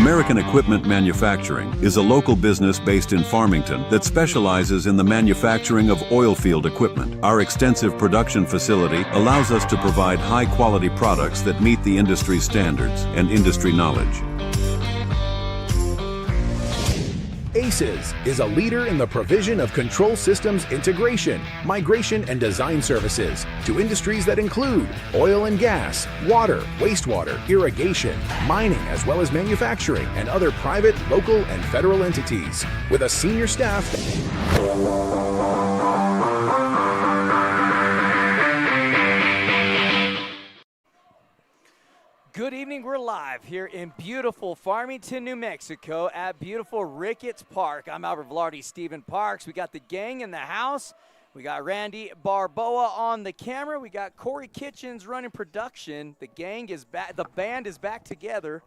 American Equipment Manufacturing is a local business based in Farmington that specializes in the manufacturing of oil field equipment. Our extensive production facility allows us to provide high-quality products that meet the industry standards and industry knowledge. ACES is a leader in the provision of control systems integration, migration, and design services to industries that include oil and gas, water, wastewater, irrigation, mining, as well as manufacturing and other private, local, and federal entities. With a senior staff. Good evening, we're live here in beautiful Farmington, New Mexico at beautiful Ricketts Park. I'm Albert Velarde, Stephen Parks. We got the gang in the house. We got Randy Barboa on the camera. We got Corey Kitchens running production. The gang is back, the band is back together.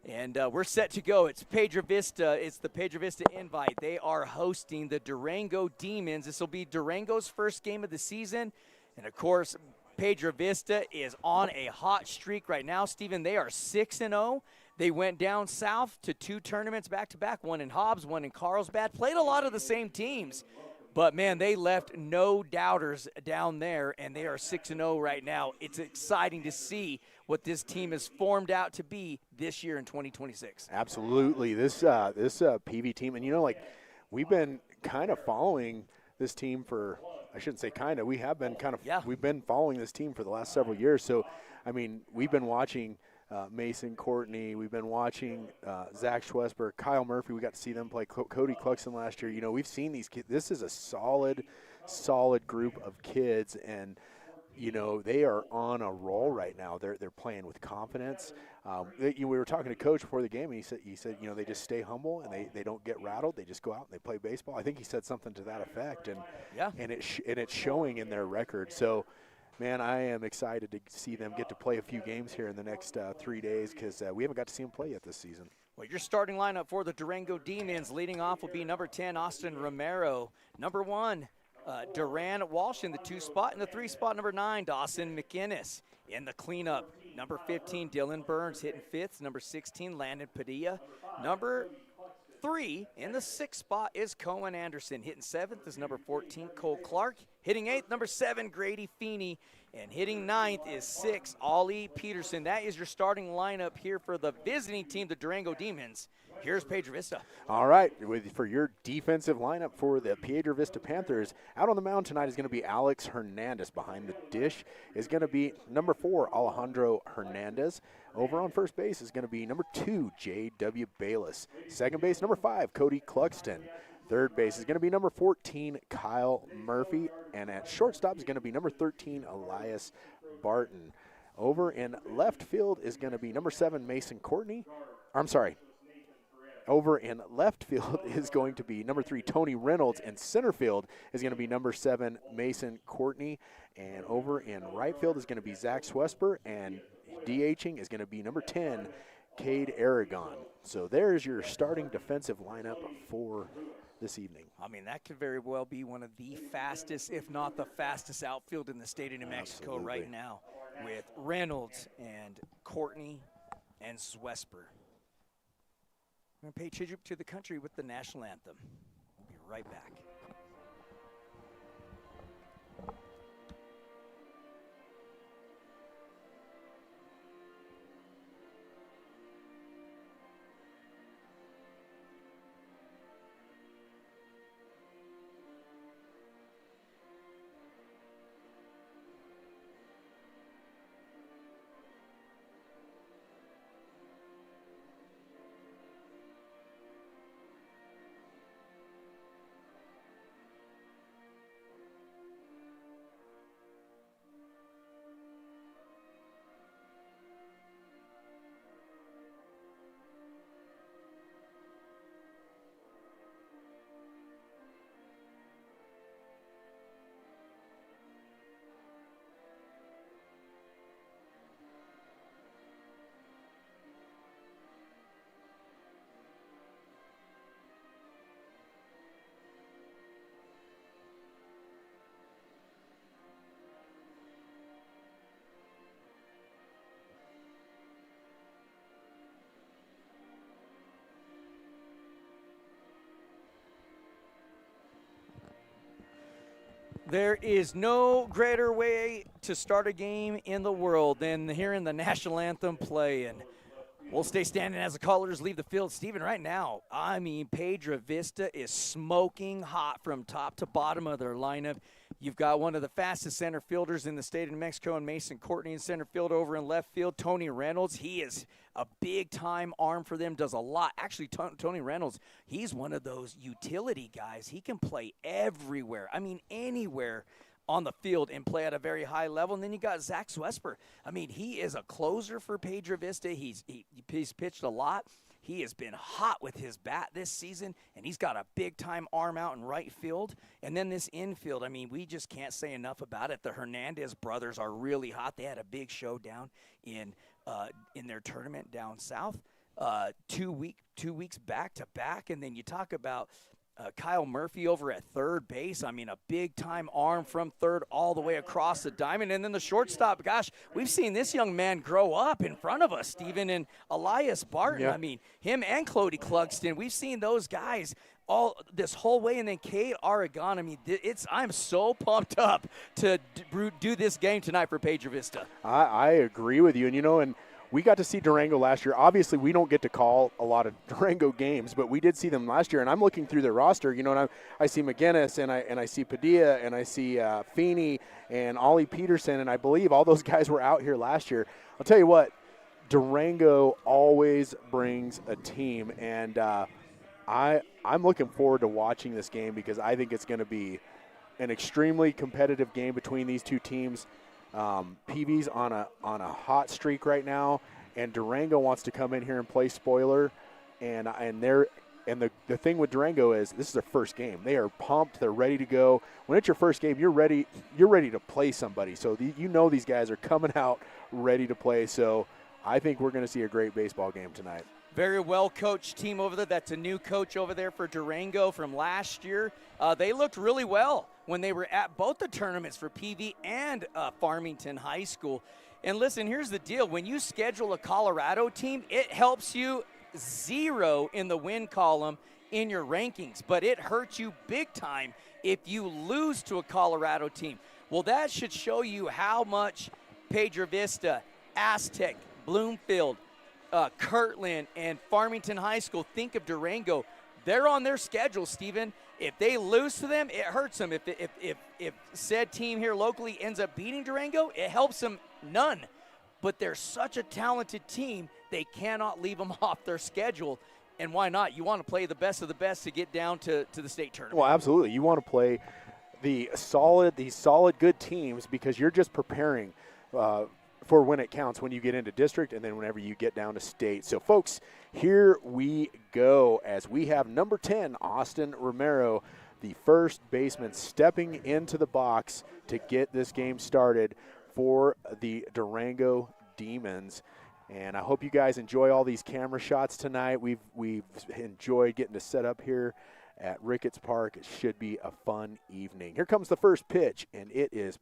And we're set to go. It's Piedra Vista. It's the Piedra Vista Invite. They are hosting the Durango Demons. This will be Durango's first game of the season. And, of course, Piedra Vista is on a hot streak right now. Stephen, they are 6-0. They went down south to 2 tournaments back-to-back, one in Hobbs, one in Carlsbad. Played a lot of the same teams. But, man, they left no doubters down there, and they are 6-0 right now. It's exciting to see what this team has formed out to be this year in 2026. Absolutely. This PV team, and, you know, like, we've been kind of following this team for – I shouldn't say kind of. We have been we've been following this team for the last several years. So, I mean, we've been watching Mason Courtney. We've been watching Zach Schwesper, Kyle Murphy. We got to see them play Cody Cluxton last year. You know, we've seen these kids. This is a solid group of kids, and, you know, they are on a roll right now. They're playing with confidence. We were talking to Coach before the game, and he said, you know, they just stay humble and they don't get rattled. They just go out and they play baseball. I think he said something to that effect, and it's showing in their record. So, man, I am excited to see them get to play a few games here in the next 3 days because we haven't got to see them play yet this season. Well, your starting lineup for the Durango Demons leading off will be number 10, Austin Romero. Number 1, Duran Walsh in the 2 spot. In the 3 spot, number 9, Dawson McInnes. In the cleanup, number 15, Dylan Burns hitting 5th. Number 16, Landon Padilla. Number 3 in the 6th spot is Cohen Anderson. Hitting 7th is number 14, Cole Clark. Hitting 8th, number 7, Grady Feeney. And hitting 9th is 6, Ollie Peterson. That is your starting lineup here for the visiting team, the Durango Demons. Here's Piedra Vista. All right, for your defensive lineup for the Piedra Vista Panthers, out on the mound tonight is going to be Alex Hernandez. Behind the dish is going to be number 4, Alejandro Hernandez. Over on first base is going to be number 2, J.W. Bayless. Second base, number 5, Cody Cluxton. Third base is going to be number 14, Kyle Murphy. And at shortstop is going to be number 13, Elias Barton. Over in left field is going to be number 7, Mason Courtney. Over in left field is going to be number 3, Tony Reynolds, and center field is going to be number 7, Mason Courtney. And over in right field is going to be Zach Schwesper, and DHing is going to be number 10, Cade Aragon. So there's your starting defensive lineup for this evening. I mean, that could very well be one of the fastest, if not the fastest outfield in the state of New Mexico right now, with Reynolds and Courtney and Schwesper. We're going to pay tribute to the country with the national anthem. We'll be right back. There is no greater way to start a game in the world than hearing the national anthem play. And we'll stay standing as the callers leave the field. Steven, right now, I mean, Piedra Vista is smoking hot from top to bottom of their lineup. You've got one of the fastest center fielders in the state of New Mexico, and Mason Courtney in center field. Over in left field, Tony Reynolds. He is a big-time arm for them, does a lot. Actually, Tony Reynolds, he's one of those utility guys. He can play everywhere. I mean, anywhere on the field and play at a very high level. And then you got Zach Swesper. I mean, he is a closer for Piedra Vista. He's pitched a lot. He has been hot with his bat this season, and he's got a big-time arm out in right field. And then this infield, I mean, we just can't say enough about it. The Hernandez brothers are really hot. They had a big showdown in their tournament down south 2 weeks back-to-back. And then you talk about Kyle Murphy over at third base. I mean, a big-time arm from third all the way across the diamond. And then the shortstop, gosh, we've seen this young man grow up in front of us, Stephen, and Elias Barton. Yep. I mean, him and Clody Clugston, we've seen those guys all this whole way. And then Cade Aragon, I mean, I'm so pumped up to do this game tonight for Piedra Vista. I agree with you. And, we got to see Durango last year. Obviously, we don't get to call a lot of Durango games, but we did see them last year. And I'm looking through their roster, and I see McGinnis, and I see Padilla, and I see Feeney, and Ollie Peterson, and I believe all those guys were out here last year. I'll tell you what, Durango always brings a team, and I'm looking forward to watching this game because I think it's going to be an extremely competitive game between these two teams. PV's on a hot streak right now, and Durango wants to come in here and play spoiler, and the thing with Durango is this is their first game. They are pumped. They're ready to go. When it's your first game, you're ready to play somebody. So these guys are coming out ready to play. So I think we're going to see a great baseball game tonight. Very well-coached team over there. That's a new coach over there for Durango from last year. They looked really well when they were at both the tournaments for PV and Farmington High School. And listen, here's the deal. When you schedule a Colorado team, it helps you 0 in the win column in your rankings, but it hurts you big time if you lose to a Colorado team. Well, that should show you how much Piedra Vista, Aztec, Bloomfield, Kirtland, and Farmington High School think of Durango. They're on their schedule, Stephen. If they lose to them, it hurts them. If said team here locally ends up beating Durango, it helps them none. But they're such a talented team, they cannot leave them off their schedule. And why not? You want to play the best of the best to get down to the state tournament. Well, absolutely. You want to play these solid good teams because you're just preparing for when it counts, when you get into district and then whenever you get down to state. So, folks, here we go as we have number 10, Austin Romero, the first baseman, stepping into the box to get this game started for the Durango Demons. And I hope you guys enjoy all these camera shots tonight. We've enjoyed getting to set up here at Ricketts Park. It should be a fun evening. Here comes the first pitch, and it is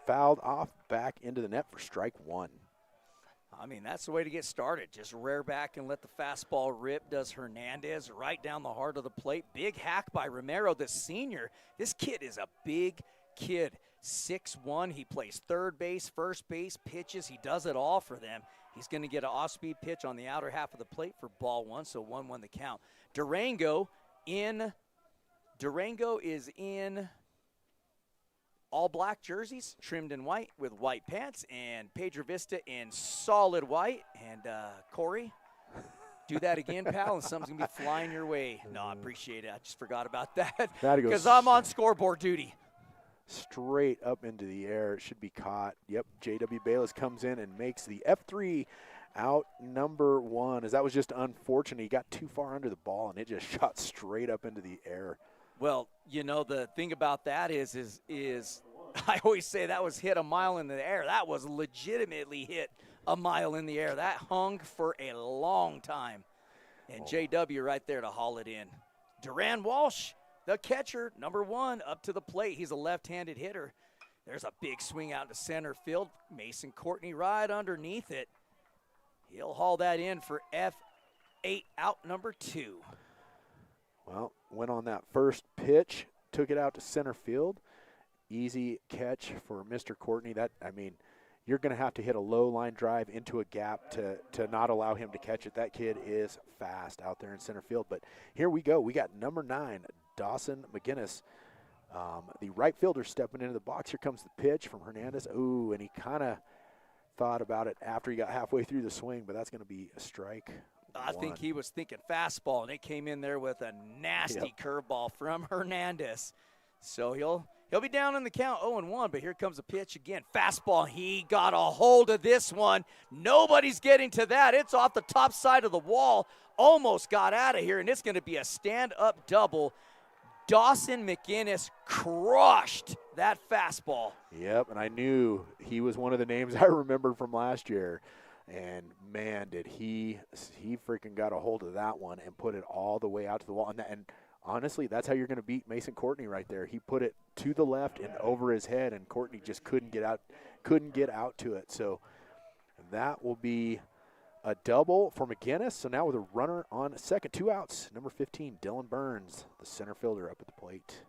fouled off back into the net for strike one. I mean, that's the way to get started. Just rear back and let the fastball rip. Does Hernandez right down the heart of the plate. Big hack by Romero, the senior. This kid is a big kid. 6'1". He plays third base, first base, pitches. He does it all for them. He's going to get an off-speed pitch on the outer half of the plate for ball one, so 1-1 the count. Durango is in all black jerseys, trimmed in white with white pants, and Piedra Vista in solid white. And Corey, do that again, pal, and something's going to be flying your way. No, I appreciate it. I just forgot about that because I'm on scoreboard duty. Straight up into the air. It should be caught. Yep, J.W. Bayless comes in and makes the F3 out number one, as that was just unfortunate. He got too far under the ball, and it just shot straight up into the air. Well, you know, the thing about that is I always say that was hit a mile in the air. That was legitimately hit a mile in the air. That hung for a long time. And J.W. right there to haul it in. Duran Walsh, the catcher, number one, up to the plate. He's a left-handed hitter. There's a big swing out to center field. Mason Courtney right underneath it. He'll haul that in for F8 out number two. Well, went on that first pitch, took it out to center field, easy catch for Mr. Courtney. You're going to have to hit a low line drive into a gap to not allow him to catch it. That kid is fast out there in center field. But here we go. We got number 9, Dawson McGinnis. The right fielder stepping into the box. Here comes the pitch from Hernandez. Ooh, and he kind of thought about it after he got halfway through the swing, but that's going to be a strike. I think he was thinking fastball, and it came in there with a nasty curveball from Hernandez. So he'll be down in the count 0-1, but here comes a pitch again. Fastball, he got a hold of this one. Nobody's getting to that. It's off the top side of the wall. Almost got out of here, and it's going to be a stand-up double. Dawson McGinnis crushed that fastball. Yep, and I knew he was one of the names I remembered from last year. And, man, did he freaking got a hold of that one and put it all the way out to the wall. And honestly, that's how you're going to beat Mason Courtney right there. He put it to the left and over his head, and Courtney just couldn't get out to it. So that will be a double for McGinnis. So now with a runner on second, 2 outs. Number 15, Dylan Burns, the center fielder up at the plate.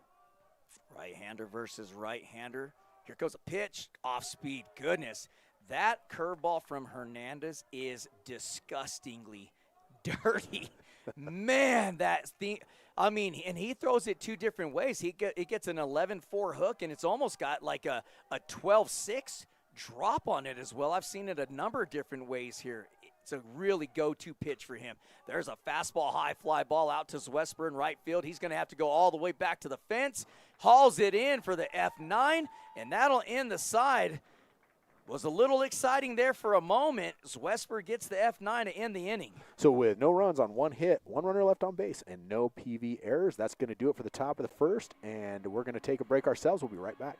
Right-hander versus right-hander. Here goes a pitch, off speed. Goodness, that curveball from Hernandez is disgustingly dirty. Man, that thing. I mean, and he throws it 2 different ways. He gets an 11-4 hook, and it's almost got like a 12-6 drop on it as well. I've seen it a number of different ways here. It's a really go-to pitch for him. There's a fastball, high fly ball out to Zwesper in right field. He's going to have to go all the way back to the fence. Hauls it in for the F9, and that'll end the side. Was a little exciting there for a moment. Zwesper gets the F9 to end the inning. So with no runs on 1 hit, 1 runner left on base, and no PV errors, that's going to do it for the top of the first, and we're going to take a break ourselves. We'll be right back.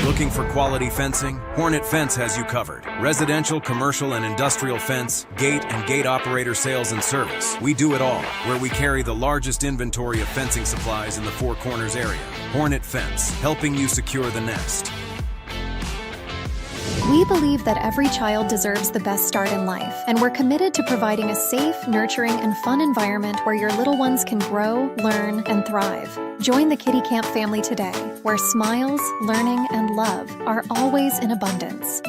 Looking for quality fencing? Hornet Fence has you covered. Residential, commercial, and industrial fence, gate, and gate operator sales and service. We do it all, where we carry the largest inventory of fencing supplies in the Four Corners area. Hornet Fence, helping you secure the nest. We believe that every child deserves the best start in life, and we're committed to providing a safe, nurturing, and fun environment where your little ones can grow, learn, and thrive. Join the Kitty Camp family today, where smiles, learning, and love are always in abundance.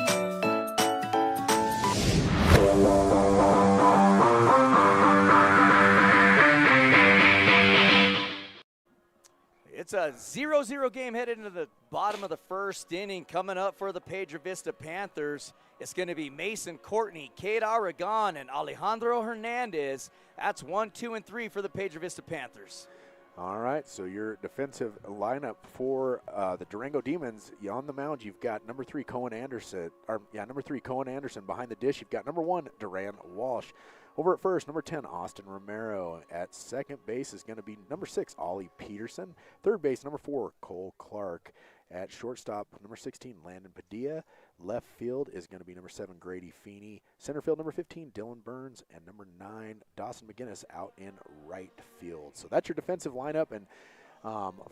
It's a 0-0 game headed into the bottom of the first inning. Coming up for the Piedra Vista Panthers, it's going to be Mason Courtney, Cade Aragon, and Alejandro Hernandez. That's 1, 2, and 3 for the Piedra Vista Panthers. All right, so your defensive lineup for the Durango Demons, on the mound, you've got number 3, Cohen Anderson. Behind the dish, you've got number 1, Duran Walsh. Over at first, number 10, Austin Romero. At second base is going to be number 6, Ollie Peterson. Third base, number 4, Cole Clark. At shortstop, number 16, Landon Padilla. Left field is going to be number 7, Grady Feeney. Center field, number 15, Dylan Burns. And number 9, Dawson McGinnis out in right field. So that's your defensive lineup. And,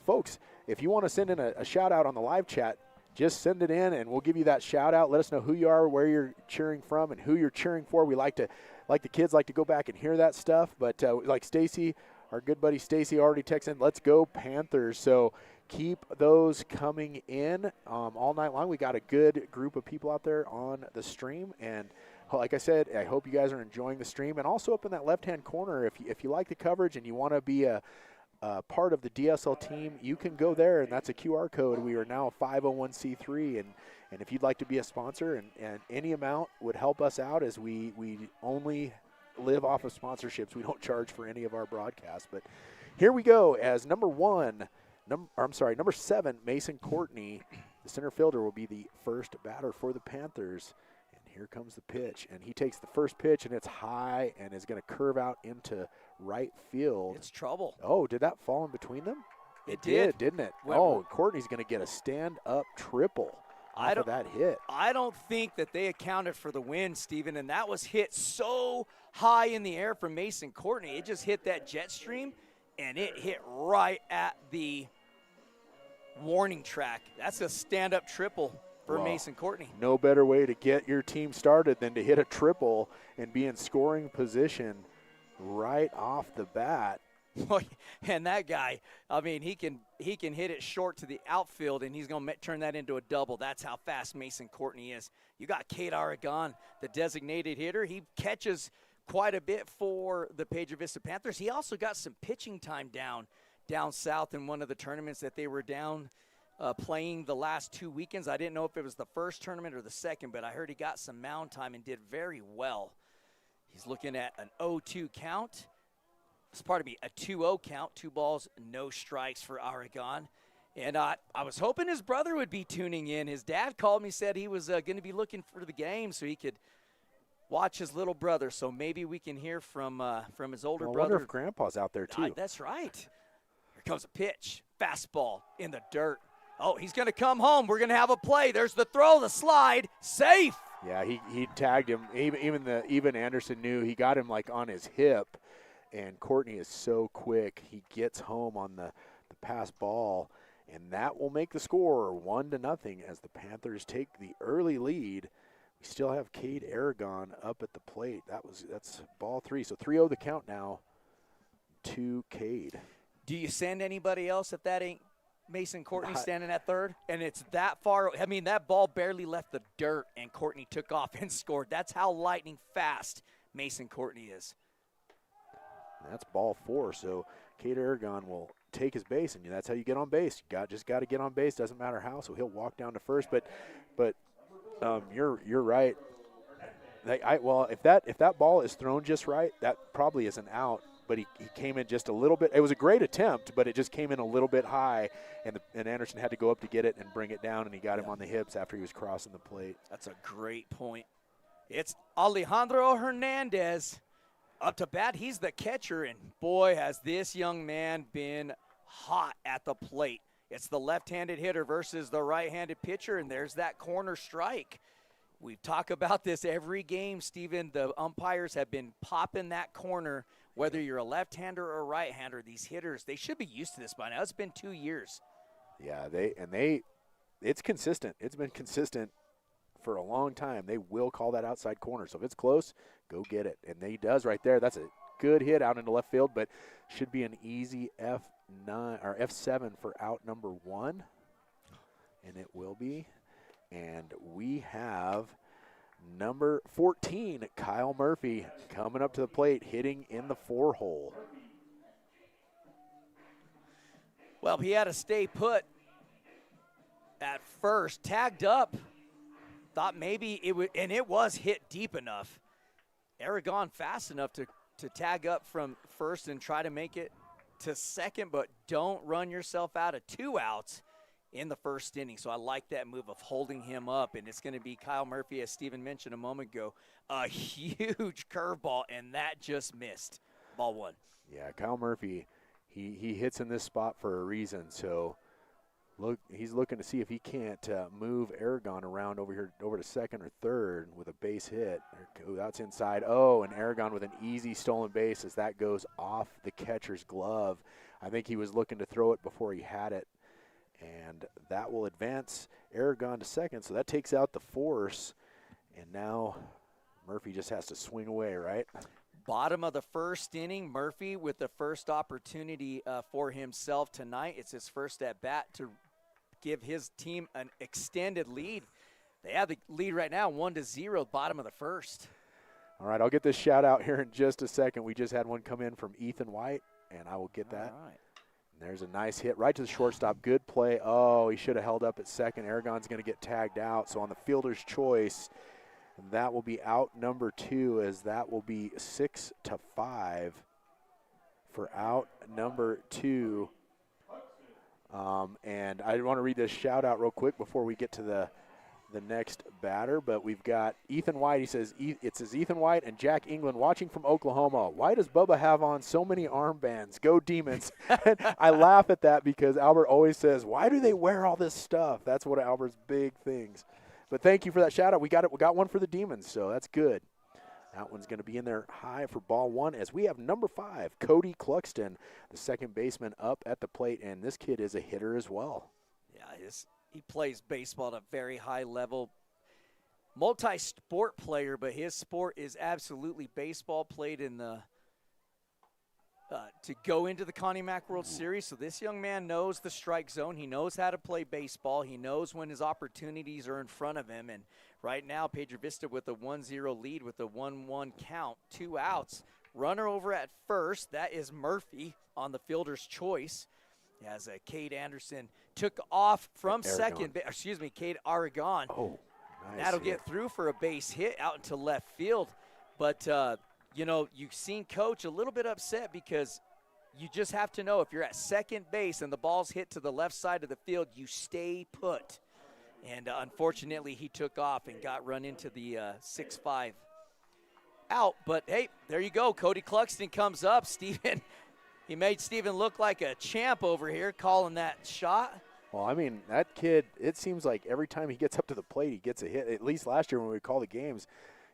folks, if you want to send in a shout-out on the live chat, just send it in, and we'll give you that shout-out. Let us know who you are, where you're cheering from, and who you're cheering for. We like the kids like to go back and hear that stuff. But like Stacy, our good buddy Stacy already texted in, let's go Panthers. So keep those coming in all night long. We got a good group of people out there on the stream. And like I said, I hope you guys are enjoying the stream. And also up in that left-hand corner, if you like the coverage and you want to be a part of the DSL team, you can go there, and that's a QR code. We are now a 501c3, and if you'd like to be a sponsor, and any amount would help us out, as we only live off of sponsorships. We don't charge for any of our broadcasts. But here we go, as number 7, Mason Courtney, the center fielder, will be the first batter for the Panthers. Here comes the pitch, and he takes the first pitch, and it's high and is going to curve out into right field. It's trouble. Oh, did that fall in between them? It did, didn't it? Well, Courtney's going to get a stand-up triple off of that hit. I don't think that they accounted for the wind, Steven, and that was hit so high in the air from Mason Courtney. It just hit that jet stream, and it hit right at the warning track. That's a stand-up triple for Mason Courtney. No better way to get your team started than to hit a triple and be in scoring position right off the bat. And that guy, I mean, he can hit it short to the outfield, and he's going to turn that into a double. That's how fast Mason Courtney is. You got Cade Aragon, the designated hitter. He catches quite a bit for the Piedra Vista Panthers. He also got some pitching time down south in one of the tournaments that they were down playing the last 2 weekends. I didn't know if it was the first tournament or the second, but I heard he got some mound time and did very well. He's looking at an 0-2 count. A 2-0 count, 2 balls, no strikes for Aragon. And I was hoping his brother would be tuning in. His dad called me, said he was going to be looking for the game so he could watch his little brother. So maybe we can hear from his older brother. I wonder if Grandpa's out there too. That's right. Here comes a pitch, fastball in the dirt. Oh, he's going to come home. We're going to have a play. There's the throw, the slide, safe. Yeah, he tagged him. Even Anderson knew he got him like on his hip. And Courtney is so quick. He gets home on the pass ball, and that will make the score 1-0 as the Panthers take the early lead. We still have Cade Aragon up at the plate. That's ball 3. So 3-0 the count now to Cade. Do you send anybody else if that ain't Mason Courtney standing at third? And it's that far. I mean, that ball barely left the dirt, and Courtney took off and scored. That's how lightning fast Mason Courtney is. That's ball 4, so Cade Aragon will take his base, and that's how you get on base. You just got to get on base, doesn't matter how. So he'll walk down to first, but you're right. If that ball is thrown just right, that probably is an out. But he came in just a little bit. It was a great attempt, but it just came in a little bit high, and Anderson had to go up to get it and bring it down, and he got him on the hips after he was crossing the plate. That's a great point. It's Alejandro Hernandez. Up to bat, he's the catcher, and boy, has this young man been hot at the plate. It's the left-handed hitter versus the right-handed pitcher, and there's that corner strike. We talk about this every game, Steven. The umpires have been popping that corner, whether you're a left-hander or a right-hander. These hitters, they should be used to this by now. It's been 2 years. Yeah, it's consistent. It's been consistent for a long time. They will call that outside corner. So if it's close, go get it. And he does right there. That's a good hit out into left field, but should be an easy F9 or F7 for out number 1. And it will be. And we have number 14, Kyle Murphy, coming up to the plate, hitting in the 4-hole. Well, he had to stay put at first, tagged up. Thought maybe it would, and it was hit deep enough. Aragon fast enough to tag up from first and try to make it to second, but don't run yourself out of 2 outs in the first inning. So I like that move of holding him up, and it's going to be Kyle Murphy, as Steven mentioned a moment ago, a huge curveball, and that just missed. Ball 1. Yeah, Kyle Murphy, he hits in this spot for a reason, so he's looking to see if he can't move Aragon around over here, over to second or third with a base hit. That's inside. Oh, and Aragon with an easy stolen base as that goes off the catcher's glove. I think he was looking to throw it before he had it. And that will advance Aragon to second, so that takes out the force. And now Murphy just has to swing away, right? Bottom of the first inning, Murphy with the first opportunity for himself tonight. It's his first at-bat to give his team an extended lead. They have the lead right now, 1-0, bottom of the first. All right, I'll get this shout out here in just a second. We just had one come in from Ethan White, and I will get that. All right. And there's a nice hit right to the shortstop. Good play. Oh, he should have held up at second. Aragon's going to get tagged out. So on the fielder's choice, that will be out number 2, as that will be 6-5 for out number 2. And I want to read this shout out real quick before we get to the next batter, but we've got Ethan White. He says, it says Ethan White and Jack England watching from Oklahoma. Why does Bubba have on so many armbands? Go Demons. I laugh at that because Albert always says, why do they wear all this stuff? That's one of Albert's big things. But thank you for that shout out. We got one for the Demons, so that's good. That one's going to be in there high for ball 1 as we have number 5, Cody Cluxton, the second baseman up at the plate, and this kid is a hitter as well. Yeah, he plays baseball at a very high level. Multi-sport player, but his sport is absolutely baseball, played in the to go into the Connie Mack World Series. So this young man knows the strike zone. He knows how to play baseball. He knows when his opportunities are in front of him. And right now, Piedra Vista with a 1-0 lead with a 1-1 count, 2 outs. Runner over at first. That is Murphy on the fielder's choice. As Cade Anderson took off from Cade Aragon. Oh, nice. That'll get through for a base hit out into left field. But, you know, you've seen Coach a little bit upset because you just have to know if you're at second base and the ball's hit to the left side of the field, you stay put. And unfortunately, he took off and got run into the 6-5 out. But, hey, there you go. Cody Cluxton comes up. Steven, he made Steven look like a champ over here calling that shot. Well, I mean, that kid, it seems like every time he gets up to the plate, he gets a hit. At least last year when we call the games,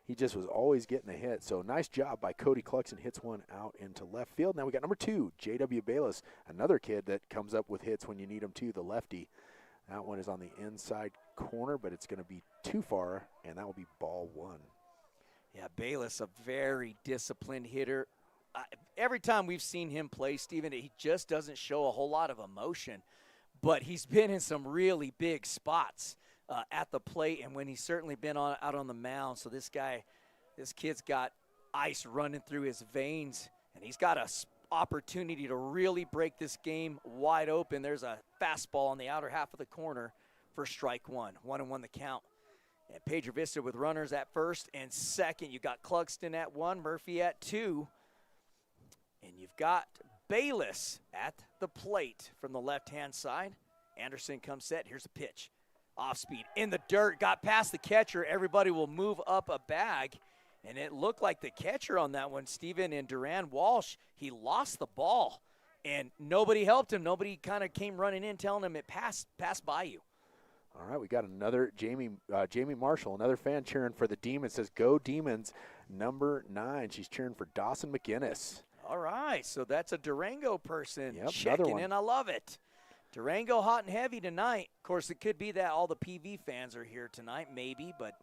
he just was always getting a hit. So nice job by Cody Cluxton. Hits one out into left field. Now we got number 2, J.W. Bayless, another kid that comes up with hits when you need him too, the lefty. That one is on the inside corner, but it's going to be too far, and that will be ball 1. Yeah, Bayless, a very disciplined hitter. Every time we've seen him play, Steven, he just doesn't show a whole lot of emotion. But he's been in some really big spots at the plate, and when he's certainly been out on the mound. So this kid's got ice running through his veins, and he's got an opportunity to really break this game wide open. There's a fastball on the outer half of the corner for strike 1. 1-1 the count. And Piedra Vista with runners at first and second. You got Cluxton at 1, Murphy at 2. And you've got Bayless at the plate from the left-hand side. Anderson comes set. Here's a pitch. Off speed in the dirt. Got past the catcher. Everybody will move up a bag. And it looked like the catcher on that one, Steven and Duran Walsh, he lost the ball. And nobody helped him. Nobody kind of came running in telling him it passed by you. All right, we got another Jamie Marshall, another fan cheering for the Demons. Says, go Demons, number 9. She's cheering for Dawson McGinnis. All right, so that's a Durango person checking in. I love it. Durango hot and heavy tonight. Of course, it could be that all the PV fans are here tonight, maybe, but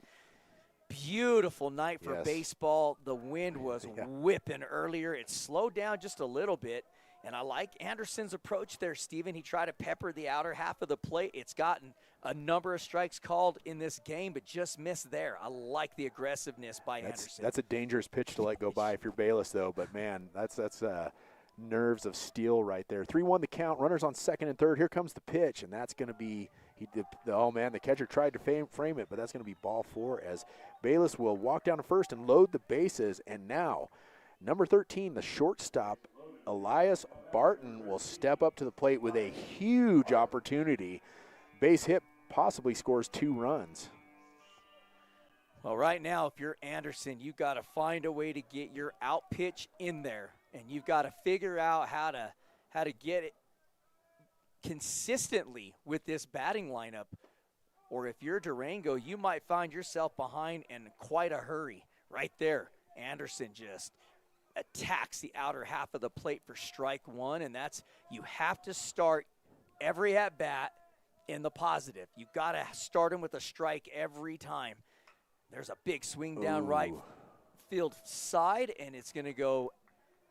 beautiful night for baseball. The wind was whipping earlier. It slowed down just a little bit, and I like Anderson's approach there, Steven. He tried to pepper the outer half of the plate. It's gotten a number of strikes called in this game, but just missed there. I like the aggressiveness by Anderson. That's a dangerous pitch to let go by if you're Bayless, though. But, man, that's nerves of steel right there. 3-1 the count. Runners on second and third. Here comes the pitch, and that's going to be the catcher tried to frame it, but that's going to be ball 4 as Bayless will walk down to first and load the bases. And now, number 13, the shortstop, Elias Barton, will step up to the plate with a huge opportunity. Base hit, possibly scores 2 runs. Well, right now, if you're Anderson, you've got to find a way to get your out pitch in there, and you've got to figure out how to get it consistently with this batting lineup. Or if you're Durango, you might find yourself behind in quite a hurry. Right there, Anderson just attacks the outer half of the plate for strike 1, and you have to start every at-bat in the positive. You've got to start him with a strike every time. There's a big swing down right field side, and it's going to go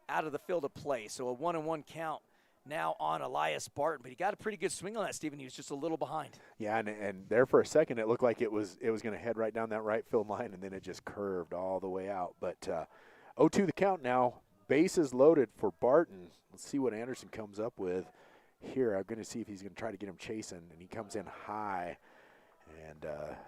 out of the field of play. So a 1-1 count now on Elias Barton, but he got a pretty good swing on that, Steven. He was just a little behind. Yeah, and there for a second it looked like it was going to head right down that right field line, and then it just curved all the way out. But 0-2 the count now. Bases loaded for Barton. Let's see what Anderson comes up with here. I'm going to see if he's going to try to get him chasing, and he comes in high. And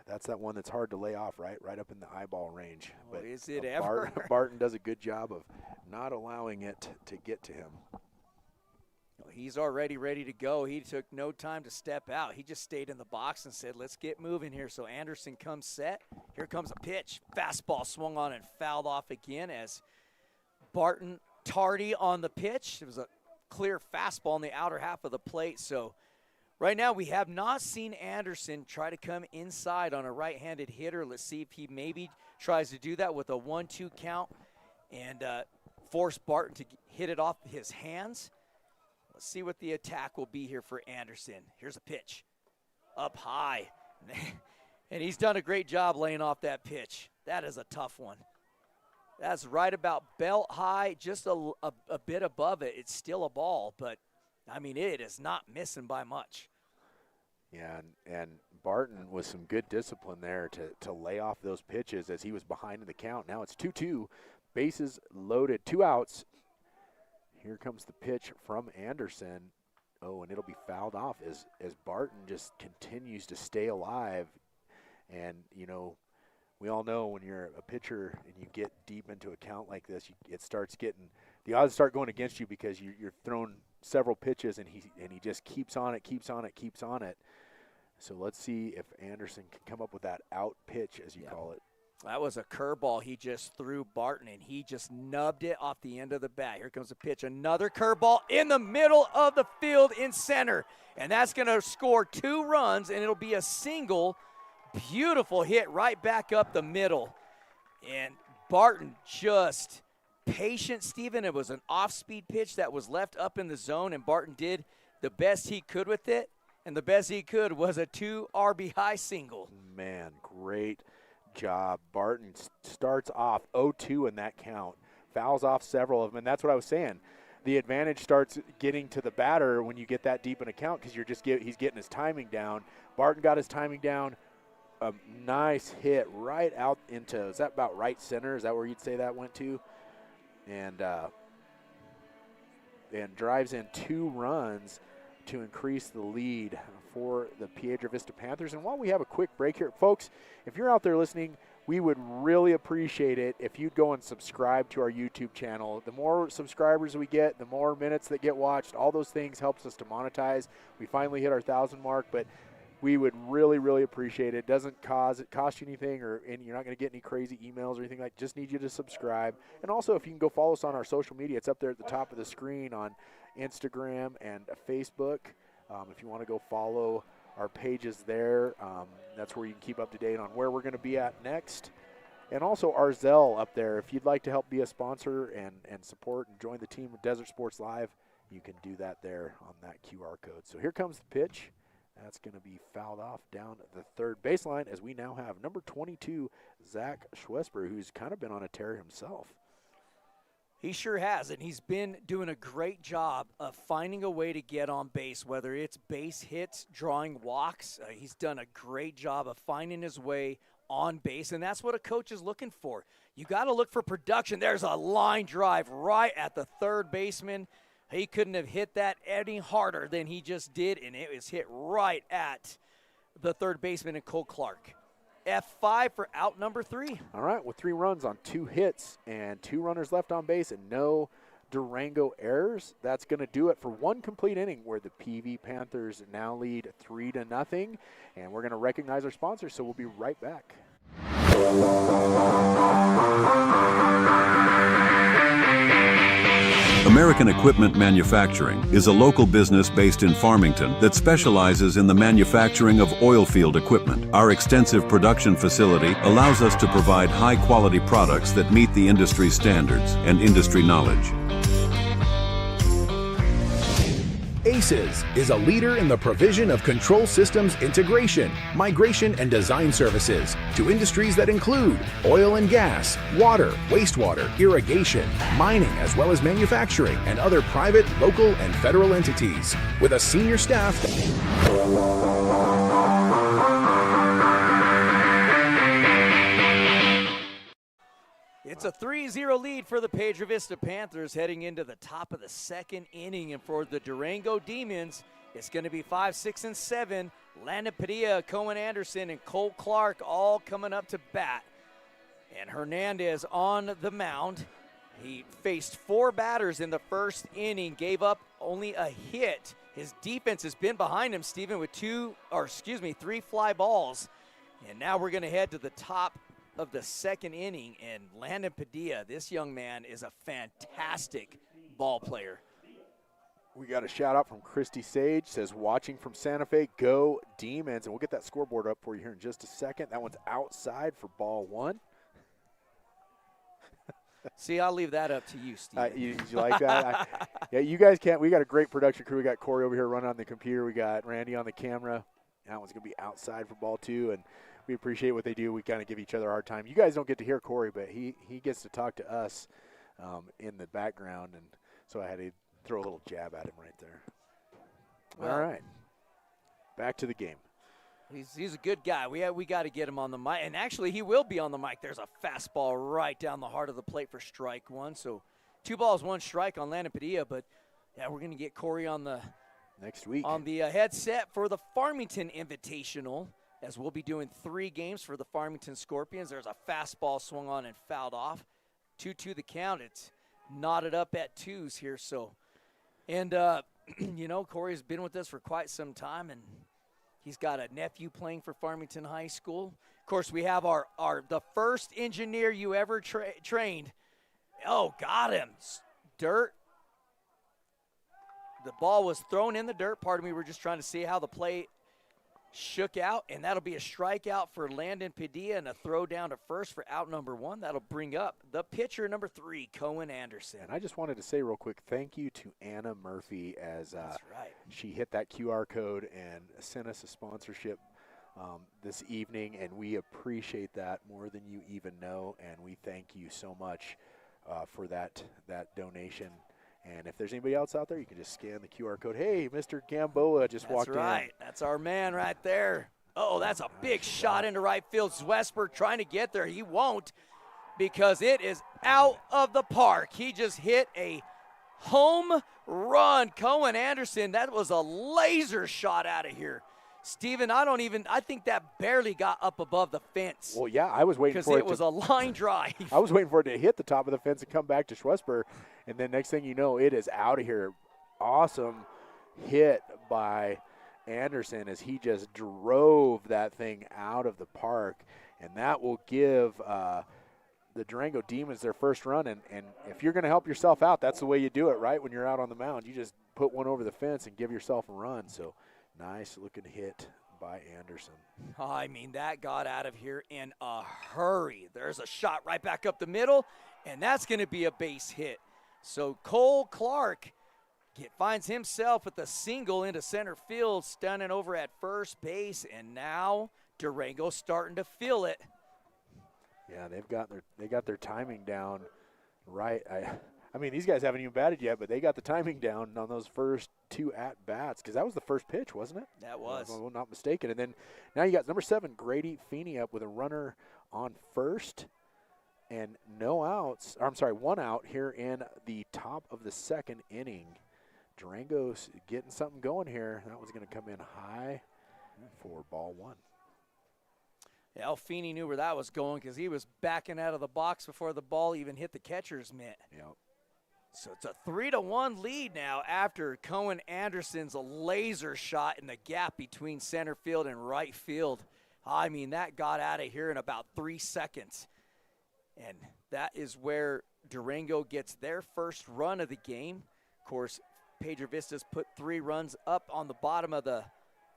that's that one that's hard to lay off, right up in the eyeball range. Well, but is it ever? Barton does a good job of not allowing it to get to him. Well, he's already ready to go. He took no time to step out. He just stayed in the box and said, let's get moving here. So Anderson comes set. Here comes a pitch. Fastball swung on and fouled off again as Barton tardy on the pitch. It was a clear fastball in the outer half of the plate. So right now we have not seen Anderson try to come inside on a right-handed hitter. Let's see if he maybe tries to do that with a 1-2 count and force Barton to hit it off his hands. Let's see what the attack will be here for Anderson. Here's a pitch up high. And he's done a great job laying off that pitch. That is a tough one. That's right about belt high, just a bit above it. It's still a ball, but, I mean, it is not missing by much. Yeah, and Barton with some good discipline there to lay off those pitches as he was behind in the count. Now it's 2-2, bases loaded, 2 outs. Here comes the pitch from Anderson. Oh, and it'll be fouled off as Barton just continues to stay alive. And, you know, we all know when you're a pitcher and you get deep into a count like this, the odds start going against you because you're throwing several pitches and he just keeps on it. So let's see if Anderson can come up with that out pitch, as you call it. That was a curveball he just threw Barton, and he just nubbed it off the end of the bat. Here comes the pitch. Another curveball in the middle of the field in center. And that's going to score 2 runs, and it'll be a single. Beautiful hit right back up the middle. And Barton just patient, Steven. It was an off-speed pitch that was left up in the zone, and Barton did the best he could with it. And the best he could was a 2 RBI single. Man, great job. Barton starts off 0-2 in that count, fouls off several of them, and that's what I was saying. The advantage starts getting to the batter when you get that deep in a count because he's getting his timing down. Barton got his timing down. A nice hit right out into, is that about right center? Is that where you'd say that went to? And drives in 2 runs to increase the lead for the Piedra Vista Panthers. And while we have a quick break here, folks, if you're out there listening, we would really appreciate it if you'd go and subscribe to our YouTube channel. The more subscribers we get, the more minutes that get watched, all those things helps us to monetize. We finally hit our 1,000 mark, but we would really, really appreciate it. It doesn't cost you anything, and you're not going to get any crazy emails or anything like that. Just need you to subscribe. And also, if you can go follow us on our social media, it's up there at the top of the screen on Instagram and Facebook. If you want to go follow our pages there, that's where you can keep up to date on where we're going to be at next. And also our Zelle up there. If you'd like to help be a sponsor and support and join the team with Desert Sports Live, you can do that there on that QR code. So here comes the pitch. That's going to be fouled off down the third baseline as we now have number 22, Zach Schwesper, who's kind of been on a tear himself. He sure has, and he's been doing a great job of finding a way to get on base, whether it's base hits, drawing walks. He's done a great job of finding his way on base, and that's what a coach is looking for. You got to look for production. There's a line drive right at the third baseman. He couldn't have hit that any harder than he just did, and it was hit right at the third baseman and Cole Clark. F5 for out number 3. All right, with 3 runs on 2 hits and 2 runners left on base and no Durango errors, that's going to do it for 1 complete inning where the PV Panthers now lead 3-0. And we're going to recognize our sponsors, so we'll be right back. American Equipment Manufacturing is a local business based in Farmington that specializes in the manufacturing of oil field equipment. Our extensive production facility allows us to provide high-quality products that meet the industry standards and industry knowledge. ACES is a leader in the provision of control systems integration, migration, and design services to industries that include oil and gas, water, wastewater, irrigation, mining, as well as manufacturing and other private, local, and federal entities. With a senior staff It's a 3-0 lead for the Piedra Vista Panthers heading into the top of the 2nd inning. And for the Durango Demons, it's going to be 5, 6, and 7. Landon Padilla, Cohen Anderson, and Cole Clark all coming up to bat. And Hernandez on the mound. He faced 4 batters in the 1st inning, gave up only a hit. His defense has been behind him, Steven, with 3 fly balls. And now we're going to head to the top of the 2nd inning, and Landon Padilla, this young man, is a fantastic ball player. We got a shout out from Christy Sage, says watching from Santa Fe, go Demons. And we'll get that scoreboard up for you here in just a second. That one's outside for ball 1. See, I'll leave that up to you, Steve. You like that? Yeah, you guys can't. We got a great production crew. We got Corey over here running on the computer. We got Randy on the camera. That one's going to be outside for ball 2. And we appreciate what they do. We kind of give each other a hard time. You guys don't get to hear Corey, but he gets to talk to us in the background, and so I had to throw a little jab at him right there. Well, all right, back to the game. He's a good guy. We got to get him on the mic, and actually he will be on the mic. There's a fastball right down the heart of the plate for strike one. So 2 balls, 1 strike on Landon Padilla, but yeah, we're going to get Corey on the next week on the headset for the Farmington Invitational, as we'll be doing 3 games for the Farmington Scorpions. There's a fastball swung on and fouled off. 2-2 the count. It's knotted up at 2s here. So, and you know, Corey's been with us for quite some time, and he's got a nephew playing for Farmington High School. Of course, we have the first engineer you ever trained. Oh, got him. Dirt. The ball was thrown in the dirt. Pardon me, we're just trying to see how the play shook out, and that'll be a strikeout for Landon Padilla and a throw down to first for out number 1. That'll bring up the pitcher number 3, Cohen Anderson. And I just wanted to say real quick, thank you to Anna Murphy as she hit that QR code and sent us a sponsorship this evening, and we appreciate that more than you even know, and we thank you so much for that donation. And if there's anybody else out there, you can just scan the QR code. Hey, Mr. Gamboa just walked in. That's right. That's our man right there. Oh, that's a big shot into right field. Zwesper trying to get there. He won't because it is out of the park. He just hit a home run. Cohen Anderson, that was a laser shot out of here. Steven, I think that barely got up above the fence. Well, yeah, I was waiting for it. Because it was a line drive. I was waiting for it to hit the top of the fence and come back to Schwesper, and then next thing you know, it is out of here. Awesome hit by Anderson as he just drove that thing out of the park, and that will give the Durango Demons their first run. And if you're going to help yourself out, that's the way you do it, right? When you're out on the mound, you just put one over the fence and give yourself a run. So nice looking hit by Anderson. I mean, that got out of here in a hurry. There's a shot right back up the middle, and that's going to be a base hit. So Cole Clark finds himself with a single into center field, standing over at first base, and now Durango's starting to feel it. Yeah, they got their timing down right. I mean, these guys haven't even batted yet, but they got the timing down on those first 2 at-bats because that was the first pitch, wasn't it? That was. If I'm not mistaken. And then now you got number 7, Grady Feeney, up with a runner on first and no outs. Or I'm sorry, 1 out here in the top of the 2nd inning. Durango's getting something going here. That was going to come in high for ball 1. Yeah, Feeney knew where that was going because he was backing out of the box before the ball even hit the catcher's mitt. Yep. So it's a 3-1 lead now after Cohen Anderson's laser shot in the gap between center field and right field. I mean, that got out of here in about 3 seconds. And that is where Durango gets their first run of the game. Of course, Piedra Vista's put 3 runs up on the bottom of the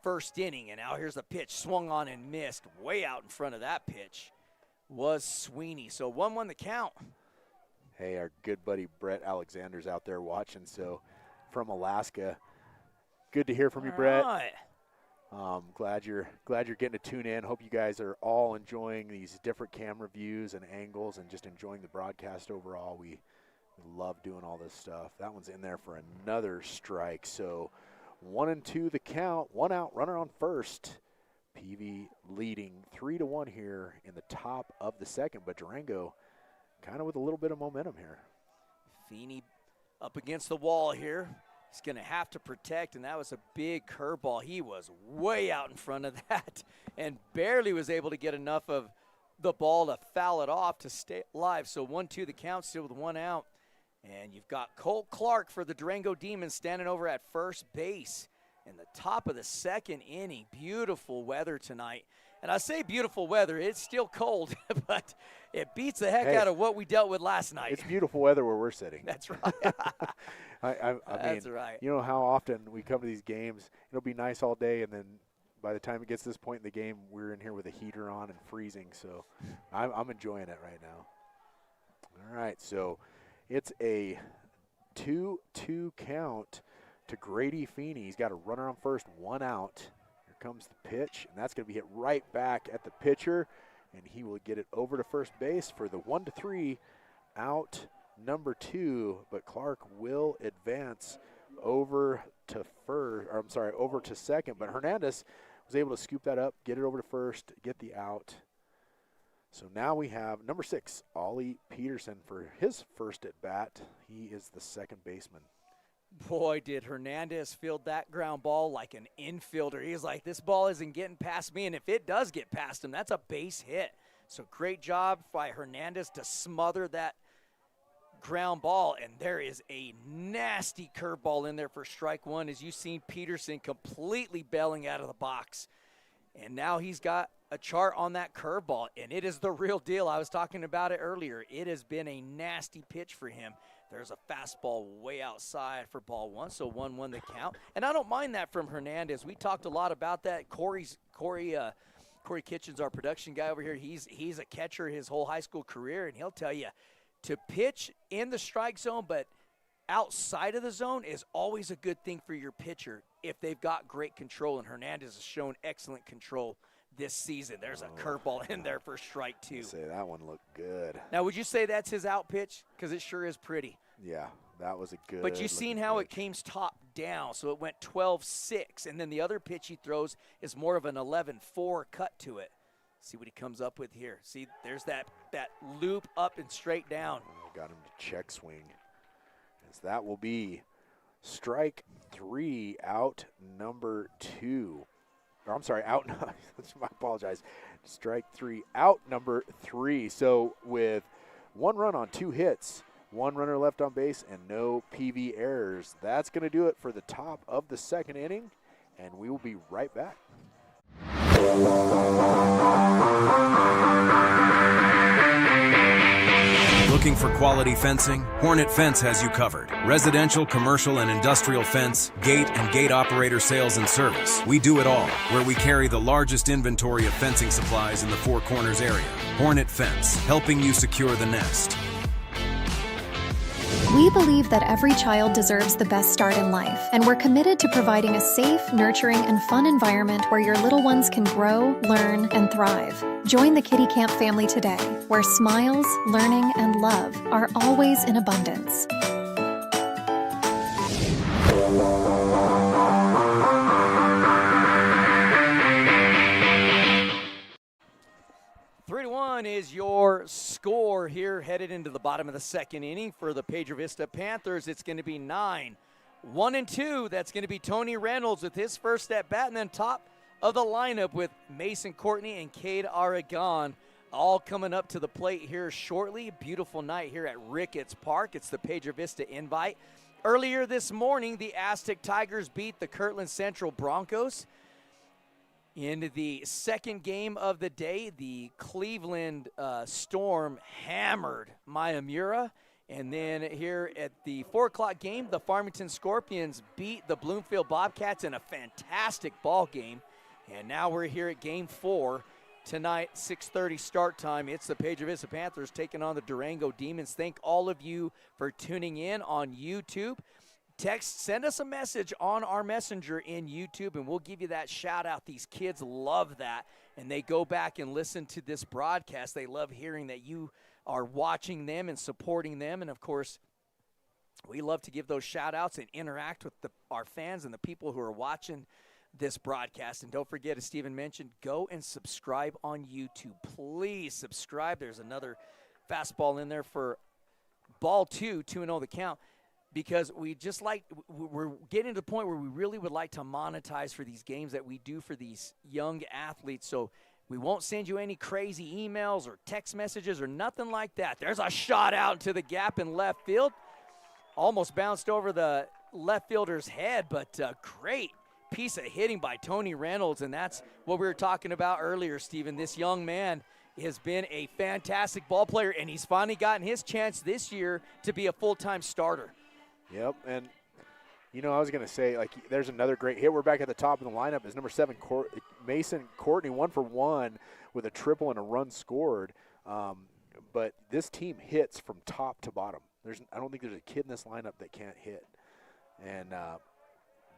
first inning. And now here's the pitch, swung on and missed. Way out in front of that pitch was Sweeney. So 1-1 the count. Hey, our good buddy Brett Alexander's out there watching, so from Alaska. Good to hear from you, Brett. Right. Glad you're getting to tune in. Hope you guys are all enjoying these different camera views and angles and just enjoying the broadcast overall. We love doing all this stuff. That one's in there for another strike. So 1-2 the count, 1 out, runner on first. PV leading 3-1 here in the top of the 2nd, but Durango kind of with a little bit of momentum here. Feeney up against the wall here. He's going to have to protect, and that was a big curveball. He was way out in front of that and barely was able to get enough of the ball to foul it off to stay alive. So 1-2 the count, still with 1 out. And you've got Colt Clark for the Durango Demons standing over at first base in the top of the 2nd inning. Beautiful weather tonight. And I say beautiful weather, it's still cold, but it beats the heck out of what we dealt with last night. It's beautiful weather where we're sitting. That's right. I mean, that's right. You know how often we come to these games, it'll be nice all day, and then by the time it gets to this point in the game, we're in here with a heater on and freezing. So I'm enjoying it right now. All right, so it's a 2-2 count to Grady Feeney. He's got a runner on first, 1 out. Here comes the pitch, and that's going to be hit right back at the pitcher, and he will get it over to first base for the 1-3 out number 2. But Clark will advance over to over to second. But Hernandez was able to scoop that up, get it over to first, get the out. So now we have number 6, Ollie Peterson, for his first at bat. He is the second baseman. Boy, did Hernandez field that ground ball like an infielder. He's like, this ball isn't getting past me, and if it does get past him, that's a base hit. So great job by Hernandez to smother that ground ball, and there is a nasty curveball in there for strike 1, as you've seen Peterson completely bailing out of the box. And now he's got a chart on that curveball, and it is the real deal. I was talking about it earlier. It has been a nasty pitch for him. There's a fastball way outside for ball 1, so 1-1 the count. And I don't mind that from Hernandez. We talked a lot about that. Corey Kitchens, our production guy over here, he's a catcher his whole high school career, and he'll tell you to pitch in the strike zone but outside of the zone is always a good thing for your pitcher if they've got great control, and Hernandez has shown excellent control this season. There's a curveball in there for strike 2. I'd say that one looked good. Now, would you say that's his out pitch? Because it sure is pretty. Yeah, that was a good. But you've seen how it came top down, so it went 12-6, and then the other pitch he throws is more of an 11-4 cut to it. See what he comes up with here. See, there's that loop up and straight down. Got him to check swing. As that will be strike 3, out number 2. Or I'm sorry, out. I apologize. Strike 3, out number 3. So with 1 run on 2 hits, 1 runner left on base, and no PV errors, that's going to do it for the top of the second inning, and we will be right back. Looking for quality fencing? Hornet Fence has you covered. Residential, commercial, and industrial fence, gate, and gate operator sales and service. We do it all, where we carry the largest inventory of fencing supplies in the Four Corners area. Hornet Fence, helping you secure the nest. We believe that every child deserves the best start in life, and we're committed to providing a safe, nurturing, and fun environment where your little ones can grow, learn, and thrive. Join the Kitty Camp family today, where smiles, learning, and love are always in abundance. Is your score here headed into the bottom of the second inning for the Piedra Vista Panthers. It's going to be 9, 1-2. That's going to be Tony Reynolds with his first at bat, and then top of the lineup with Mason Courtney and Cade Aragon all coming up to the plate here shortly. Beautiful night here at Ricketts Park. It's the Piedra Vista Invite. Earlier this morning, the Aztec Tigers beat the Kirtland Central Broncos. In the second game of the day, the Cleveland Storm hammered Mayamura. And then here at the 4 o'clock game, the Farmington Scorpions beat the Bloomfield Bobcats in a fantastic ball game. And now we're here at game 4 tonight, 6:30 start time. It's the Piedra Vista Panthers taking on the Durango Demons. Thank all of you for tuning in on YouTube. Send us a message on our messenger in YouTube, and we'll give you that shout out. These kids love that, and they go back and listen to this broadcast. They love hearing that you are watching them and supporting them. And of course, we love to give those shout outs and interact with our fans and the people who are watching this broadcast. And don't forget, as Steven mentioned, go and subscribe on YouTube. Please subscribe. There's another fastball in there for ball 2, 2-0 the count. Because we're getting to the point where we really would like to monetize for these games that we do for these young athletes. So we won't send you any crazy emails or text messages or nothing like that. There's a shot out into the gap in left field. Almost bounced over the left fielder's head, but great piece of hitting by Tony Reynolds. And that's what we were talking about earlier, Stephen. This young man has been a fantastic ball player, and he's finally gotten his chance this year to be a full-time starter. Yep, and, I was going to say, there's another great hit. We're back at the top of the lineup. Is number 7, Mason Courtney, 1 for 1 with a triple and a run scored. But this team hits from top to bottom. I don't think there's a kid in this lineup that can't hit. And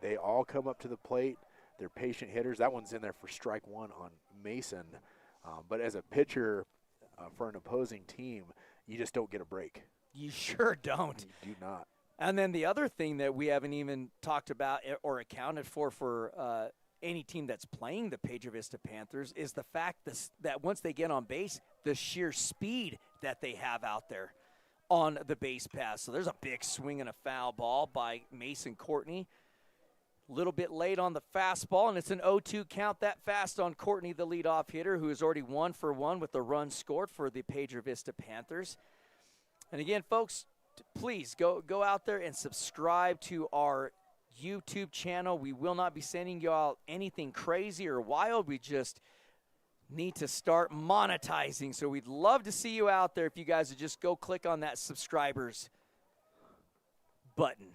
they all come up to the plate. They're patient hitters. That one's in there for strike one on Mason. But as a pitcher for an opposing team, you just don't get a break. You sure don't. You do not. And then the other thing that we haven't even talked about or accounted for any team that's playing the Piedra Vista Panthers is the fact that once they get on base, the sheer speed that they have out there on the base pass. So there's a big swing and a foul ball by Mason Courtney. A little bit late on the fastball, and it's an 0-2 count that fast on Courtney, the leadoff hitter, who is already 1 for 1 with the run scored for the Piedra Vista Panthers. And again, folks, please go out there and subscribe to our YouTube channel. We will not be sending you out anything crazy or wild. We just need to start monetizing. So we'd love to see you out there if you guys would just go click on that subscribers button.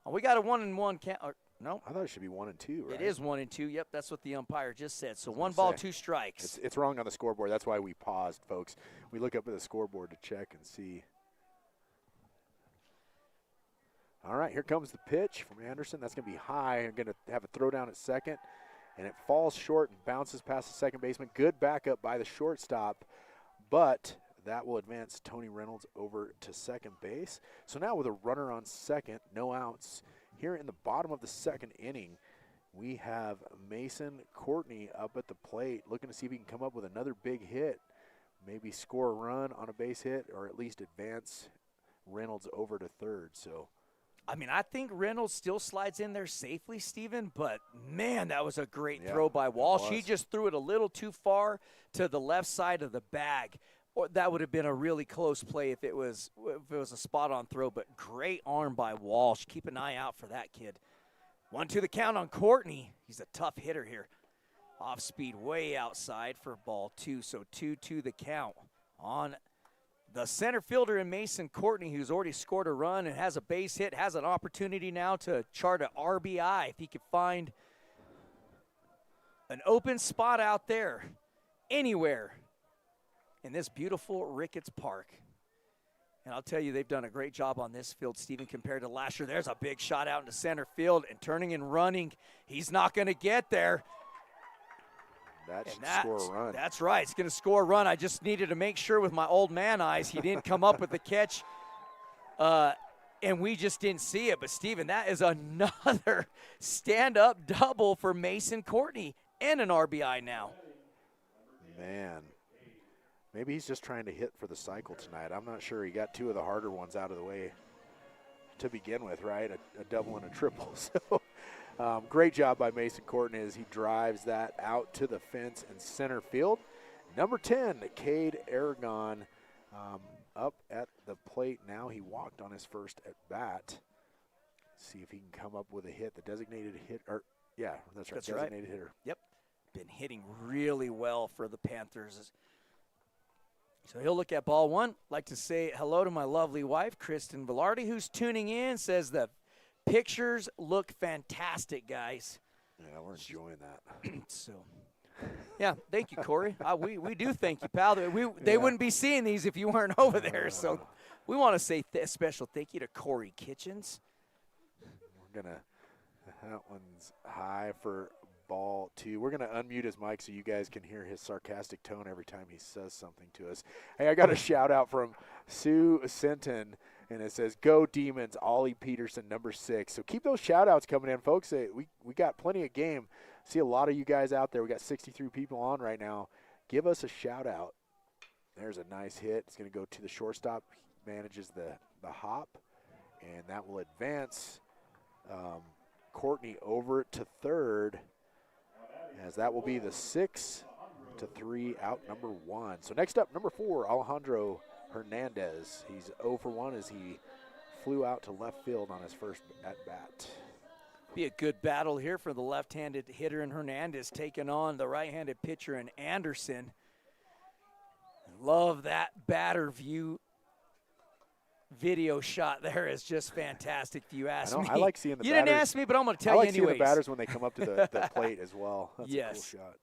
Oh, we got a 1-1 count. No, I thought it should be 1 and 2. Right? It is 1 and 2. Yep, that's what the umpire just said. So 1 ball, 2 strikes. It's wrong on the scoreboard. That's why we paused, folks. We look up at the scoreboard to check and see. All right, here comes the pitch from Anderson. That's going to be high. I'm going to have a throw down at second, and it falls short and bounces past the second baseman. Good backup by the shortstop, but that will advance Tony Reynolds over to second base. So now with a runner on second, no outs, here in the bottom of the second inning, we have Mason Courtney up at the plate looking to see if he can come up with another big hit, maybe score a run on a base hit or at least advance Reynolds over to third. So, I mean, I think Reynolds still slides in there safely, Steven, but, man, that was a great throw by Walsh. He just threw it a little too far to the left side of the bag. Or that would have been a really close play if it was a spot-on throw, but great arm by Walsh. Keep an eye out for that kid. 1-2 the count on Courtney. He's a tough hitter here. Off speed way outside for ball 2, so 2-2 the count on the center fielder in Mason Courtney, who's already scored a run and has a base hit, has an opportunity now to chart an RBI if he could find an open spot out there anywhere in this beautiful Ricketts Park. And I'll tell you, they've done a great job on this field, Steven, compared to last year. There's a big shot out into center field and turning and running. He's not going to get there. That should score a run. That's right. It's going to score a run. I just needed to make sure with my old man eyes he didn't come up with the catch, and we just didn't see it. But, Steven, that is another stand-up double for Mason Courtney and an RBI now. Man. Maybe he's just trying to hit for the cycle tonight. I'm not sure. He got 2 of the harder ones out of the way to begin with, right? A double and a triple. So great job by Mason Courtney as he drives that out to the fence in center field. Number 10, Cade Aragon, up at the plate now. He walked on his first at bat. See if he can come up with a hit. The designated hit, yeah, that's right. That's designated right. hitter. Yep, been hitting really well for the Panthers. So he'll look at ball 1. Like to say hello to my lovely wife, Kristen Velarde, who's tuning in. Says the pictures look fantastic, guys. Yeah, we're enjoying that. So, yeah, thank you, Corey. We do thank you, pal. They wouldn't be seeing these if you weren't over there. So we want to say a special thank you to Corey Kitchens. We're going to – that one's high for ball 2. We're going to unmute his mic so you guys can hear his sarcastic tone every time he says something to us. Hey, I got a shout out from Sue Sinton, and it says, "Go Demons, Ollie Peterson, number 6." So keep those shout outs coming in, folks. We got plenty of game. See a lot of you guys out there. We got 63 people on right now. Give us a shout out. There's a nice hit. It's going to go to the shortstop. He manages the hop, and that will advance Courtney over to third, as that will be the 6-3 out number 1. So next up, number 4, Alejandro Hernandez. He's 0 for 1 as he flew out to left field on his first at-bat. Be a good battle here for the left-handed hitter in Hernandez taking on the right-handed pitcher in Anderson. Love that batter view. Video shot there is just fantastic if you ask me. I like seeing the batters. You didn't ask me, but I'm going to tell you anyways. I like seeing the batters when they come up to the plate as well. That's yes. a cool shot.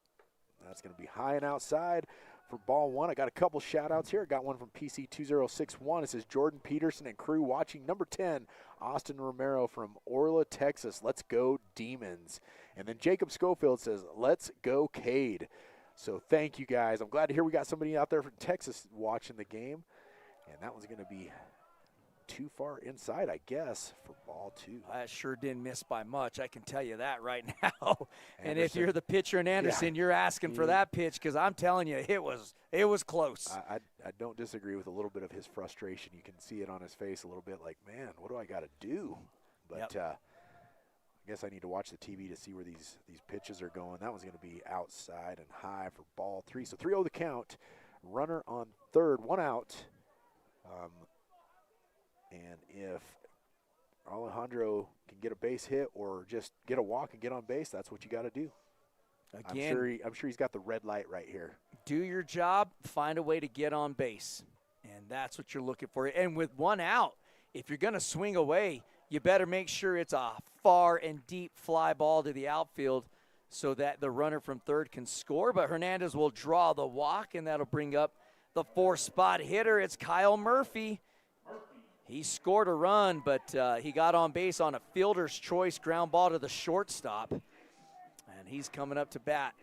That's going to be high and outside for ball one. I got a couple shout-outs here. I got one from PC2061. It says Jordan Peterson and crew watching. Number 10, Austin Romero from Orla, Texas. Let's go Demons. And then Jacob Schofield says, let's go Cade. So thank you, guys. I'm glad to hear we got somebody out there from Texas watching the game. And that one's going to be too far inside, I guess, for ball two. I sure didn't miss by much. I can tell you that right now. And if you're the pitcher in Anderson, you're asking for that pitch, because I'm telling you, it was close. I don't disagree with a little bit of his frustration. You can see it on his face a little bit, like, man, what do I got to do? But I guess I need to watch the TV to see where these pitches are going. That one's going to be outside and high for ball three. So 3-0 the count. Runner on third, one out. And if Alejandro can get a base hit or just get a walk and get on base, that's what you got to do. Again, I'm sure he's got the red light right here. Do your job, find a way to get on base, and that's what you're looking for. And with one out, if you're going to swing away, you better make sure it's a far and deep fly ball to the outfield so that the runner from third can score. But Hernandez will draw the walk, and that'll bring up the 4-spot hitter. It's Kyle Murphy. He scored a run, but he got on base on a fielder's choice ground ball to the shortstop. And he's coming up to bat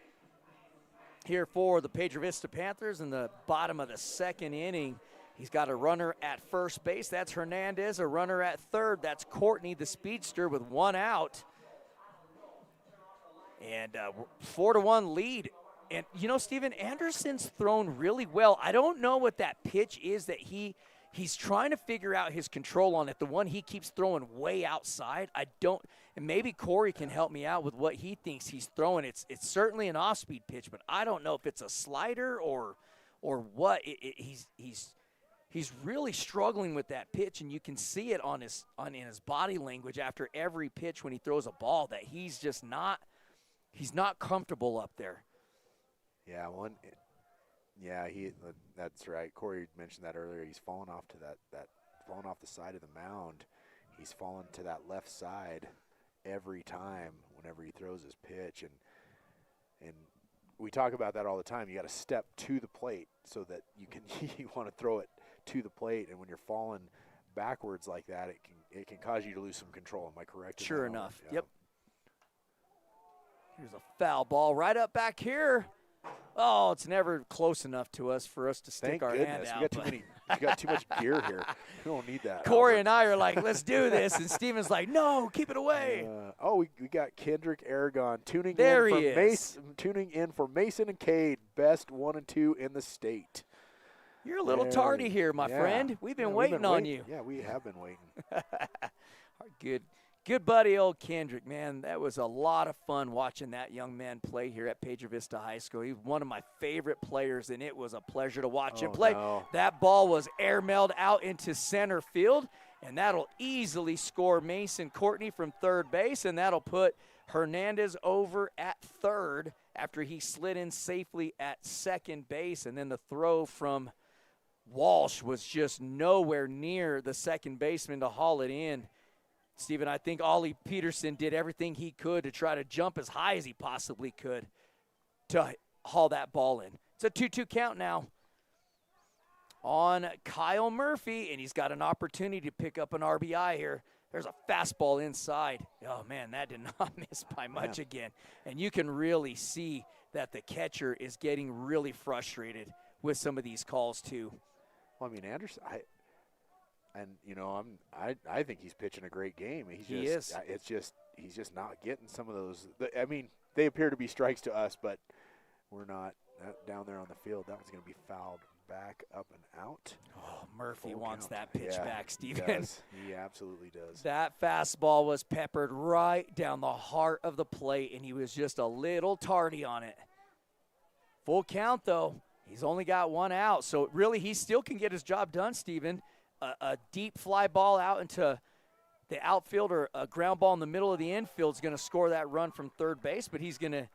here for the Piedra Vista Panthers in the bottom of the second inning. He's got a runner at first base. That's Hernandez. A runner at third. That's Courtney, the speedster, with one out. And 4-1 lead. And, you know, Steven, Anderson's thrown really well. I don't know what that pitch is that he's trying to figure out his control on it. The one he keeps throwing way outside, and maybe Corey can help me out with what he thinks he's throwing. It's certainly an off-speed pitch, but I don't know if it's a slider or what. He's really struggling with that pitch, and you can see it in his body language after every pitch when he throws a ball that he's just not comfortable up there. Yeah, that's right. Corey mentioned that earlier. He's fallen off to fallen off the side of the mound. He's fallen to that left side every time whenever he throws his pitch, and we talk about that all the time. You got to step to the plate so that you want to throw it to the plate, and when you're falling backwards like that, it can cause you to lose some control. Am I correct? Sure enough. Yeah. Yep. Here's a foul ball right up back here. Oh, it's never close enough to us for us to stick our hand out. You got too much gear here. You don't need that. Corey and I are like, let's do this, and Steven's like, no, keep it away. We got Kendrick Aragon tuning in for Mason and Cade, best 1 and 2 in the state. You're a little tardy here, my friend. We've been waiting on you. Yeah, we have been waiting. Good buddy, old Kendrick, man. That was a lot of fun watching that young man play here at Piedra Vista High School. He was one of my favorite players, and it was a pleasure to watch him play. No. That ball was airmailed out into center field, and that'll easily score Mason Courtney from third base, and that'll put Hernandez over at third after he slid in safely at second base. And then the throw from Walsh was just nowhere near the second baseman to haul it in. Steven, I think Ollie Peterson did everything he could to try to jump as high as he possibly could to haul that ball in. It's a 2-2 count now on Kyle Murphy, and he's got an opportunity to pick up an RBI here. There's a fastball inside. Oh, man, that did not miss by much again. And you can really see that the catcher is getting really frustrated with some of these calls too. Well, I mean, Anderson, I think he's pitching a great game. He is. He's just not getting some of those. I mean, they appear to be strikes to us, but we're not down there on the field. That one's going to be fouled back, up and out. Oh, Murphy wants that pitch back, Steven. He absolutely does. That fastball was peppered right down the heart of the plate, and he was just a little tardy on it. Full count, though. He's only got one out, so really he still can get his job done, Steven. A deep fly ball out into the outfield or a ground ball in the middle of the infield is going to score that run from third base, but he's going to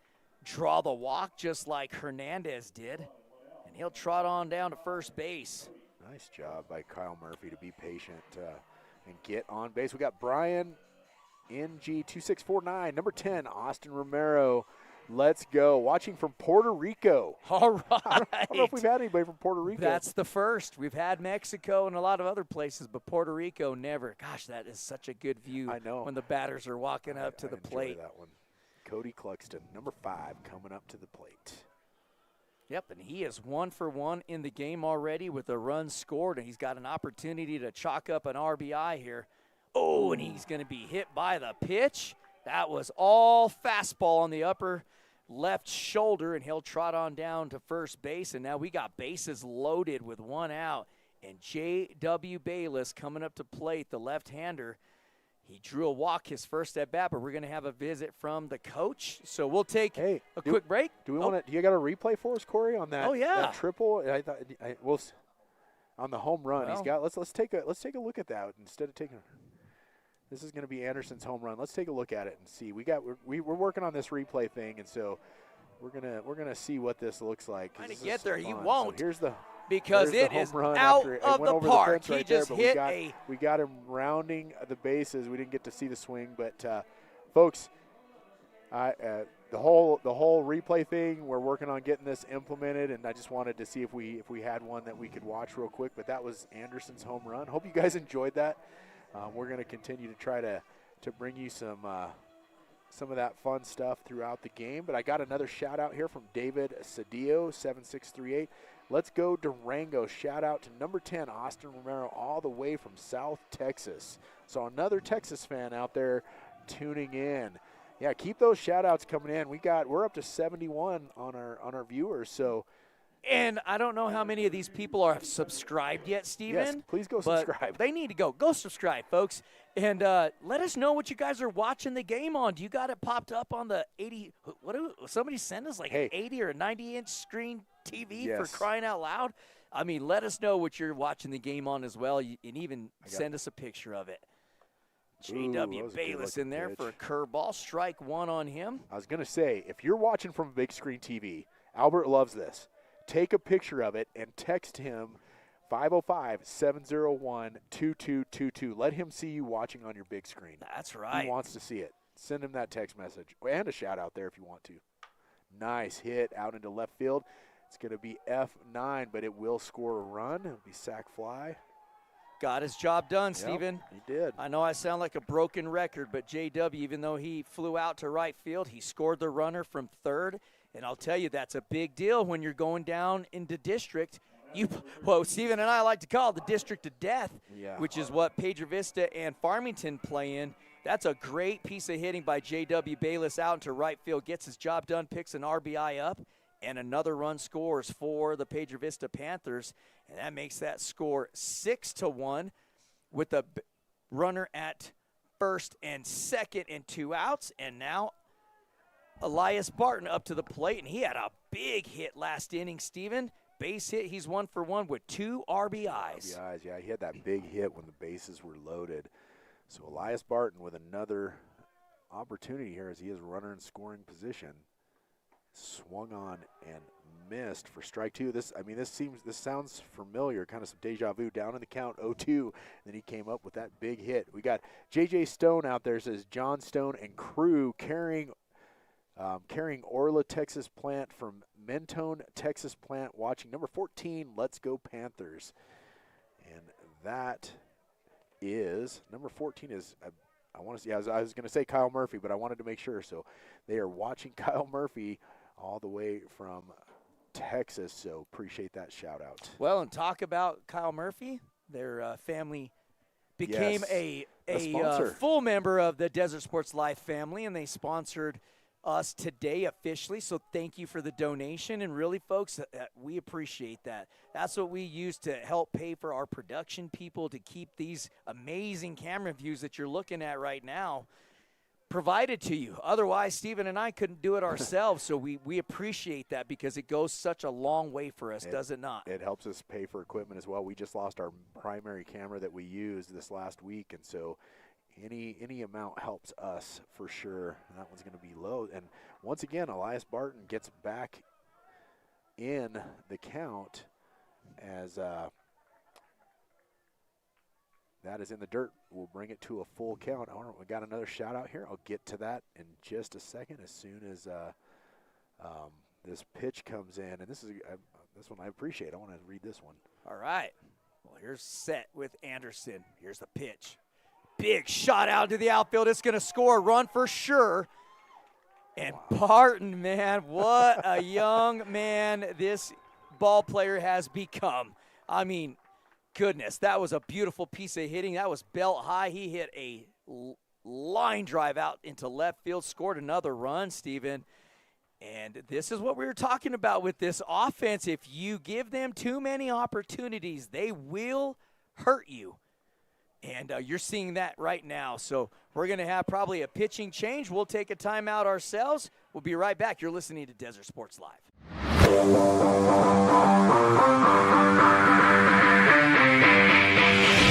draw the walk just like Hernandez did, and he'll trot on down to first base. Nice job by Kyle Murphy to be patient and get on base. We got Brian NG2649, number 10, Austin Romero Let's go. Watching from Puerto Rico. All right. I don't know if we've had anybody from Puerto Rico. That's the first. We've had Mexico and a lot of other places, but Puerto Rico never. Gosh, that is such a good view. I know. When the batters are walking up to the plate. Enjoy that one. Cody Cluxton, number 5, coming up to the plate. Yep, and he is 1 for 1 in the game already with a run scored, and he's got an opportunity to chalk up an RBI here. Oh, and he's going to be hit by the pitch. That was all fastball on the upper left shoulder, and he'll trot on down to first base, and now we got bases loaded with 1 out, and J.W. Bayless coming up to plate, the left-hander. He drew a walk his first at bat, but we're going to have a visit from the coach. So we'll take a quick break. Do we want to? Do you got a replay for us, Corey, on that? Oh yeah, that triple. We'll on the home run. He's got. Let's take a look at that instead of taking. This is going to be Anderson's home run. Let's take a look at it and see. We're working on this replay thing, and so we're gonna see what this looks like. Trying to get there, he won't. So here's the. Because it is out of the park. He just hit we got him rounding the bases. We didn't get to see the swing, but folks, the whole replay thing, we're working on getting this implemented, and I just wanted to see if we had one that we could watch real quick. But that was Anderson's home run. Hope you guys enjoyed that. We're going to continue to try to bring you some of that fun stuff throughout the game. But I got another shout out here from David Cedillo, 7638. Let's go Durango. Shout out to number 10, Austin Romero, all the way from South Texas. So another Texas fan out there tuning in. Yeah, keep those shout outs coming in. We're up to 71 on our viewers. So, and I don't know how many of these people are subscribed yet, Steven. Yes, please go subscribe. They need to go subscribe, folks. And let us know what you guys are watching the game on. Do you got it popped up on the 80? Somebody send us an 80 or 90-inch screen TV for crying out loud. I mean, let us know what you're watching the game on as well, and even send us a picture of it. J.W. Bayless in there for a curveball. Strike 1 on him. I was going to say, if you're watching from a big screen TV, Albert loves this. Take a picture of it and text him 505-701-2222. Let him see you watching on your big screen. That's right. He wants to see it. Send him that text message and a shout out there if you want to. Nice hit out into left field. It's going to be F9, but it will score a run. It'll be sac fly. Got his job done, Steven. He did. I know I sound like a broken record, but J.W., even though he flew out to right field, he scored the runner from third. And I'll tell you, that's a big deal when you're going down into district. Steven and I like to call it the district of death, which is what Piedra Vista and Farmington play in. That's a great piece of hitting by J.W. Bayless out into right field, gets his job done, picks an RBI up, and another run scores for the Piedra Vista Panthers, and that makes that score 6-1 with a runner at first and second and 2 outs, and now Elias Barton up to the plate, and he had a big hit last inning, Steven. Base hit, he's 1 for 1 with 2 RBIs. Yeah, he had that big hit when the bases were loaded. So Elias Barton with another opportunity here as he is runner in scoring position. Swung on and missed for strike 2. This sounds familiar, kind of some deja vu. Down in the count, 0-2. Then he came up with that big hit. We got J.J. Stone out there, says John Stone and crew carrying Orla, Texas plant from Mentone, Texas plant, watching number 14, Let's Go Panthers. And that is, number 14 is, I want to see, I was going to say Kyle Murphy, but I wanted to make sure. So they are watching Kyle Murphy all the way from Texas, so appreciate that shout out. Well, and talk about Kyle Murphy, their family became a full member of the Desert Sports Life family, and they sponsored us today officially, so thank you for the donation. And really, folks, we appreciate that. That's what we use to help pay for our production people to keep these amazing camera views that you're looking at right now provided to you. Otherwise, Stephen and I couldn't do it ourselves, so we appreciate that because it goes such a long way for us, does it not? It helps us pay for equipment as well. We just lost our primary camera that we used this last week, and so any amount helps us for sure. And that one's going to be low. And once again, Elias Barton gets back in the count as that is in the dirt. We'll bring it to a full count. We got another shout out here. I'll get to that in just a second as soon as This pitch comes in, and this one I appreciate. I want to read this one. All right. Well, here's set with Anderson. Here's the pitch. Big shot out to the outfield. It's going to score a run for sure. And Barton, man, what a young man this ball player has become. I mean, goodness, that was a beautiful piece of hitting. That was belt high. He hit a line drive out into left field, scored another run, Steven. And this is what we were talking about with this offense. If you give them too many opportunities, they will hurt you. And you're seeing that right now. So we're going to have probably a pitching change. We'll take a timeout ourselves. We'll be right back. You're listening to Desert Sports Live.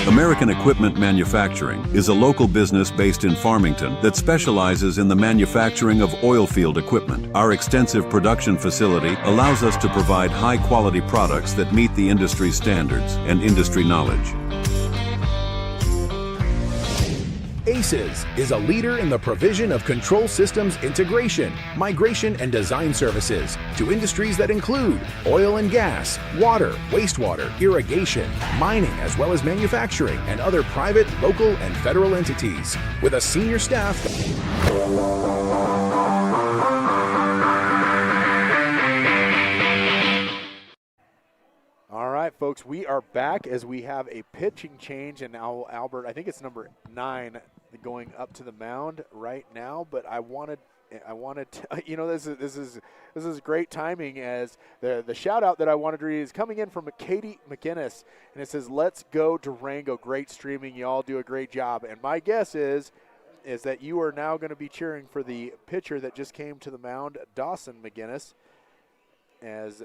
American Equipment Manufacturing is a local business based in Farmington that specializes in the manufacturing of oil field equipment. Our extensive production facility allows us to provide high-quality products that meet the industry standards and industry knowledge. ACES is a leader in the provision of control systems integration, migration, and design services to industries that include oil and gas, water, wastewater, irrigation, mining, as well as manufacturing and other private, local, and federal entities. With a senior staff. All right, folks, we are back as we have a pitching change, and now Albert, I think it's number 9 going up to the mound right now. But I wanted to, you know, this is great timing, as the shout out that I wanted to read is coming in from Katie McGinnis, and it says, "Let's go Durango! Great streaming, you all do a great job." And my guess is that you are now going to be cheering for the pitcher that just came to the mound, Dawson McGinnis, as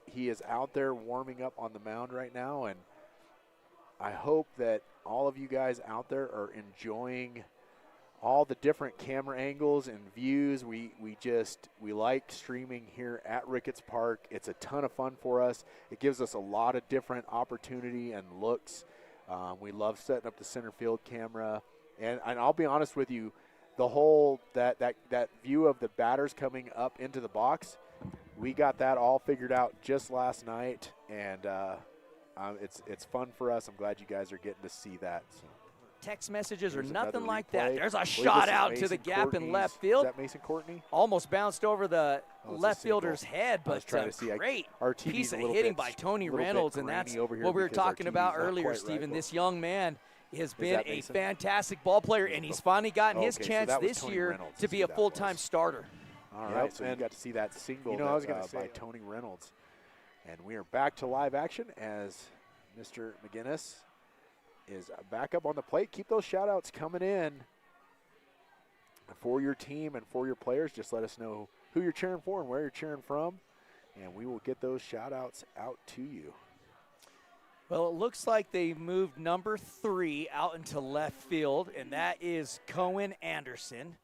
he is out there warming up on the mound right now. And I hope that all of you guys out there are enjoying all the different camera angles and views. We like streaming here at Ricketts Park. It's a ton of fun for us. It gives us a lot of different opportunity and looks. We love setting up the center field camera. And I'll be honest with you, the whole that view of the batters coming up into the box, we got that all figured out just last night, and it's fun for us. I'm glad you guys are getting to see that. So. Text messages or nothing like replay. that. There's a shot out to the gap in left field. Is that Mason Courtney? Almost bounced over the left fielder's head, but great piece of hitting by Tony Reynolds, and that's what we were talking about earlier, Stephen. This young man has been a fantastic ball player, and he's finally gotten his chance this year to be a full-time starter. All right, so you got to see that single by Tony Reynolds. And we are back to live action as Mr. McGinnis is back up on the plate. Keep those shout-outs coming in for your team and for your players. Just let us know who you're cheering for and where you're cheering from, and we will get those shout-outs out to you. Well, it looks like they moved number 3 out into left field, and that is Cohen Anderson,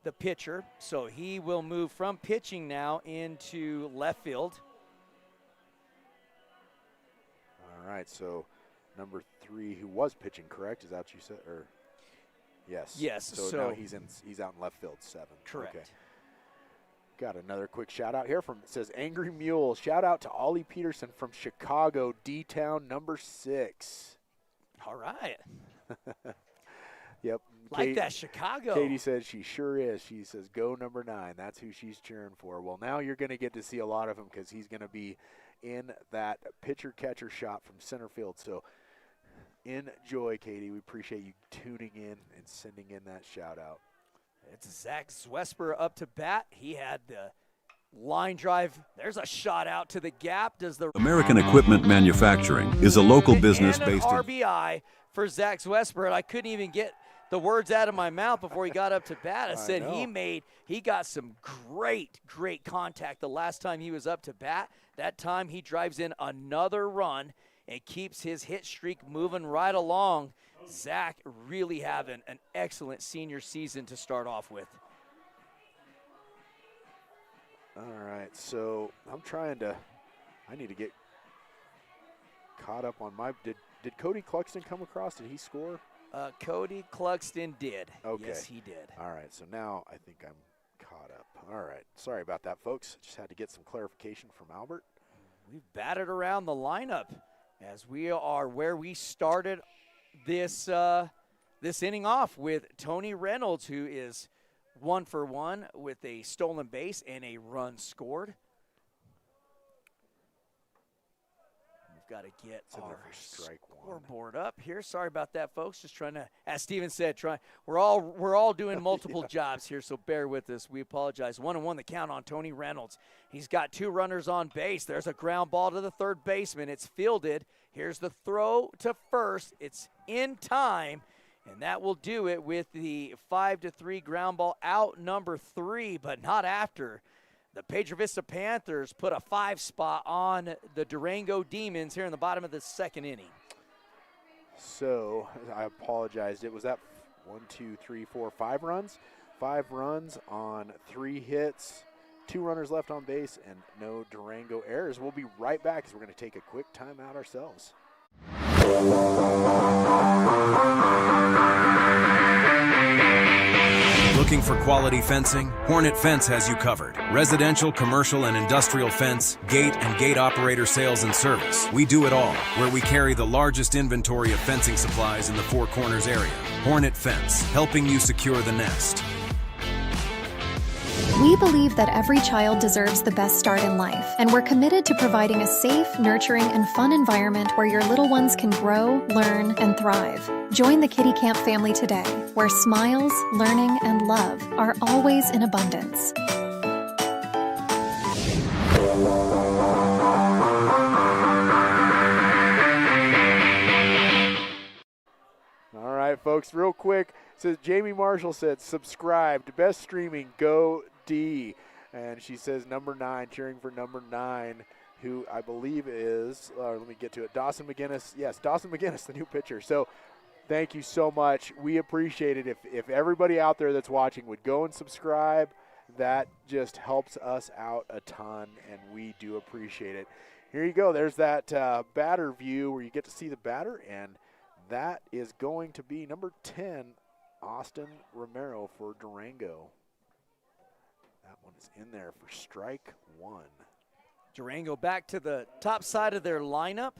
the pitcher. So he will move from pitching now into left field. All right, so number 3, who was pitching, correct? Is that what you said? Or yes. Yes. So now he's out in left field, 7. Correct. Okay. Got another quick shout out here from, it says Angry Mule. Shout out to Ollie Peterson from Chicago, D-Town, number 6. All right. Yep. Like that, Chicago. Katie says she sure is. She says, go number 9. That's who she's cheering for. Well, now you're going to get to see a lot of him because he's going to be in that pitcher-catcher shot from center field. So enjoy, Katie. We appreciate you tuning in and sending in that shout-out. It's Zach Zwesper up to bat. He had the line drive. There's a shot out to the gap. Does the American Equipment Manufacturing is a local business and an based in RBI for Zach Zwesper, and I couldn't even get the words out of my mouth before he got up to bat. I said he got some great contact the last time he was up to bat. That time he drives in another run and keeps his hit streak moving right along. Zach really having an excellent senior season to start off with. All right, so I need to get caught up on my, did Cody Cluxton come across? Did he score? Cody Cluxton did. Okay. Yes, he did. All right, so now I think I'm caught up. All right. Sorry about that, folks. Just had to get some clarification from Albert. We've batted around the lineup as we are where we started this this inning off with Tony Reynolds, who is 1 for 1 with a stolen base and a run scored. We've got to get our scoreboard up here. Sorry about that, folks. Just trying to, as Steven said, we're all doing multiple jobs here, so bear with us. We apologize. 1-1 the count on Tony Reynolds. He's got 2 runners on base. There's a ground ball to the third baseman. It's fielded. Here's the throw to first. It's in time, and that will do it with the 5-3 ground ball out number 3, but not after. The Piedra Vista Panthers put a 5 spot on the Durango Demons here in the bottom of the 2nd inning. So I apologize. It was that 1, 2, 3, 4, 5 runs. 5 runs on 3 hits, 2 runners left on base, and no Durango errors. We'll be right back as we're going to take a quick timeout ourselves. Looking for quality fencing? Hornet Fence has you covered. Residential, commercial, and industrial fence, gate, and gate operator sales and service. We do it all, where we carry the largest inventory of fencing supplies in the Four Corners area. Hornet Fence, helping you secure the nest. We believe that every child deserves the best start in life, and we're committed to providing a safe, nurturing, and fun environment where your little ones can grow, learn, and thrive. Join the Kitty Camp family today, where smiles, learning, and love are always in abundance. All right, folks, real quick. Says Jamie Marshall said, subscribe to Best Streaming, go D. And she says number 9, cheering for number 9, who I believe is, let me get to it, Dawson McGinnis. Yes, Dawson McGinnis, the new pitcher. So thank you so much. We appreciate it. If everybody out there that's watching would go and subscribe, that just helps us out a ton, and we do appreciate it. Here you go. There's that batter view where you get to see the batter, and that is going to be number 10, Austin Romero for Durango. That one is in there for strike 1. Durango back to the top side of their lineup.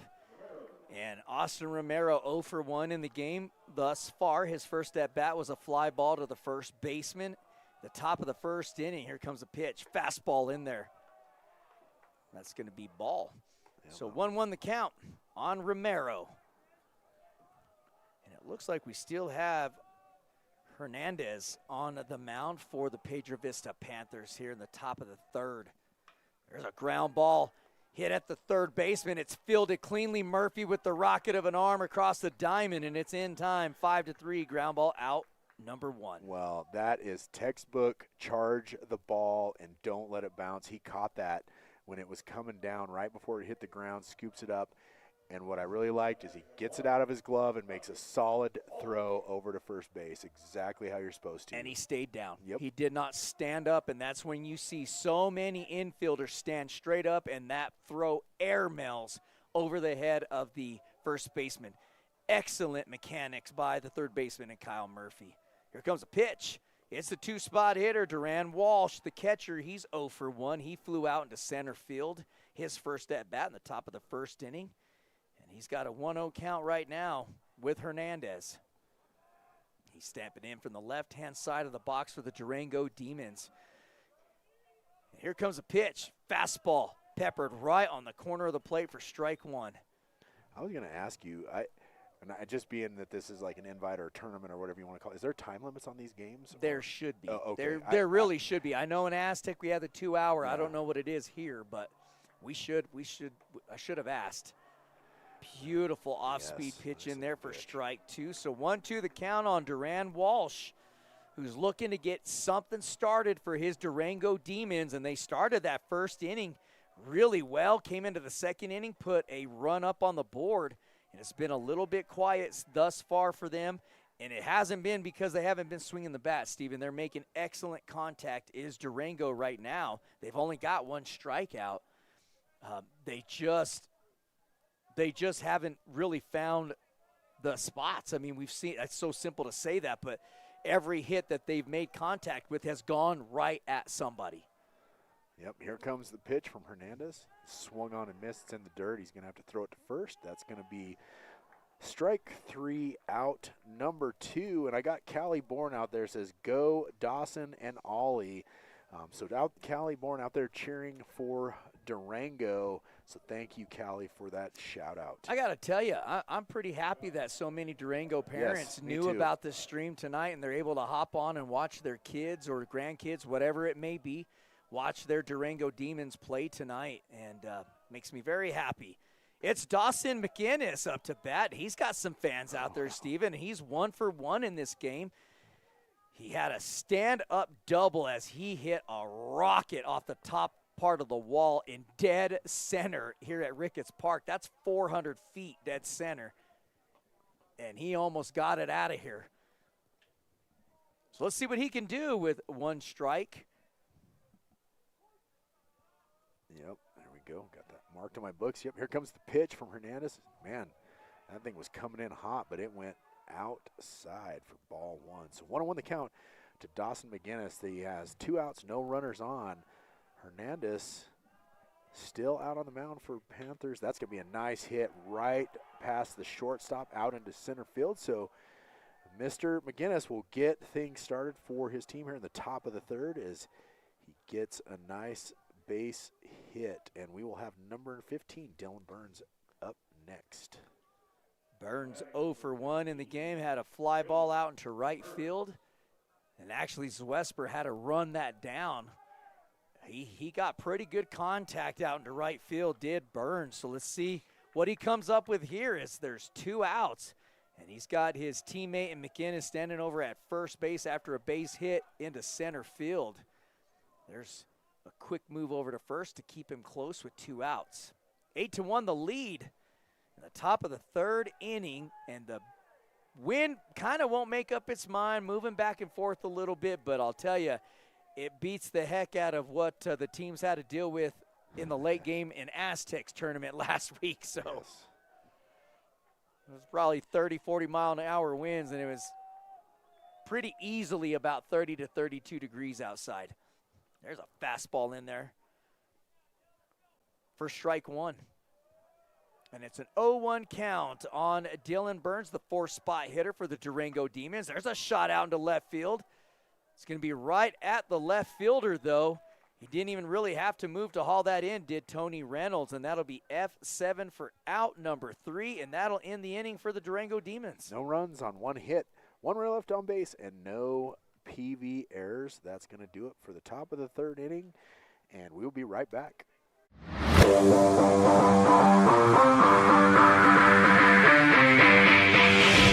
And Austin Romero 0 for 1 in the game thus far. His first at bat was a fly ball to the first baseman. The top of the 1st inning. Here comes a pitch. Fastball in there. That's going to be ball. Yeah, so 1-1 the count on Romero. And it looks like we still have Hernandez on the mound for the Piedra Vista Panthers here in the top of the 3rd. There's a ground ball hit at the third baseman. It's fielded cleanly. Murphy with the rocket of an arm across the diamond, and it's in time. 5-3 ground ball out number 1. Well, that is textbook charge the ball and don't let it bounce. He caught that when it was coming down right before it hit the ground, scoops it up. And what I really liked is he gets it out of his glove and makes a solid throw over to first base, exactly how you're supposed to. And he stayed down. Yep. He did not stand up, and that's when you see so many infielders stand straight up, and that throw airmails over the head of the first baseman. Excellent mechanics by the third baseman and Kyle Murphy. Here comes a pitch. It's the 2-spot hitter, Duran Walsh, the catcher. He's 0 for 1. He flew out into center field. His first at-bat in the top of the 1st inning. He's got a 1-0 count right now with Hernandez. He's stamping in from the left-hand side of the box for the Durango Demons. And here comes a pitch. Fastball peppered right on the corner of the plate for strike 1. I was going to ask you, just being that this is like an invite or a tournament or whatever you want to call it, is there time limits on these games? There should be. Oh, okay. There really should be. I know in Aztec we had the 2-hour. Yeah. I don't know what it is here, but I should have asked. Beautiful off-speed pitch in there for strike 2. So 1-2 the count on Duran Walsh, who's looking to get something started for his Durango Demons. And they started that 1st inning really well, came into the 2nd inning, put a run up on the board. And it's been a little bit quiet thus far for them. And it hasn't been because they haven't been swinging the bat, Steven. They're making excellent contact. Is Durango right now. They've only got 1 strikeout. They just haven't really found the spots. I mean, we've seen, it's so simple to say that, but every hit that they've made contact with has gone right at somebody. Yep, here comes the pitch from Hernandez. Swung on and missed. It's in the dirt. He's going to have to throw it to first. That's going to be strike 3 out number 2. And I got Callie Bourne out there. Says, go Dawson and Ollie. So Callie Bourne out there cheering for Durango. So thank you, Callie, for that shout out. I got to tell you, I'm pretty happy that so many Durango parents knew about this stream tonight, and they're able to hop on and watch their kids or grandkids, whatever it may be, watch their Durango Demons play tonight, and makes me very happy. It's Dawson McInnes up to bat. He's got some fans out there, Steven. He's 1 for 1 in this game. He had a stand-up double as he hit a rocket off the top part of the wall in dead center here at Ricketts Park. That's 400 feet dead center. And he almost got it out of here. So let's see what he can do with 1 strike. Yep, there we go. Got that marked on my books. Yep, here comes the pitch from Hernandez. Man, that thing was coming in hot, but it went outside for ball 1. So 1-1 the count to Dawson McInnes. He has 2 outs, no runners on. Hernandez still out on the mound for Panthers. That's going to be a nice hit right past the shortstop out into center field. So Mr. McInnes will get things started for his team here in the top of the 3rd as he gets a nice base hit. And we will have number 15, Dylan Burns, up next. Burns 0 for 1 in the game, had a fly ball out into right field. And actually, Zwesper had to run that down. He got pretty good contact out into right field, did Burns. So let's see what he comes up with here as there's 2 outs. And he's got his teammate and McInnes standing over at first base after a base hit into center field. There's a quick move over to first to keep him close with 2 outs. 8-1 the lead in the top of the 3rd inning, and the wind kind of won't make up its mind, moving back and forth a little bit, but I'll tell you, it beats the heck out of what the teams had to deal with in the late game in Aztecs tournament last week. So it was probably 30, 40 mile an hour winds, and it was pretty easily about 30 to 32 degrees outside. There's a fastball in there for strike 1. And it's an 0-1 count on Dylan Burns, the 4th-spot hitter for the Durango Demons. There's a shot out into left field. It's going to be right at the left fielder, though. He didn't even really have to move to haul that in, did Tony Reynolds, and that'll be F7 for out number 3, and that'll end the inning for the Durango Demons. No runs on 1 hit, 1 runner left on base, and no PV errors. That's going to do it for the top of the 3rd inning, and we'll be right back.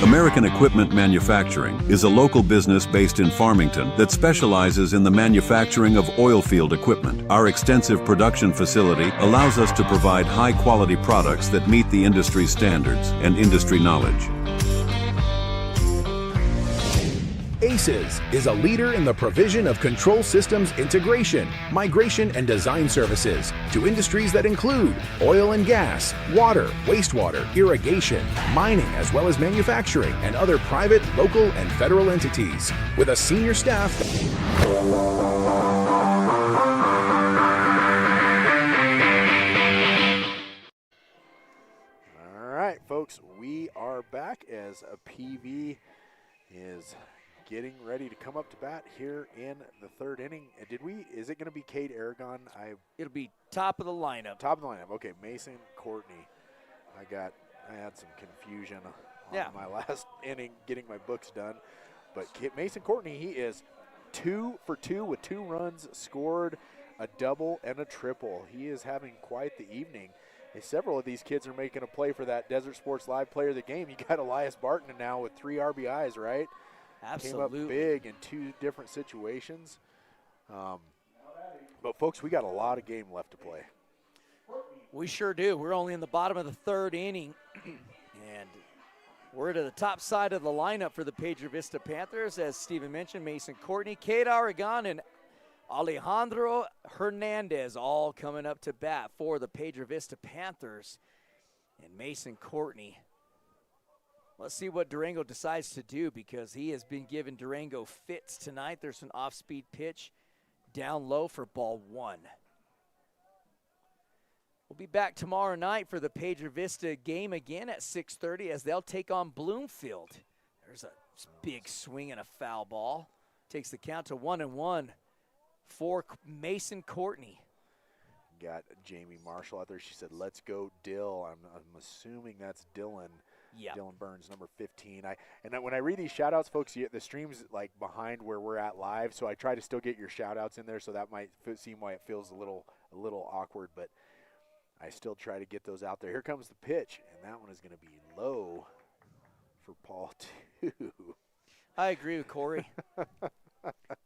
American Equipment Manufacturing is a local business based in Farmington that specializes in the manufacturing of oil field equipment. Our extensive production facility allows us to provide high-quality products that meet the industry standards and industry knowledge. ACES is a leader in the provision of control systems integration, migration, and design services to industries that include oil and gas, water, wastewater, irrigation, mining, as well as manufacturing and other private, local, and federal entities. With a senior staff. All right, folks, we are back as a PV is getting ready to come up to bat here in the 3rd inning. Is it going to be Cade Aragon? It'll be top of the lineup. Top of the lineup. Okay, Mason Courtney. I had some confusion on my last inning getting my books done. But Mason Courtney, he is 2 for 2 with 2 runs scored, a double and a triple. He is having quite the evening. And several of these kids are making a play for that Desert Sports Live Player of the Game. You got Elias Barton now with 3 RBIs, right? Absolutely. Came up big in 2 different situations. But, folks, we got a lot of game left to play. We sure do. We're only in the bottom of the 3rd inning. And we're to the top side of the lineup for the Piedra Vista Panthers. As Steven mentioned, Mason Courtney, Cade Aragon, and Alejandro Hernandez all coming up to bat for the Piedra Vista Panthers. And Mason Courtney Let's see what Durango decides to do, because he has been giving Durango fits tonight. There's an off-speed pitch down low for ball 1. We'll be back tomorrow night for the Piedra Vista game again at 6:30 as they'll take on Bloomfield. There's a big swing and a foul ball. Takes the count to 1-1 for Mason Courtney. Got Jamie Marshall out there. She said, "Let's go, Dill." I'm assuming that's Dylan. Yeah. Dylan Burns, number 15. When I read these shout-outs, folks, the stream's like behind where we're at live, so I try to still get your shout-outs in there, so that might seem why it feels a little awkward, but I still try to get those out there. Here comes the pitch, and that one is going to be low for Paul, too. I agree with Corey. You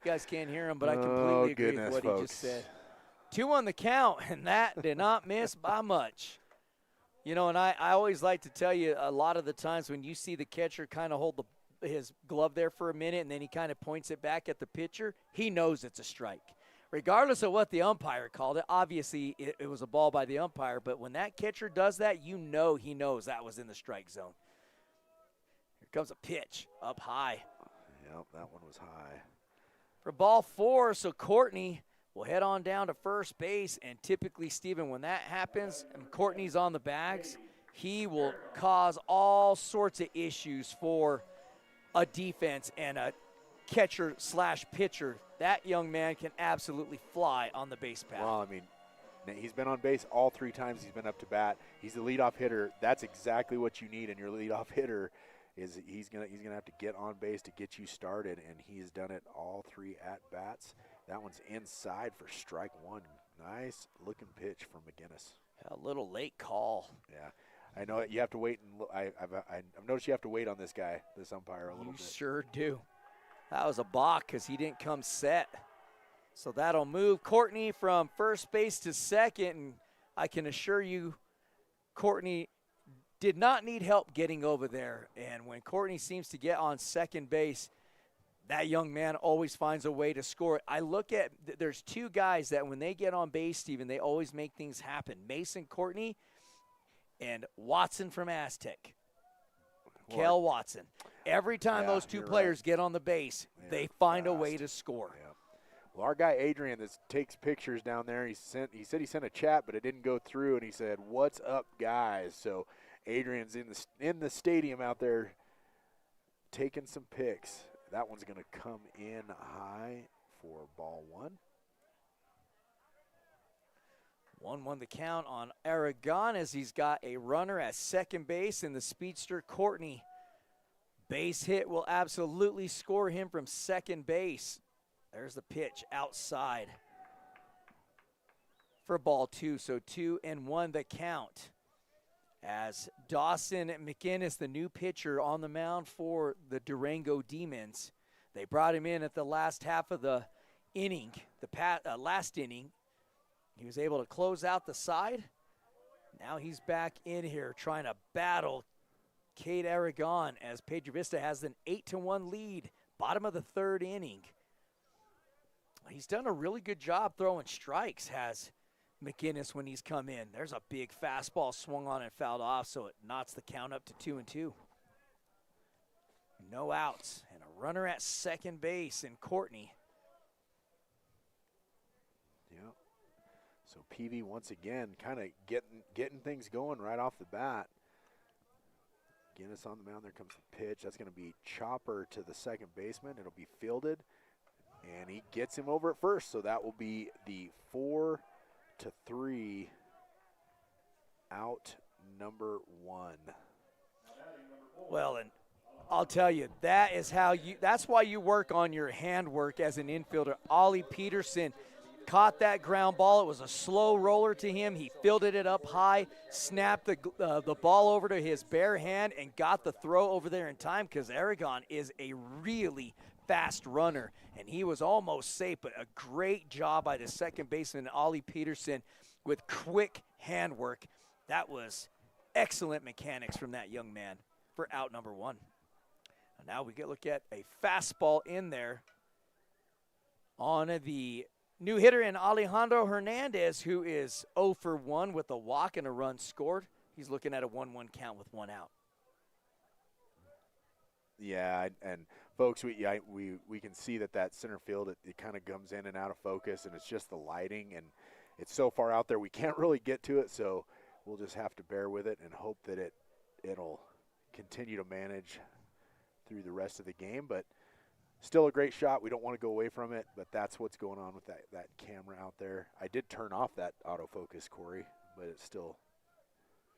guys can't hear him, but I completely agree with what he just said. 2 on the count, and that did not miss by much. You know, and I always like to tell you, a lot of the times when you see the catcher kind of hold his glove there for a minute and then he kind of points it back at the pitcher, he knows it's a strike. Regardless of what the umpire called it, obviously it was a ball by the umpire, but when that catcher does that, you know he knows that was in the strike zone. Here comes a pitch up high. Yep, that one was high. For ball 4, so Courtney will head on down to first base, and typically, Stephen, when that happens and Courtney's on the bags, he will cause all sorts of issues for a defense and a catcher/pitcher. That young man can absolutely fly on the base path. Well, I mean, he's been on base all 3 times he's been up to bat. He's the leadoff hitter. That's exactly what you need in your leadoff hitter. Is he's gonna have to get on base to get you started, and he has done it all 3 at bats. That one's inside for strike 1. Nice looking pitch from McGinnis. A little late call. Yeah, I know you have to wait, and I've noticed you have to wait on this guy, this umpire, a little bit. You sure do. That was a balk because he didn't come set. So that'll move Courtney from first base to second, and I can assure you, Courtney did not need help getting over there. And when Courtney seems to get on second base, that young man always finds a way to score. I look at, there's 2 guys that when they get on base, Stephen, they always make things happen. Mason Courtney and Watson from Aztec. Kel Watson. Every time those 2 players get on the base, they find a way to score. Yeah. Well, our guy Adrian that takes pictures down there, he said he sent a chat, but it didn't go through, and he said, "What's up, guys?" So Adrian's in the stadium out there taking some pics. That one's going to come in high for ball 1. 1-1 the count on Aragon as he's got a runner at second base, and the speedster Courtney. Base hit will absolutely score him from second base. There's the pitch outside for ball 2. So 2-1 the count. As Dawson McInnes, the new pitcher on the mound for the Durango Demons. They brought him in at the last half of the inning, last inning. He was able to close out the side. Now he's back in here trying to battle Cade Aragon as Piedra Vista has an 8-1 lead, bottom of the 3rd inning. He's done a really good job throwing strikes, has McInnes when he's come in. There's a big fastball swung on and fouled off, so it knots the count up to 2-2. No outs, and a runner at second base in Courtney. Yeah. So PV once again kind of getting things going right off the bat. Guinness on the mound. There comes the pitch. That's going to be chopper to the second baseman. It'll be fielded, and he gets him over at first. So that will be the 4-3 out number 1. Well, and I'll tell you, that's why you work on your handwork as an infielder. Ollie Peterson caught that ground ball. It was a slow roller to him. He fielded it up high, snapped the ball over to his bare hand, and got the throw over there in time because Aragon is a really fast runner, and he was almost safe, but a great job by the second baseman, Ollie Peterson, with quick handwork. That was excellent mechanics from that young man for out number 1. And now we get a look at a fastball in there on the new hitter in Alejandro Hernandez, who is 0 for 1 with a walk and a run scored. He's looking at a 1-1 count with 1 out. Yeah, and folks, we can see that center field, it kind of comes in and out of focus, and it's just the lighting, and it's so far out there we can't really get to it, so we'll just have to bear with it and hope that it'll continue to manage through the rest of the game. But still a great shot. We don't want to go away from it, but that's what's going on with that camera out there. I did turn off that autofocus, Corey, but it still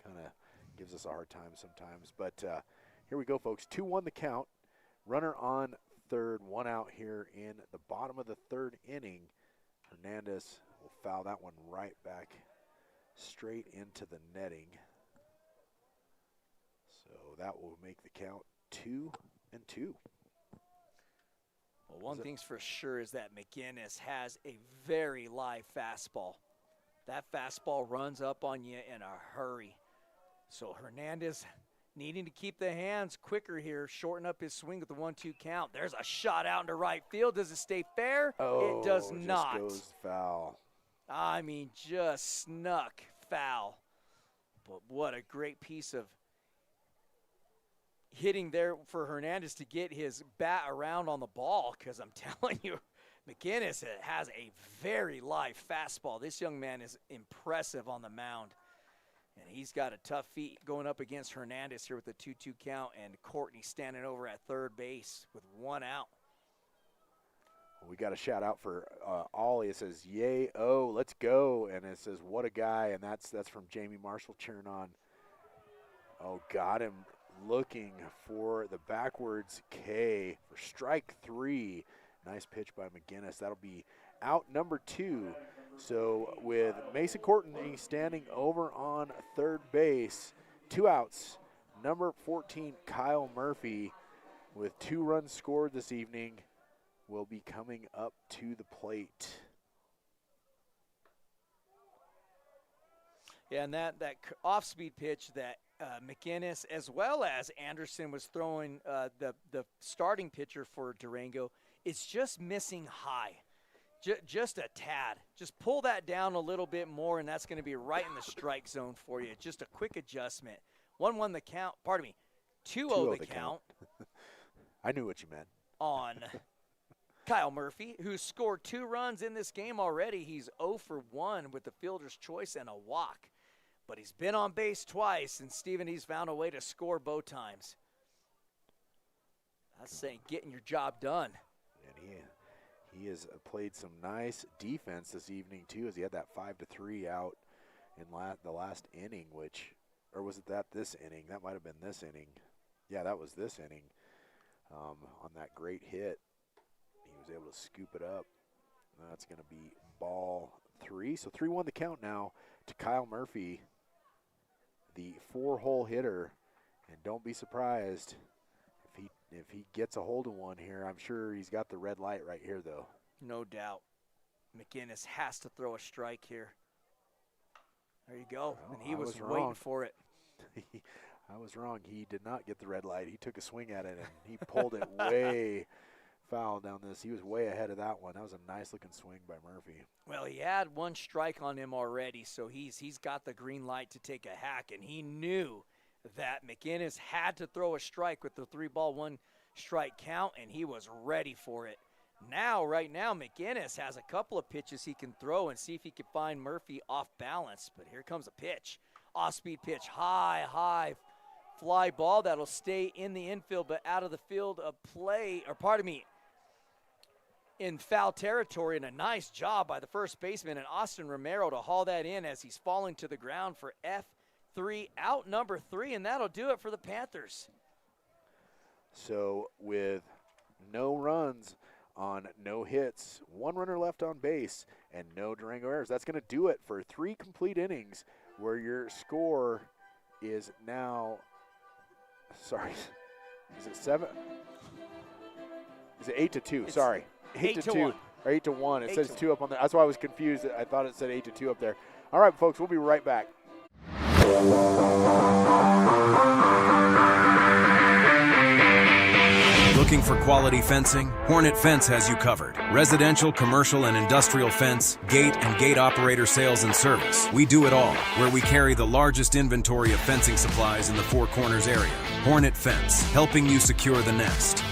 kind of gives us a hard time sometimes. But here we go, folks. 2-1 the count. Runner on third, 1 out here in the bottom of the third inning. Hernandez will foul that one right back straight into the netting. So that will make the count 2-2. Well, one thing's for sure is that McGinnis has a very live fastball. That fastball runs up on you in a hurry. So Hernandez needing to keep the hands quicker here, shorten up his swing with the 1-2 count. There's a shot out into right field. Does it stay fair? Oh, it does not. Just goes foul. I mean, just snuck foul. But what a great piece of hitting there for Hernandez to get his bat around on the ball, because I'm telling you, McGinnis has a very live fastball. This young man is impressive on the mound. And he's got a tough feat going up against Hernandez here with the 2-2 count, and Courtney standing over at third base with 1 out. We got a shout out for Ollie. It says, yay, oh, let's go. And it says, what a guy. And that's from Jamie Marshall cheering on. Oh, got him looking for the backwards K for strike 3. Nice pitch by McGinnis. That'll be out number 2. So with Mason Courtney standing over on third base, 2 outs. Number 14, Kyle Murphy, with 2 runs scored this evening, will be coming up to the plate. Yeah, and that off-speed pitch that McGinnis as well as Anderson was throwing, the starting pitcher for Durango, it's just missing high. Just a tad. Just pull that down a little bit more, and that's going to be right in the strike zone for you. Just a quick adjustment. 1-1 the count. Pardon me. 2-0 the count. I knew what you meant. On Kyle Murphy, who scored 2 runs in this game already. He's 0 for 1 with the fielder's choice and a walk. But he's been on base twice, and Steven, he's found a way to score both times. That's saying getting your job done. And he has played some nice defense this evening, too, as he had that 5-3 out in the last inning, or was it this inning? That might have been this inning. Yeah, that was this inning. On that great hit, he was able to scoop it up. That's going to be ball 3. So 3-1 the count now to Kyle Murphy, the 4-hole hitter. And don't be surprised if he gets a hold of one here. I'm sure he's got the red light right here, though. No doubt. McGinnis has to throw a strike here. There you go. Well, and he was waiting for it. I was wrong. He did not get the red light. He took a swing at it, and he pulled it way foul down this. He was way ahead of that one. That was a nice-looking swing by Murphy. Well, he had 1 strike on him already, so he's got the green light to take a hack, and he knew that McGinnis had to throw a strike with the 3-ball, 1-strike count, and he was ready for it. Right now, McGinnis has a couple of pitches he can throw and see if he can find Murphy off balance. But here comes a pitch. Off-speed pitch, high fly ball that'll stay in the infield but out of the field of play, in foul territory, and a nice job by the first baseman and Austin Romero to haul that in as he's falling to the ground for F3, out number 3, and that'll do it for the Panthers. So with no runs on no hits, 1 runner left on base, and no Durango errors, that's going to do it for 3 complete innings where your score is now, is it 7? Is it 8-2? Sorry. 8-2 or 8-1. It says 2 up on there. That's why I was confused. I thought it said 8-2 up there. All right, folks, we'll be right back. Looking for quality fencing? Hornet Fence has you covered. Residential, commercial, and industrial fence, gate, and gate operator sales and service. We do it all, where we carry the largest inventory of fencing supplies in the Four Corners area. Hornet Fence, helping you secure the nest.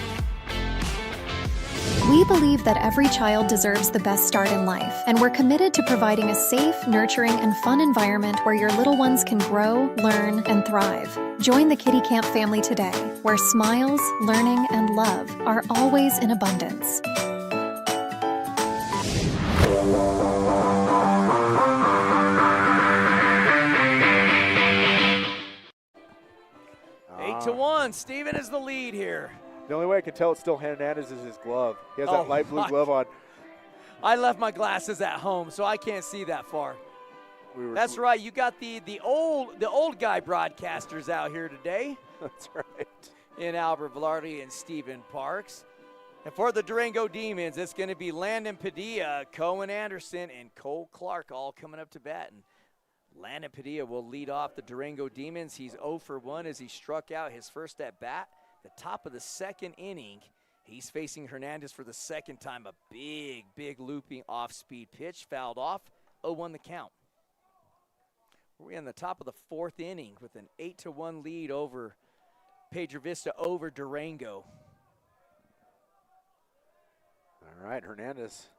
We believe that every child deserves the best start in life, and we're committed to providing a safe, nurturing, and fun environment where your little ones can grow, learn, and thrive. Join the Kitty Camp family today, where smiles, learning, and love are always in abundance. Eight to 1. Steven is the lead here. The only way I can tell it's still Hernandez is his glove. He has that light blue glove on. I left my glasses at home, so I can't see that far. That's right. You got the old guy broadcasters out here today. That's right. In Albert Velarde and Stephen Parks. And for the Durango Demons, it's going to be Landon Padilla, Cohen Anderson, and Cole Clark all coming up to bat. And Landon Padilla will lead off the Durango Demons. He's 0 for 1 as he struck out his first at bat. The top of the second inning, he's facing Hernandez for the second time. A big looping off-speed pitch, fouled off, 0-1 the count. We're in the top of the fourth inning with an 8-1 lead over Piedra Vista over Durango. All right, Hernandez,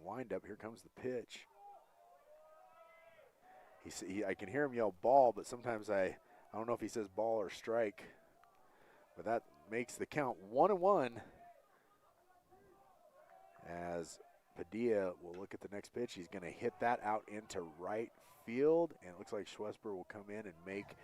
wind up. Here comes the pitch. I can hear him yell ball, but sometimes I don't know if he says ball or strike. But that makes the count 1-1 as Padilla will look at the next pitch. He's going to hit that out into right field, and it looks like Schwesper will come in and make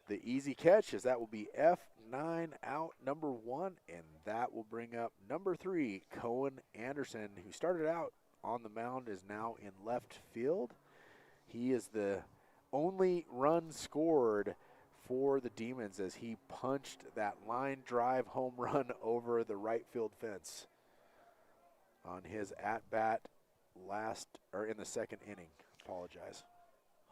the easy catch, as that will be F9 out number 1, and that will bring up number 3, Cohen Anderson, who started out on the mound, is now in left field. He is the only run scored for the Demons as he punched that line drive home run over the right field fence on his at-bat in the second inning. Apologize.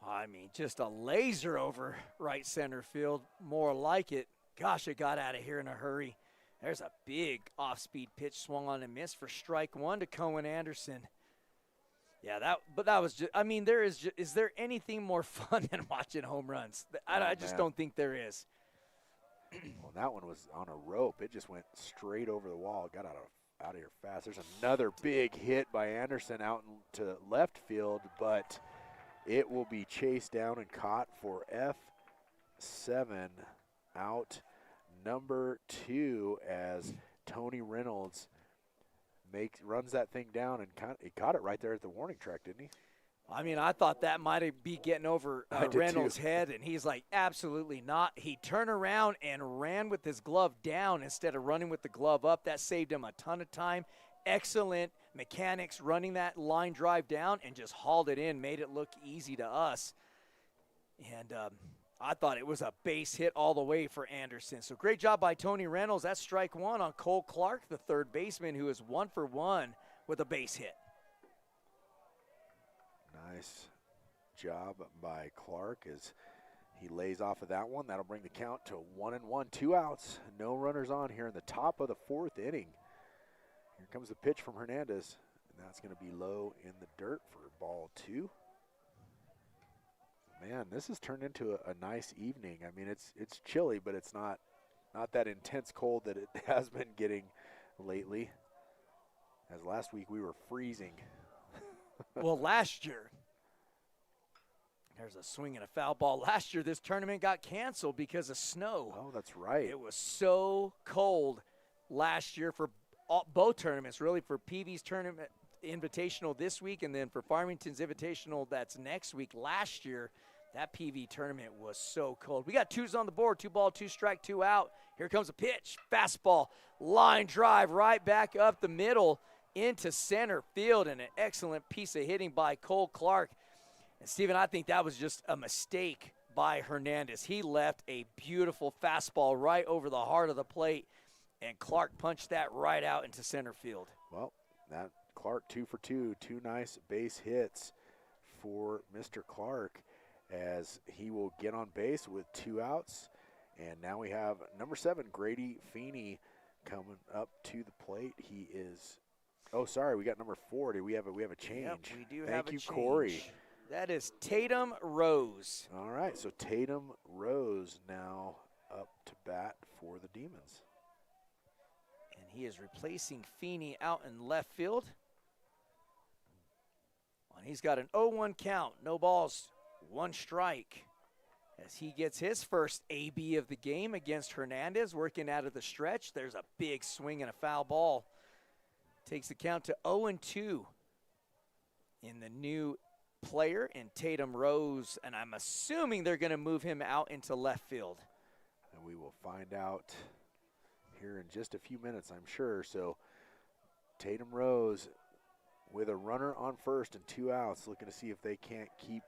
I mean, just a laser over right center field, more like it. Gosh, it got out of here in a hurry. There's a big off-speed pitch swung on and missed for strike 1 to Cohen Anderson. Yeah, that was just, I mean, is there anything more fun than watching home runs? I just don't think there is. Well, that one was on a rope. It just went straight over the wall. Got out of here fast. There's another big hit by Anderson out to left field, but it will be chased down and caught for F7 out number 2 as Tony Reynolds runs that thing down, and he caught it right there at the warning track, didn't he? I mean, I thought that might be getting over Reynolds' head, and he's like, absolutely not. He turned around and ran with his glove down instead of running with the glove up. That saved him a ton of time. Excellent mechanics running that line drive down and just hauled it in, made it look easy to us. And I thought it was a base hit all the way for Anderson. So great job by Tony Reynolds. That's strike 1 on Cole Clark, the third baseman, who is 1 for 1 with a base hit. Nice job by Clark as he lays off of that one. That'll bring the count to 1-1, 2 outs, no runners on here in the top of the fourth inning. Here comes the pitch from Hernandez, and that's going to be low in the dirt for ball 2. Man, this has turned into a nice evening. I mean, it's chilly, but it's not that intense cold that it has been getting lately. As last week we were freezing. Well, last year, there's a swing and a foul ball. Last year, this tournament got canceled because of snow. Oh, that's right. It was so cold last year for both tournaments, really, for PV's tournament invitational this week and then for Farmington's invitational that's next week. Last year, that PV tournament was so cold. We got 2s on the board, 2 ball, 2 strike, 2 out. Here comes a pitch, fastball, line drive right back up the middle into center field, and an excellent piece of hitting by Cole Clark. And Steven, I think that was just a mistake by Hernandez. He left a beautiful fastball right over the heart of the plate, and Clark punched that right out into center field. Well, that Clark 2 for 2, 2 nice base hits for Mr. Clark, as he will get on base with 2 outs. And now we have number 7, Grady Feeney, coming up to the plate. He is. Oh, sorry, we got number 40. We have a change. Yep, we do Thank have a you, change. Corey. That is Tatum Rose. All right, so Tatum Rose now up to bat for the Demons. And he is replacing Feeney out in left field. And he's got an 0-1 count, no balls, 1 strike. As he gets his first AB of the game against Hernandez, working out of the stretch. There's a big swing and a foul ball. Takes the count to 0-2 in the new player in Tatum Rose, and I'm assuming they're going to move him out into left field. And we will find out here in just a few minutes, I'm sure. So Tatum Rose with a runner on first and 2 outs, looking to see if they can't keep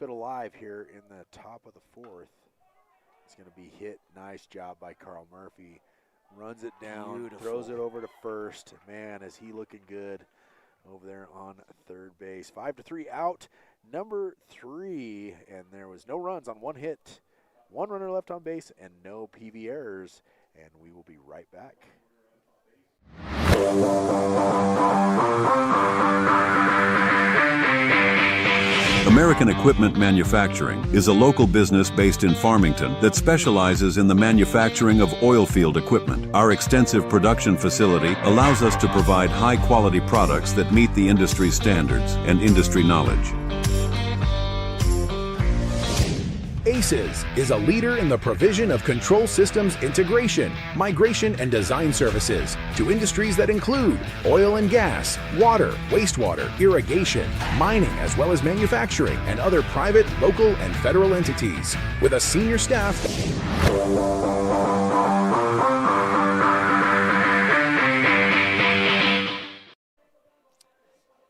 it alive here in the top of the 4th. It's going to be hit. Nice job by Carl Murphy. Runs it down, Beautiful. Throws it over to first. Man, is he looking good over there on third base. 5-3 out, number 3, and there was no runs on 1 hit, 1 runner left on base, and no PV errors, and we will be right back. American Equipment Manufacturing is a local business based in Farmington that specializes in the manufacturing of oil field equipment. Our extensive production facility allows us to provide high-quality products that meet the industry standards and industry knowledge. ACES is a leader in the provision of control systems integration, migration, and design services to industries that include oil and gas, water, wastewater, irrigation, mining, as well as manufacturing and other private, local, and federal entities. With a senior staff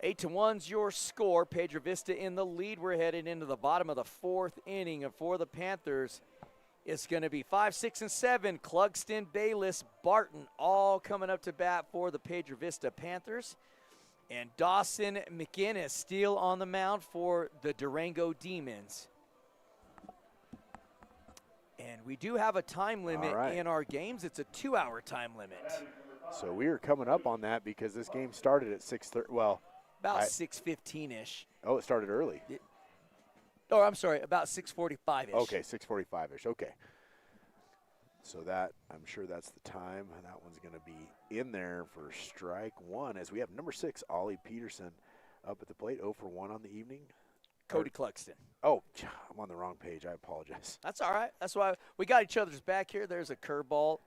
8-1's your score. Piedra Vista in the lead. We're headed into the bottom of the 4th inning, and for the Panthers, it's going to be 5, 6, and 7. Clugston, Bayless, Barton, all coming up to bat for the Piedra Vista Panthers. And Dawson McInnes still on the mound for the Durango Demons. And we do have a time limit in our games. It's a 2-hour time limit. So we are coming up on that because this game started at 6:30. Well, about 6:15-ish. Oh, it started early. Oh, I'm sorry, about 6:45-ish. Okay, 6:45-ish. Okay. So that, I'm sure that's the time. That one's going to be in there for strike 1 as we have number 6, Ollie Peterson, up at the plate, 0 for 1 on the evening. Cody Clugston. Oh, I'm on the wrong page. I apologize. That's all right. That's why we got each other's back here. There's a curveball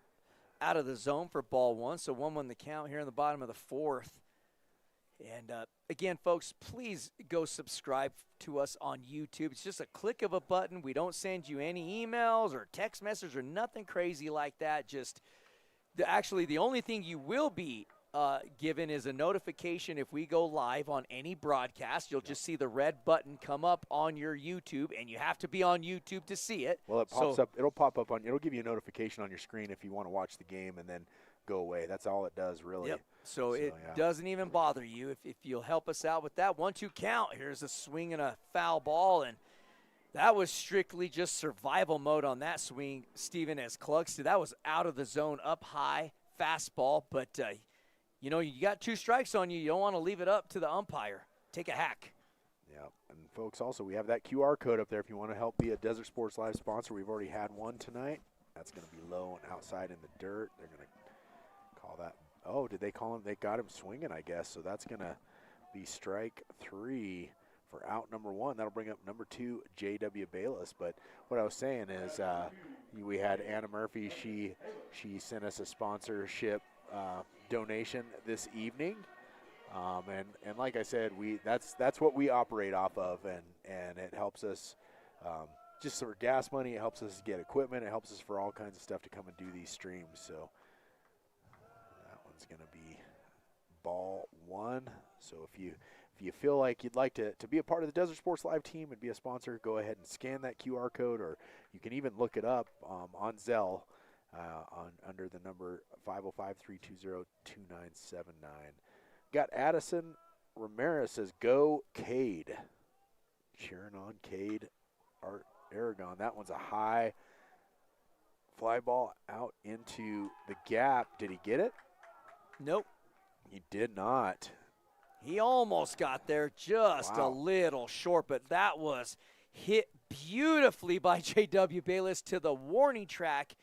out of the zone for ball 1. So 1-1 the count here in the bottom of the 4th. And, again, folks, please go subscribe to us on YouTube. It's just a click of a button. We don't send you any emails or text messages or nothing crazy like that. Just actually the only thing you will be given is a notification if we go live on any broadcast. You'll just see the red button come up on your YouTube, and you have to be on YouTube to see it. Well, it pops up. It'll pop up it'll give you a notification on your screen if you want to watch the game and then go away. That's all it does, really. Yep. So it doesn't even bother you if you'll help us out with that. 1-2 count. Here's a swing and a foul ball, and that was strictly just survival mode on that swing, Stephen, as Clugston. That was out of the zone, up high, fastball. But, you know, you got 2 strikes on you. You don't want to leave it up to the umpire. Take a hack. Yeah, and folks, also, we have that QR code up there if you want to help be a Desert Sports Live sponsor. We've already had one tonight. That's going to be low and outside in the dirt. They're going to call that. Oh, did they call him? They got him swinging, I guess. So that's going to be strike 3 for out number 1. That'll bring up number 2, J.W. Bayless. But what I was saying is we had Anna Murphy. She sent us a sponsorship donation this evening. And like I said, that's what we operate off of, and it helps us just for gas money. It helps us get equipment. It helps us for all kinds of stuff to come and do these streams. So that one's going to be ball 1. So if you feel like you'd like to be a part of the Desert Sports Live team and be a sponsor, go ahead and scan that QR code, or you can even look it up on Zelle under the number 505-320-2979. Got Addison Ramirez says, go Cade. Cheering on Cade Aragon. That one's a high Fly ball out into the gap. Did he get it? Nope. He did not. He almost got there, just Wow. a little short, but that was hit beautifully by J.W. Bayless to the warning track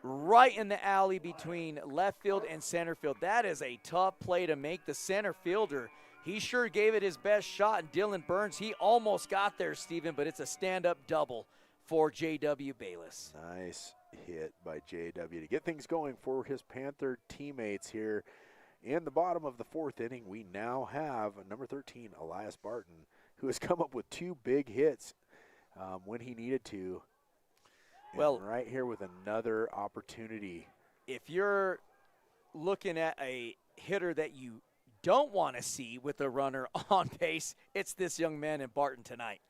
right in the alley between left field and center field. That is a tough play to make. The center fielder, he sure gave it his best shot, and Dylan Burns, he almost got there, Steven, but it's a stand-up double for J.W. Bayless. Nice hit by J.W. to get things going for his Panther teammates here. In the bottom of the fourth inning, we now have number 13, Elias Barton, who has come up with 2 big hits when he needed to. Well, and right here with another opportunity. If you're looking at a hitter that you don't want to see with a runner on base, it's this young man in Barton tonight.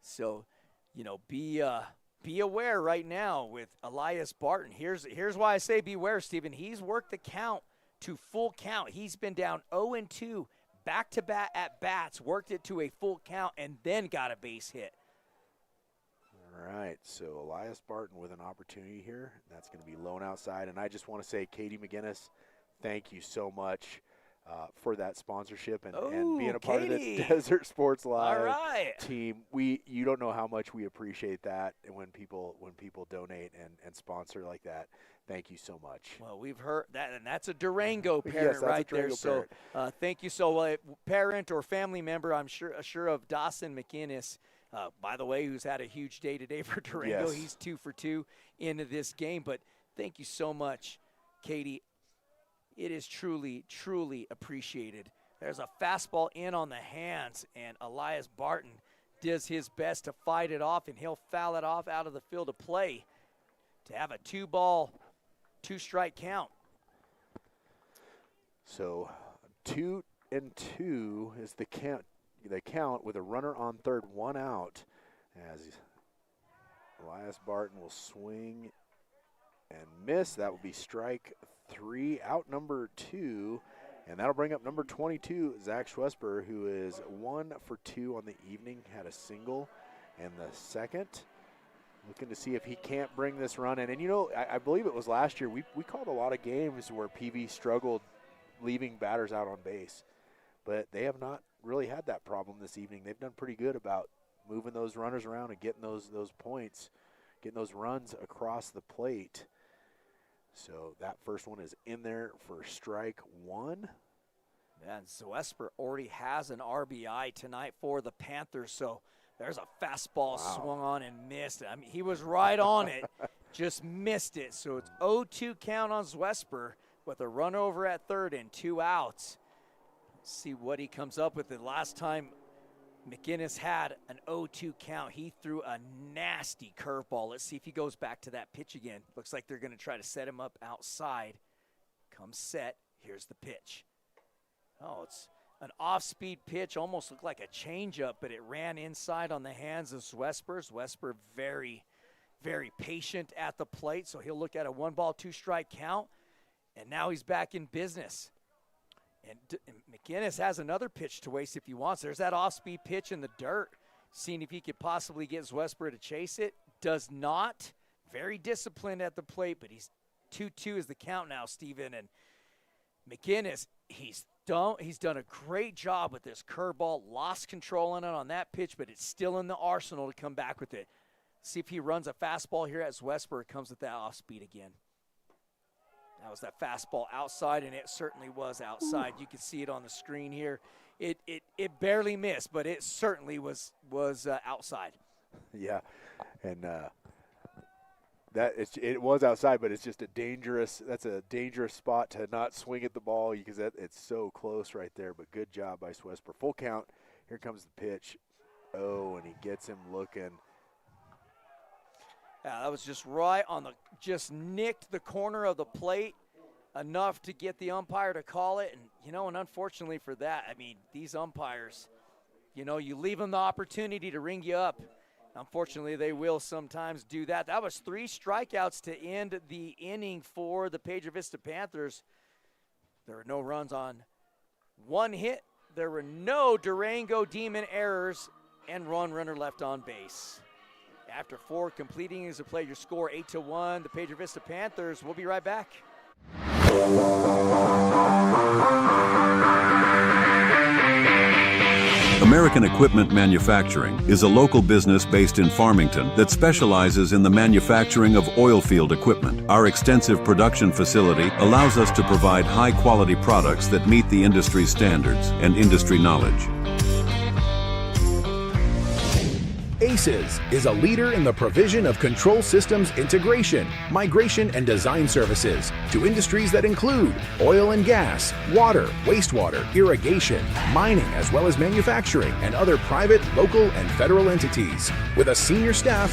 So, you know, be aware right now with Elias Barton. Here's why I say beware, Stephen. He's worked the count to full count. He's been down 0-2 back-to-back at bats, worked it to a full count, and then got a base hit. All right, so Elias Barton with an opportunity here. That's going to be low and outside. And I just want to say, Katie McGinnis, thank you so much for that sponsorship and being a part of the Desert Sports Live team. You don't know how much we appreciate that, and when people donate and sponsor like that. Thank you so much. Well, we've heard that, and that's a Durango parent yes, right Durango there. Parent. So thank you. So parent or family member, I'm sure of Dawson McInnes, by the way, who's had a huge day today for Durango. Yes. He's 2 for 2 into this game. But thank you so much, Katie. It is truly, truly appreciated. There's a fastball in on the hands, and Elias Barton does his best to fight it off, and he'll foul it off out of the field of play to have a 2-ball, 2-strike count. So 2-2 is the count with a runner on third, 1 out, as Elias Barton will swing and miss. That will be strike 3, out number 2, and that'll bring up number 22, Zach Schwesper, who is 1 for 2 on the evening, had a single and the second. Looking to see if he can't bring this run in. And, you know, I believe it was last year, we called a lot of games where PV struggled leaving batters out on base. But they have not really had that problem this evening. They've done pretty good about moving those runners around and getting those points, getting those runs across the plate. So that first one is in there for strike 1. And Schwesper already has an RBI tonight for the Panthers, so there's a fastball swung on and missed. I mean, he was right on it, just missed it. So it's 0-2 count on Schwesper with a run over at third and 2 outs. Let's see what he comes up with. The last time McInnes had an 0-2 count, he threw a nasty curveball. Let's see if he goes back to that pitch again. Looks like they're going to try to set him up outside. Comes set. Here's the pitch. Oh, it's an off-speed pitch, almost looked like a changeup, but it ran inside on the hands of Schwesper. Schwesper very, very patient at the plate, so he'll look at a 1-ball, 2-strike count, and now he's back in business. And McInnes has another pitch to waste if he wants. There's that off-speed pitch in the dirt, seeing if he could possibly get Schwesper to chase it. Does not. Very disciplined at the plate, but he's 2-2 is the count now, Steven. And McInnes, he's done a great job with this curveball. Lost control on it on that pitch, but it's still in the arsenal to come back with it. See if he runs a fastball here at Schwesper. It comes with that off-speed again. That was that fastball outside, and it certainly was outside. You can see it on the screen here. It barely missed, but it certainly was outside. Yeah, and it was outside, but it's just that's a dangerous spot to not swing at the ball because it's so close right there. But good job by Schwesper. Full count. Here comes the pitch. Oh, and he gets him looking. Yeah, that was just right on just nicked the corner of the plate enough to get the umpire to call it. And, and unfortunately for that, I mean, these umpires, you leave them the opportunity to ring you up. Unfortunately, they will sometimes do that. That was 3 strikeouts to end the inning for the Piedra Vista Panthers. There were no runs on 1 hit. There were no Durango Demon errors and 1 runner left on base. After 4 completing innings of play, your score 8-1. The Piedra Vista Panthers. We'll be right back. American Equipment Manufacturing is a local business based in Farmington that specializes in the manufacturing of oil field equipment. Our extensive production facility allows us to provide high-quality products that meet the industry's standards and industry knowledge. ACES is a leader in the provision of control systems integration, migration, and design services to industries that include oil and gas, water, wastewater, irrigation, mining, as well as manufacturing and other private, local, and federal entities. With a senior staff.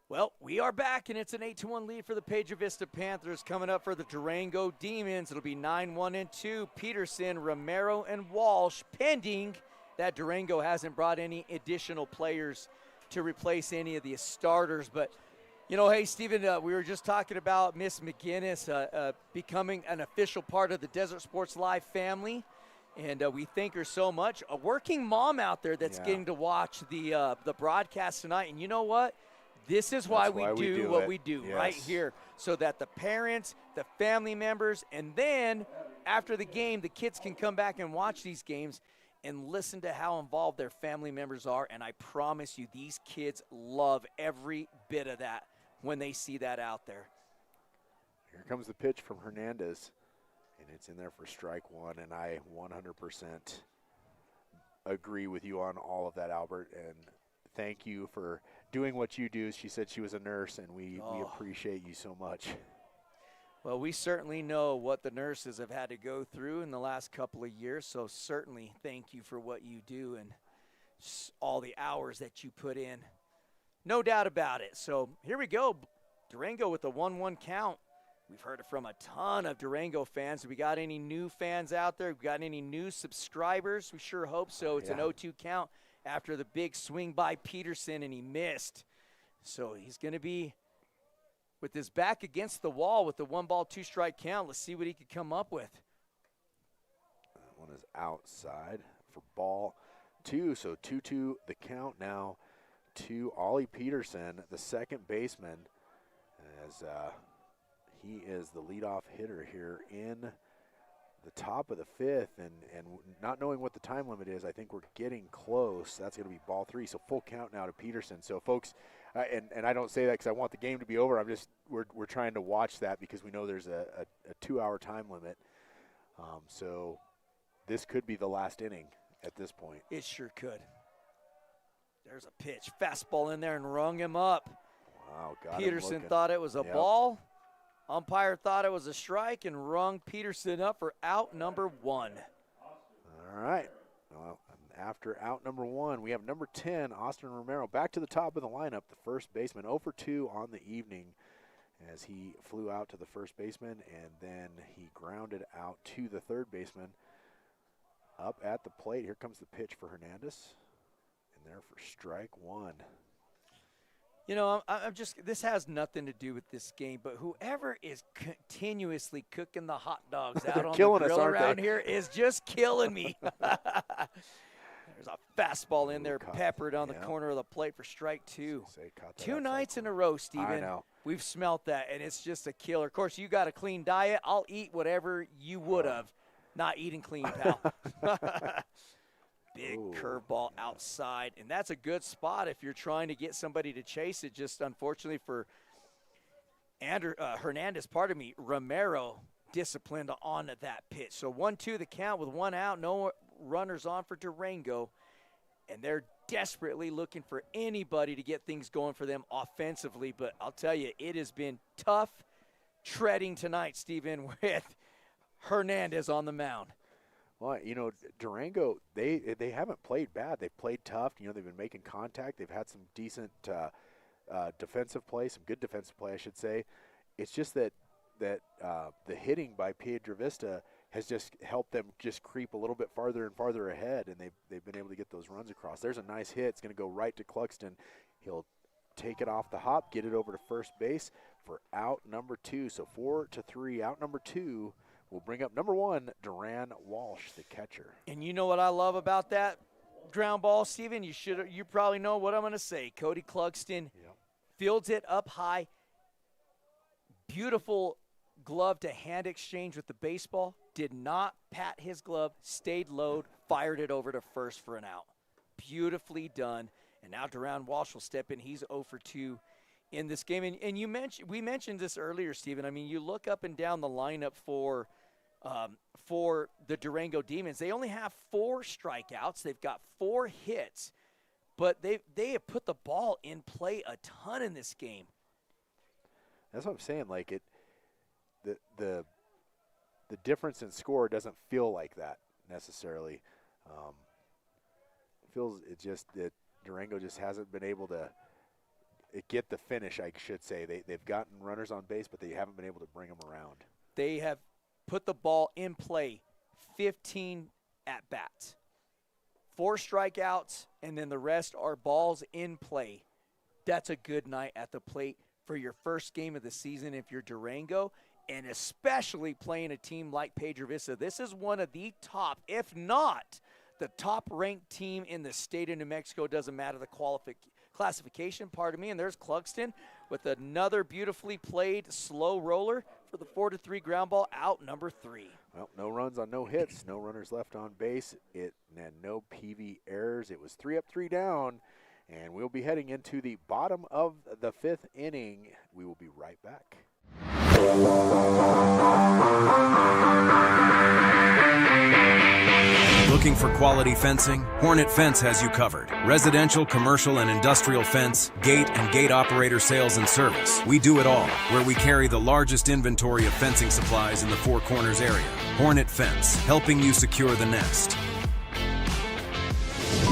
Well, we are back, and it's an 8-1 lead for the Piedra Vista Panthers. Coming up for the Durango Demons, it'll be 9-1-2. Peterson, Romero, and Walsh, pending that Durango hasn't brought any additional players to replace any of the starters. But, you know, hey, Stephen, we were just talking about Miss McGinnis becoming an official part of the Desert Sports Live family. And we thank her so much. A working mom out there that's getting to watch the broadcast tonight. And you know what? This is why we do what we do right here, so that the parents, the family members, and then after the game, the kids can come back and watch these games and listen to how involved their family members are. And I promise you, these kids love every bit of that when they see that out there. Here comes the pitch from Hernandez, and it's in there for strike one, and I 100% agree with you on all of that, Albert, and thank you for doing what you do. She said she was a nurse, and we appreciate you so much. Well, we certainly know what the nurses have had to go through in the last couple of years, so certainly thank you for what you do and all the hours that you put in. No doubt about it. So here we go. Durango with a 1-1 count. We've heard it from a ton of Durango fans. Have we got any new fans out there? Have we got any new subscribers? We sure hope so. It's an 0-2 count after the big swing by Peterson, and he missed. So he's going to be with his back against the wall with the 1-ball, 2-strike count. Let's see what he could come up with. That one is outside for ball 2. So 2-2 the count now to Ollie Peterson, the second baseman, as he is the leadoff hitter here in the top of the 5th, and not knowing what the time limit is, I think we're getting close. That's going to be ball 3, so full count now to Peterson. So folks, and I don't say that because I want the game to be over. We're trying to watch that because we know there's a 2-hour time limit. So this could be the last inning at this point. It sure could. There's a pitch, fastball in there and rung him up. Wow, got Peterson thought it was a ball. Umpire thought it was a strike and rung Peterson up for out number 1. All right. Well, after out number 1, we have number 10, Austin Romero, back to the top of the lineup, the first baseman, 0 for 2 on the evening as he flew out to the first baseman, and then he grounded out to the third baseman. Up at the plate, here comes the pitch for Hernandez, and there for strike 1. You know, this has nothing to do with this game, but whoever is continuously cooking the hot dogs out on the grill around here is just killing me. There's a fastball in there, peppered on the corner of the plate for strike 2. 2 nights in a row, Steven. I know. We've smelt that, and it's just a killer. Of course, you got a clean diet. I'll eat whatever you would have. Not eating clean, pal. Big curveball outside, and that's a good spot if you're trying to get somebody to chase it. Just unfortunately for Hernandez, Romero disciplined on that pitch. So 1-2 the count with 1 out, no runners on for Durango, and they're desperately looking for anybody to get things going for them offensively. But I'll tell you, it has been tough treading tonight, Steven, with Hernandez on the mound. Well, you know, Durango, they haven't played bad. They've played tough. You know, they've been making contact. They've had some decent defensive play, some good defensive play, I should say. It's just that the hitting by Piedra Vista has just helped them just creep a little bit farther and farther ahead, and they've been able to get those runs across. There's a nice hit. It's going to go right to Cluxton. He'll take it off the hop, get it over to first base for out number 2. So 4-3, out number 2 will bring up number 1, Duran Walsh, the catcher. And you know what I love about that ground ball, Steven? You probably know what I'm going to say. Cody Clugston fields it up high. Beautiful glove to hand exchange with the baseball. Did not pat his glove, stayed low, fired it over to first for an out. Beautifully done. And now Duran Walsh will step in. He's 0 for 2 in this game. And we mentioned this earlier, Steven. I mean, you look up and down the lineup for the Durango Demons. They only have 4 strikeouts. They've got 4 hits. But they have put the ball in play a ton in this game. That's what I'm saying. Like the difference in score doesn't feel like that necessarily. It just that Durango just hasn't been able to get the finish, I should say. They've gotten runners on base, but they haven't been able to bring them around. They have put the ball in play 15 at-bats. 4 strikeouts, and then the rest are balls in play. That's a good night at the plate for your first game of the season if you're Durango, and especially playing a team like Piedra Vista. This is one of the top, if not the top-ranked team in the state of New Mexico. Doesn't matter the classification, pardon me. And there's Clugston with another beautifully played slow roller for the 4-3 ground ball, out number 3. Well, no runs on no hits, no runners left on base, and no PV errors. It was 3 up, 3 down, and we'll be heading into the bottom of the 5th inning. We will be right back. Looking for quality fencing? Hornet Fence has you covered. Residential, commercial, and industrial fence, gate, and gate operator sales and service. We do it all, where we carry the largest inventory of fencing supplies in the Four Corners area. Hornet Fence, helping you secure the nest.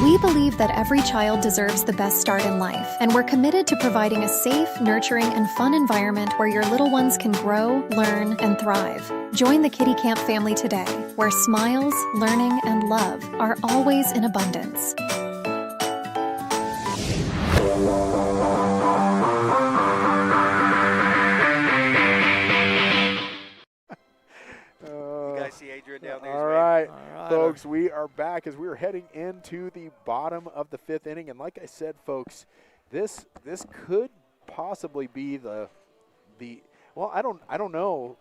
We believe that every child deserves the best start in life, and we're committed to providing a safe, nurturing, and fun environment where your little ones can grow, learn, and thrive. Join the Kitty Camp family today, where smiles, learning, and love are always in abundance. See Adrian down there. All right, folks, we are back as we are heading into the bottom of the 5th inning. And like I said, folks, this could possibly be the well, I don't know.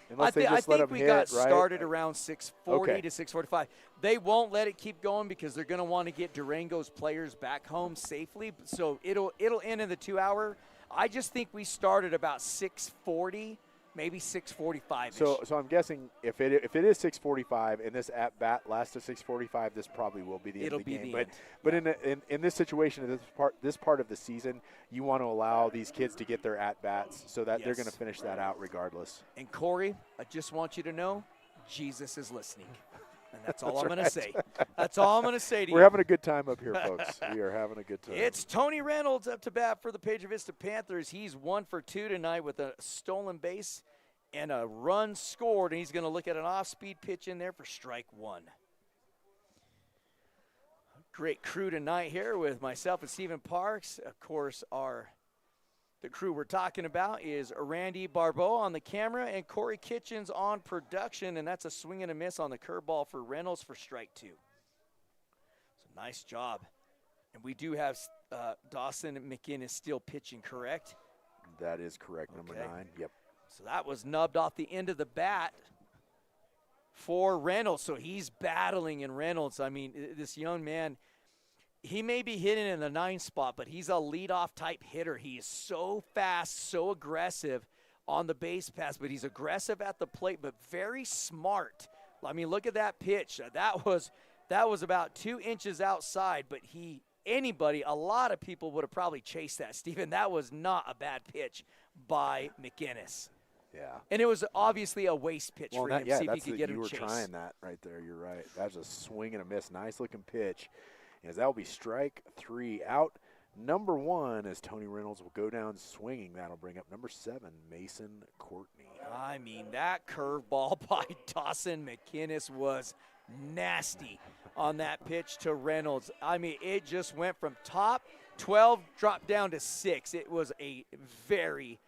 Unless they just let them hit, got right? started around 6:40 to 6:45. They won't let it keep going because they're going to want to get Durango's players back home safely. So it'll end in the 2 hour. I just think we started about 6:40. Maybe 6:45. So I'm guessing if it is 6:45 and this at bat lasts to 6:45, this probably will be the end of the game. But in this situation, this part of the season, you want to allow these kids to get their at bats so that they're going to finish that out regardless. And Corey, I just want you to know, Jesus is listening. And that's all I'm going to say. That's all I'm going to say to you. We're having a good time up here, folks. We are having a good time. It's Tony Reynolds up to bat for the Piedra Vista Panthers. He's 1 for 2 tonight with a stolen base and a run scored. And he's going to look at an off-speed pitch in there for strike 1. Great crew tonight here with myself and Stephen Parks. Of course, the crew we're talking about is Randy Barbeau on the camera and Corey Kitchens on production, and that's a swing and a miss on the curveball for Reynolds for strike 2. So nice job. And we do have Dawson McInnes still pitching, correct? That is correct, number 9. Yep. So that was nubbed off the end of the bat for Reynolds. So he's battling in Reynolds. I mean, this young man, he may be hitting in the 9 spot, but he's a leadoff type hitter. He is so fast, so aggressive on the base pass, but he's aggressive at the plate, but very smart. I mean, look at that pitch. That was about 2 inches outside, but a lot of people would have probably chased that, Stephen. That was not a bad pitch by McInnes. Yeah. And it was obviously a waste pitch for him. Yeah, see if he could get him you were chase. trying that right there. You're right. That was a swing and a miss. Nice-looking pitch. As that will be strike 3 out. Number 1, as Tony Reynolds will go down swinging. That'll bring up number 7, Mason Courtney. I mean, that curveball by Dawson McInnes was nasty on that pitch to Reynolds. I mean, it just went from top 12, dropped down to 6. It was a very,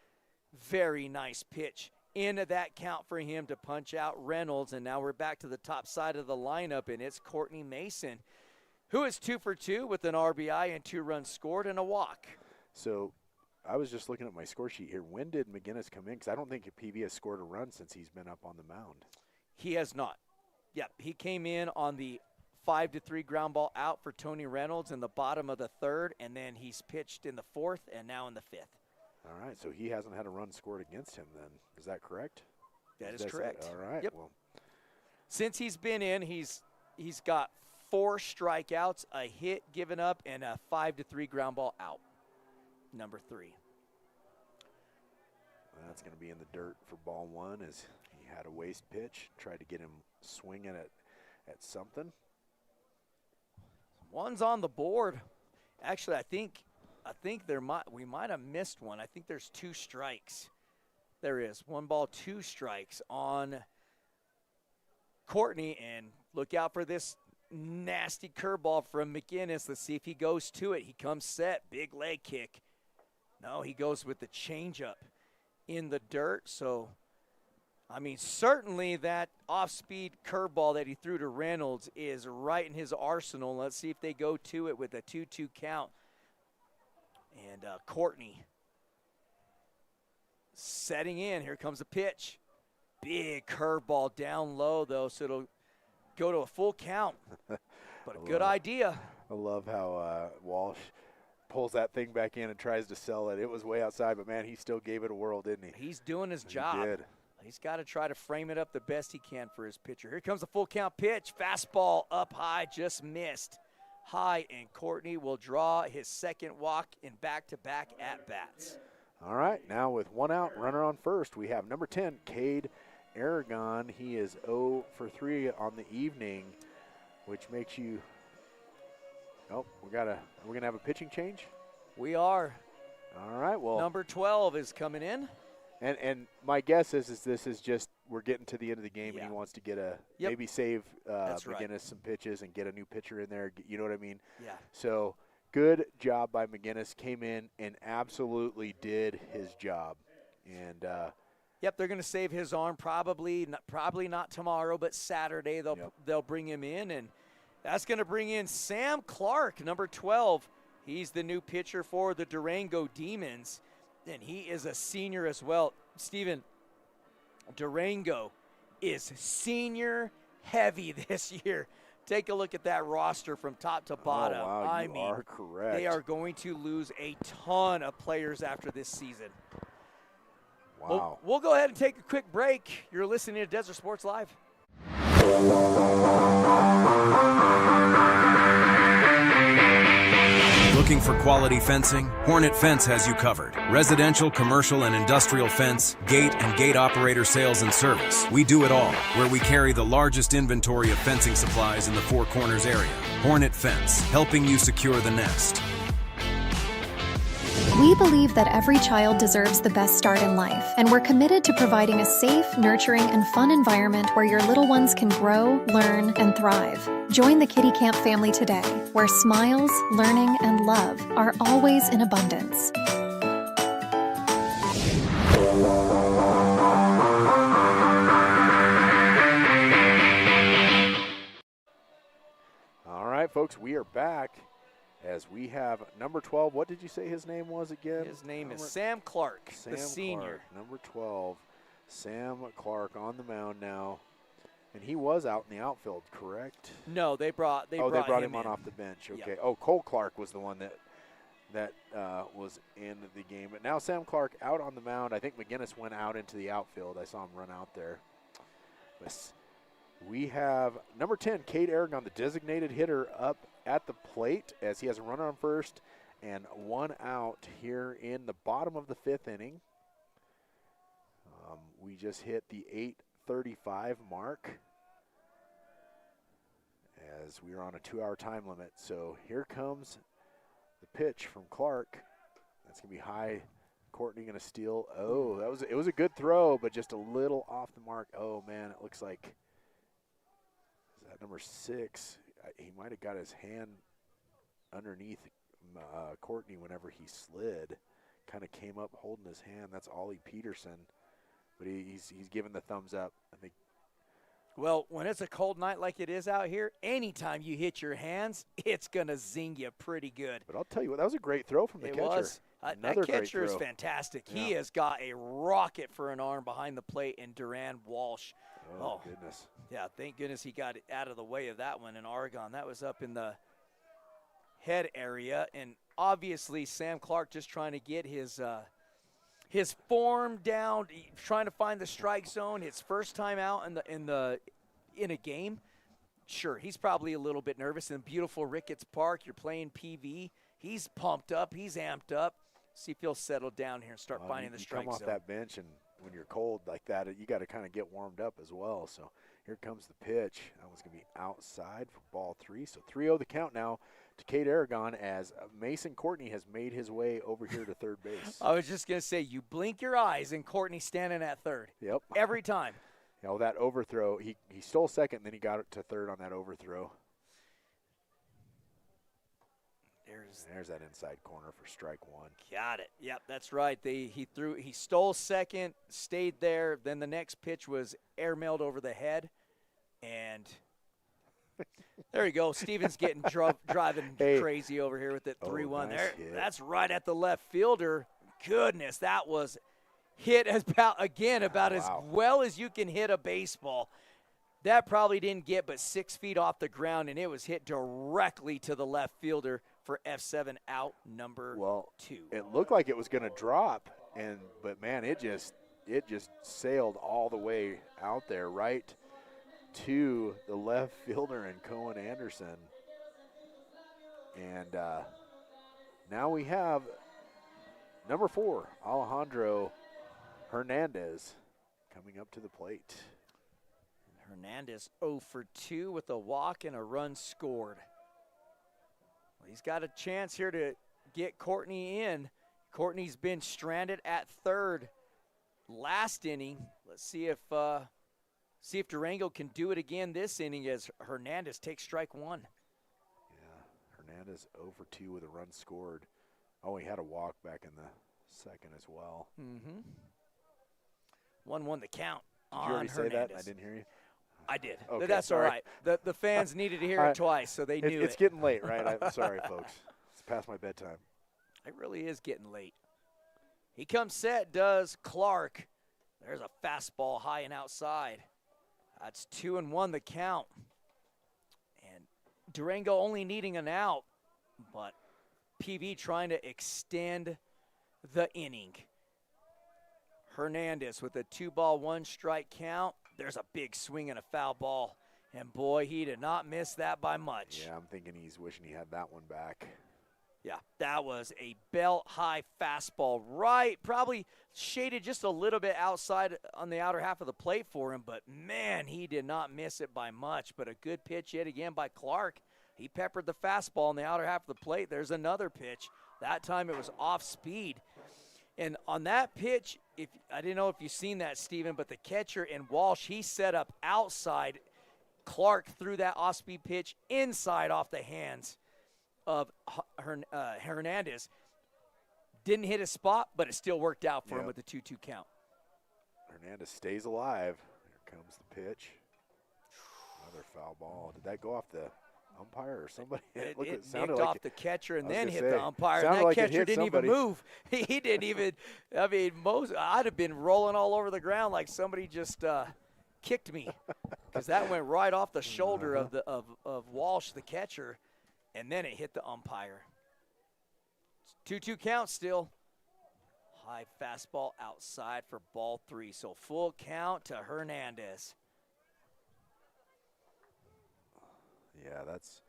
very nice pitch in that count for him to punch out Reynolds. And now we're back to the top side of the lineup, and it's Courtney Mason, who is 2 for 2 with an RBI and 2 runs scored and a walk. So I was just looking at my score sheet here. When did McGinnis come in? Because I don't think PV has scored a run since he's been up on the mound. He has not. Yep, he came in on the 5-3 ground ball out for Tony Reynolds in the bottom of the third, and then he's pitched in the fourth and now in the fifth. All right, so he hasn't had a run scored against him then. Is that correct? That is correct. All right. Yep. Well, since he's been in, he's got 4 strikeouts, a hit given up, and a 5-3 ground ball out. Number 3. That's going to be in the dirt for ball 1 as he had a waste pitch, tried to get him swinging at something. One's on the board. Actually, I think we might have missed one. I think there's 2 strikes. There is 1 ball, 2 strikes on Courtney, and look out for this nasty curveball from McGinnis. Let's see if he goes to it. He comes set, big leg kick. No, he goes with the changeup in the dirt. So, I mean, certainly that off-speed curveball that he threw to Reynolds is right in his arsenal. Let's see if they go to it with a 2-2 count. And Courtney setting in. Here comes a pitch. Big curveball down low, though, so it'll go to a full count. But a good idea. I love how Walsh pulls that thing back in and tries to sell it. It was way outside, but, man, he still gave it a whirl, didn't he? He's doing his job. He did. He's got to try to frame it up the best he can for his pitcher. Here comes a full count pitch. Fastball up high, just missed. High, and Courtney will draw his second walk in back-to-back at-bats. All right, now with 1 out, runner on first, we have number 10, Cade Aragon. He is 0 for 3 on the evening, which makes you – oh, we're going to have a pitching change? We are. All right, well – number 12 is coming in. And my guess is this is just we're getting to the end of the game, Yeah. and he wants to get a Yep. maybe save That's McGinnis right. some pitches and get a new pitcher in there. You know what I mean? Yeah. So good job by McGinnis. Came in and absolutely did his job. And Yep, they're going to save his arm probably not tomorrow, but Saturday they'll bring him in, and that's going to bring in Sam Clark, number 12. He's the new pitcher for the Durango Demons, and he is a senior as well. Steven, Durango is senior heavy this year. Take a look at that roster from top to bottom. Oh, wow, I you mean, are correct. they are going to lose a ton of players after this season. Wow. We'll go ahead and take a quick break. You're listening to Desert Sports Live. Looking for quality fencing? Hornet Fence has you covered. Residential, commercial, and industrial fence, gate, and gate operator sales and service. We do it all, where we carry the largest inventory of fencing supplies in the Four Corners area. Hornet Fence, helping you secure the nest. We believe that every child deserves the best start in life, and we're committed to providing a safe, nurturing, and fun environment where your little ones can grow, learn, and thrive. Join the Kitty Camp family today, where smiles, learning, and love are always in abundance. All right, folks, we are back. As we have number 12, what did you say his name was again? His name is Sam Clark, the senior. Clark, number 12, Sam Clark on the mound now. And he was out in the outfield, correct? No, they brought him in. on off the bench. Okay. Yep. Oh, Cole Clark was the one that was in the game. But now Sam Clark out on the mound. I think McGinnis went out into the outfield. I saw him run out there. But we have number 10, Cade Aragon, the designated hitter, up at the plate as he has a runner on first and 1 out here in the bottom of the 5th inning. We just hit the 8:35 mark as we are on a 2-hour time limit. So here comes the pitch from Clark. That's going to be high. Courtney going to steal. Oh, it was a good throw, but just a little off the mark. Oh, man, it looks like is that number 6. He might have got his hand underneath Courtney whenever he slid. Kind of came up holding his hand. That's Ollie Peterson. but he's giving the thumbs up. I think. Well, when it's a cold night like it is out here, anytime you hit your hands, it's going to zing you pretty good. But I'll tell you what, that was a great throw from the catcher. It was. That catcher is fantastic. Yeah. He has got a rocket for an arm behind the plate in Duran Walsh. Oh, goodness. Yeah, thank goodness he got out of the way of that one in Oregon. That was up in the head area, and obviously Sam Clark just trying to get his form down, trying to find the strike zone. His first time out in a game. Sure, he's probably a little bit nervous. In beautiful Ricketts Park, you're playing PV. He's pumped up. He's amped up. See if he'll settle down here and start finding the strike zone. Come off that bench, and when you're cold like that, you got to kind of get warmed up as well. So here comes the pitch. That was going to be outside for ball 3. So 3-0 the count now to Cade Aragon as Mason Courtney has made his way over here to third base. I was just going to say, you blink your eyes, and Courtney's standing at third. Yep. Every time. You know, that overthrow, he stole second, and then he got it to third on that overthrow. There's that inside corner for strike 1. Got it. Yep, that's right. He stole second, stayed there. Then the next pitch was airmailed over the head, and there you go. Steven's getting driving crazy over here with it 3-1 nice there. hit. That's right at the left fielder. Goodness, that was hit about as well as you can hit a baseball. That probably didn't get but 6 feet off the ground, and it was hit directly to the left fielder for F7 out number 2. It looked like it was going to drop, but man, it just sailed all the way out there right to the left fielder and Cohen Anderson. And now we have number 4, Alejandro Hernandez, coming up to the plate. Hernandez 0 for 2 with a walk and a run scored. Well, he's got a chance here to get Courtney in. Courtney's been stranded at third last inning. Let's see if Durango can do it again this inning as Hernandez takes strike 1. Yeah, Hernandez 0 for 2 with a run scored. Oh, he had a walk back in the second as well. 1-1 the count. Did you already say that? I didn't hear you. I did. Okay, That's all right. The fans needed to hear it twice, so they knew it's getting late, right? I'm sorry, folks. It's past my bedtime. It really is getting late. He comes set, does Clark. There's a fastball high and outside. That's 2-1 the count. And Durango only needing an out, but PV trying to extend the inning. Hernandez with a 2-ball, 1-strike count. There's a big swing and a foul ball. And, boy, he did not miss that by much. Yeah, I'm thinking he's wishing he had that one back. Yeah, that was a belt-high fastball right. Probably shaded just a little bit outside on the outer half of the plate for him. But, man, he did not miss it by much. But a good pitch yet again by Clark. He peppered the fastball in the outer half of the plate. There's another pitch. That time it was off speed. And on that pitch, I didn't know if you've seen that, Steven, but the catcher in Walsh, he set up outside. Clark threw that off-speed pitch inside off the hands of Hernandez. Didn't hit his spot, but it still worked out for him with the 2-2 count. Hernandez stays alive. Here comes the pitch. Another foul ball. Did that go off the umpire or somebody? It sounded nicked like off the catcher and then hit the umpire. And that like catcher didn't even move. He didn't even. I mean, I'd have been rolling all over the ground like somebody just kicked me, because that went right off the shoulder of Walsh, the catcher, and then it hit the umpire. 2-2 count still. High fastball outside for ball 3. So full count to Hernandez. Yeah, that's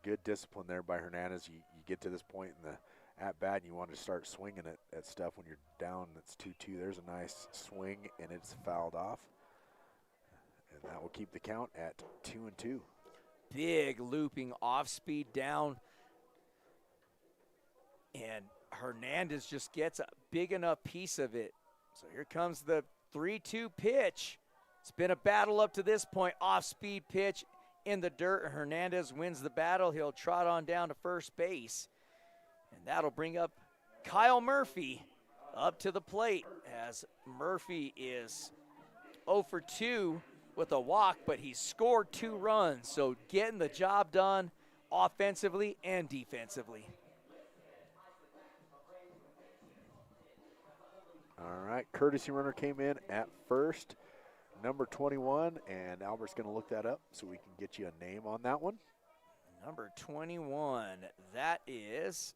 good discipline there by Hernandez. You get to this point in the at-bat and you want to start swinging at stuff when you're down. It's 2-2. There's a nice swing, and it's fouled off. And that will keep the count at 2-2. Big looping off-speed down. And Hernandez just gets a big enough piece of it. So here comes the 3-2 pitch. It's been a battle up to this point. Off-speed pitch in the dirt. Hernandez wins the battle. He'll trot on down to first base. And that'll bring up Kyle Murphy up to the plate as Murphy is 0 for 2 with a walk, but he scored 2 runs. So getting the job done offensively and defensively. All right, courtesy runner came in at first, number 21, and Albert's going to look that up so we can get you a name on that one. Number 21, that is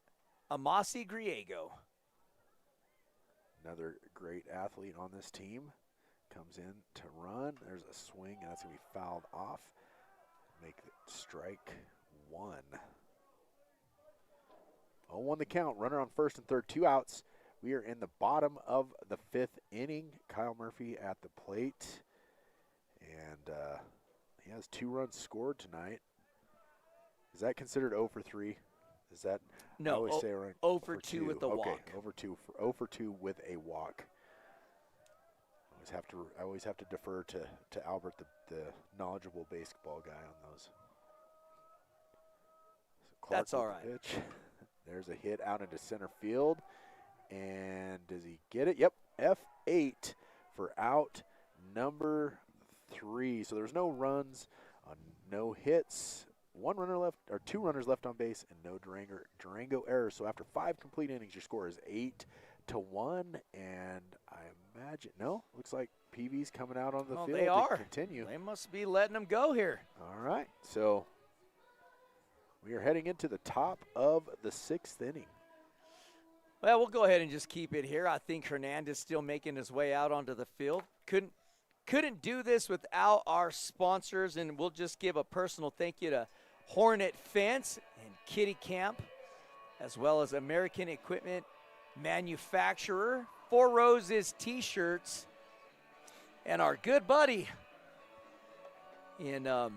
Amasi Griego. Another great athlete on this team. Comes in to run. There's a swing, and that's going to be fouled off. Make it strike 1. 0-1 the count. Runner on first and third, 2 outs. We are in the bottom of the 5th inning. Kyle Murphy at the plate. And he has 2 runs scored tonight. Is that considered 0 for 3? Is that? No, I always say around 0 for 2 with the walk. Okay, 0 for 2 with a walk. I always have to defer to Albert, the knowledgeable baseball guy on those. So Clark that's all with right. the pitch. There's a hit out into center field. And does he get it? Yep, F8 for out number 3. So there's no runs, no hits, 1 runner left, or 2 runners left on base, and no Durango errors. So after 5 complete innings, your score is 8-1. And I imagine, no, looks like PV's coming out on the field they are. to continue. They must be letting them go here. All right, so we are heading into the top of the 6th inning. Well, we'll go ahead and just keep it here. I think Hernandez still making his way out onto the field. Couldn't do this without our sponsors, and we'll just give a personal thank you to Hornet Fence and Kitty Camp, as well as American Equipment Manufacturer, 4 Roses T-shirts, and our good buddy in yep,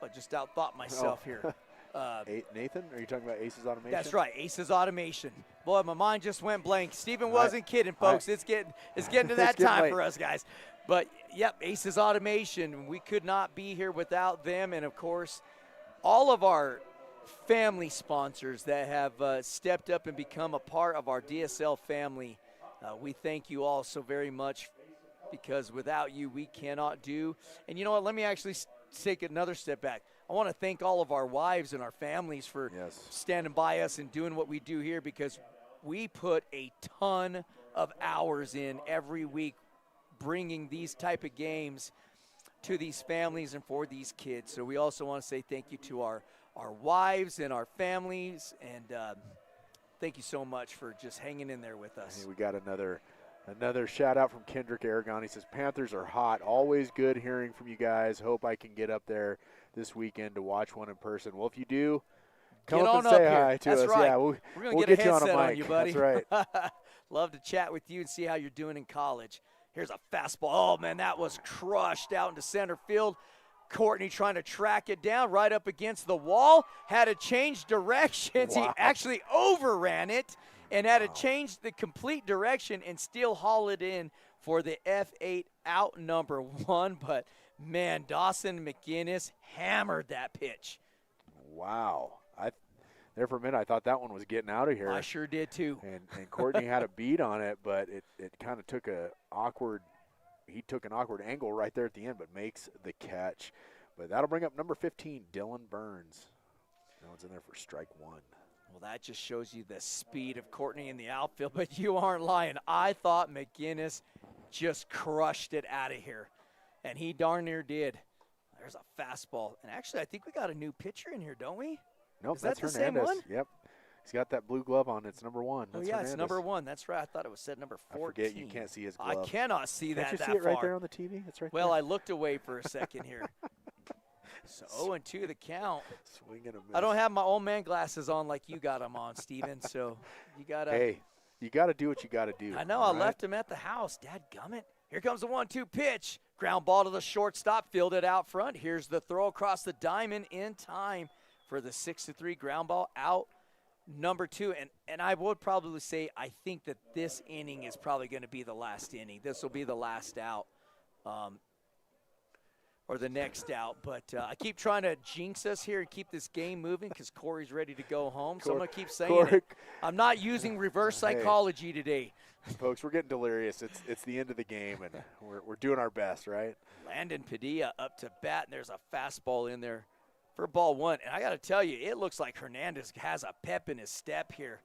I just outthought myself here. Nathan, are you talking about Aces Automation? That's right, Aces Automation. Boy, my mind just went blank. Stephen wasn't kidding, folks. It's getting to that time late for us guys. But yep, Aces Automation. We could not be here without them, and of course, all of our family sponsors that have stepped up and become a part of our DSL family. We thank you all so very much, because without you, we cannot do. And you know what? Let me actually take another step back. I want to thank all of our wives and our families for standing by us and doing what we do here, because we put a ton of hours in every week bringing these type of games to these families and for these kids. So we also want to say thank you to our wives and our families, and thank you so much for just hanging in there with us. Hey, we got another shout out from Kendrick Aragon. He says, Panthers are hot. Always good hearing from you guys. Hope I can get up there this weekend to watch one in person. Well, if you do, come up and say hi to us. Right. Yeah, we're we'll gonna get a you on a headset mic. on you, buddy. That's right. Love to chat with you and see how you're doing in college. Here's a fastball. Oh, man, that was crushed out into center field. Courtney trying to track it down right up against the wall. Had to change directions. Wow. He actually overran it and had to change the complete direction and still haul it in for the F8 out number 1. But, man, Dawson McGinnis hammered that pitch. Wow. There for a minute, I thought that one was getting out of here. I sure did, too. And Courtney had a beat on it, but it kind of took an awkward angle right there at the end, but makes the catch. But that'll bring up number 15, Dylan Burns. That one's in there for strike 1. Well, that just shows you the speed of Courtney in the outfield, but you aren't lying. I thought McGinnis just crushed it out of here, and he darn near did. There's a fastball. And actually, I think we got a new pitcher in here, don't we? Nope, Is that that's the Hernandez. same one? Yep. He's got that blue glove on. It's number 1. That's yeah, Hernandez. it's number 1. That's right. I thought it was set number 14. I forget you can't see his glove. I cannot see Can't that you that see it right far. there on the TV? It's right Well, there. I looked away for a second here. So 0-2 the count. Swing and a miss. I don't have my old man glasses on like you got them on, Steven, so you got to. Hey, you got to do what you got to do. I know. I left him at the house. Dadgummit. Here comes the 1-2 pitch. Ground ball to the shortstop. Fielded out front. Here's the throw across the diamond in time for the 6-3 ground ball out number 2. And I would probably say I think that this inning is probably going to be the last inning. This will be the last out. or the next out. But I keep trying to jinx us here and keep this game moving because Corey's ready to go home. So I'm going to keep saying it. I'm not using reverse psychology today. Folks, we're getting delirious. It's the end of the game, and we're doing our best, right? Landon Padilla up to bat, and there's a fastball in there for ball one. And I got to tell you, it looks like Hernandez has a pep in his step here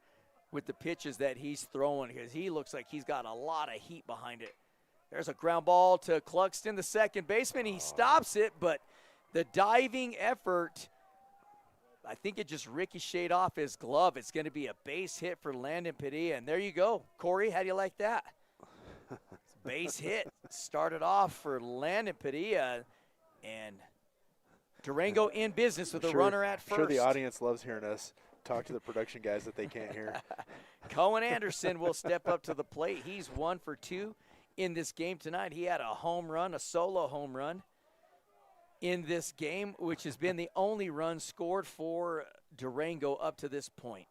with the pitches that he's throwing because he looks like he's got a lot of heat behind it. There's a ground ball to Cluxton, the second baseman. He stops it, but the diving effort, I think it just ricocheted off his glove. It's going to be a base hit for Landon Padilla, and there you go. Corey, how do you like that? Base hit started off for Landon Padilla, and Durango in business with a runner at first. I'm sure the audience loves hearing us talk to the production guys that they can't hear. Cohen Anderson will step up to the plate. He's 1 for 2 in this game tonight. He had a home run, a solo home run in this game, which has been the only run scored for Durango up to this point.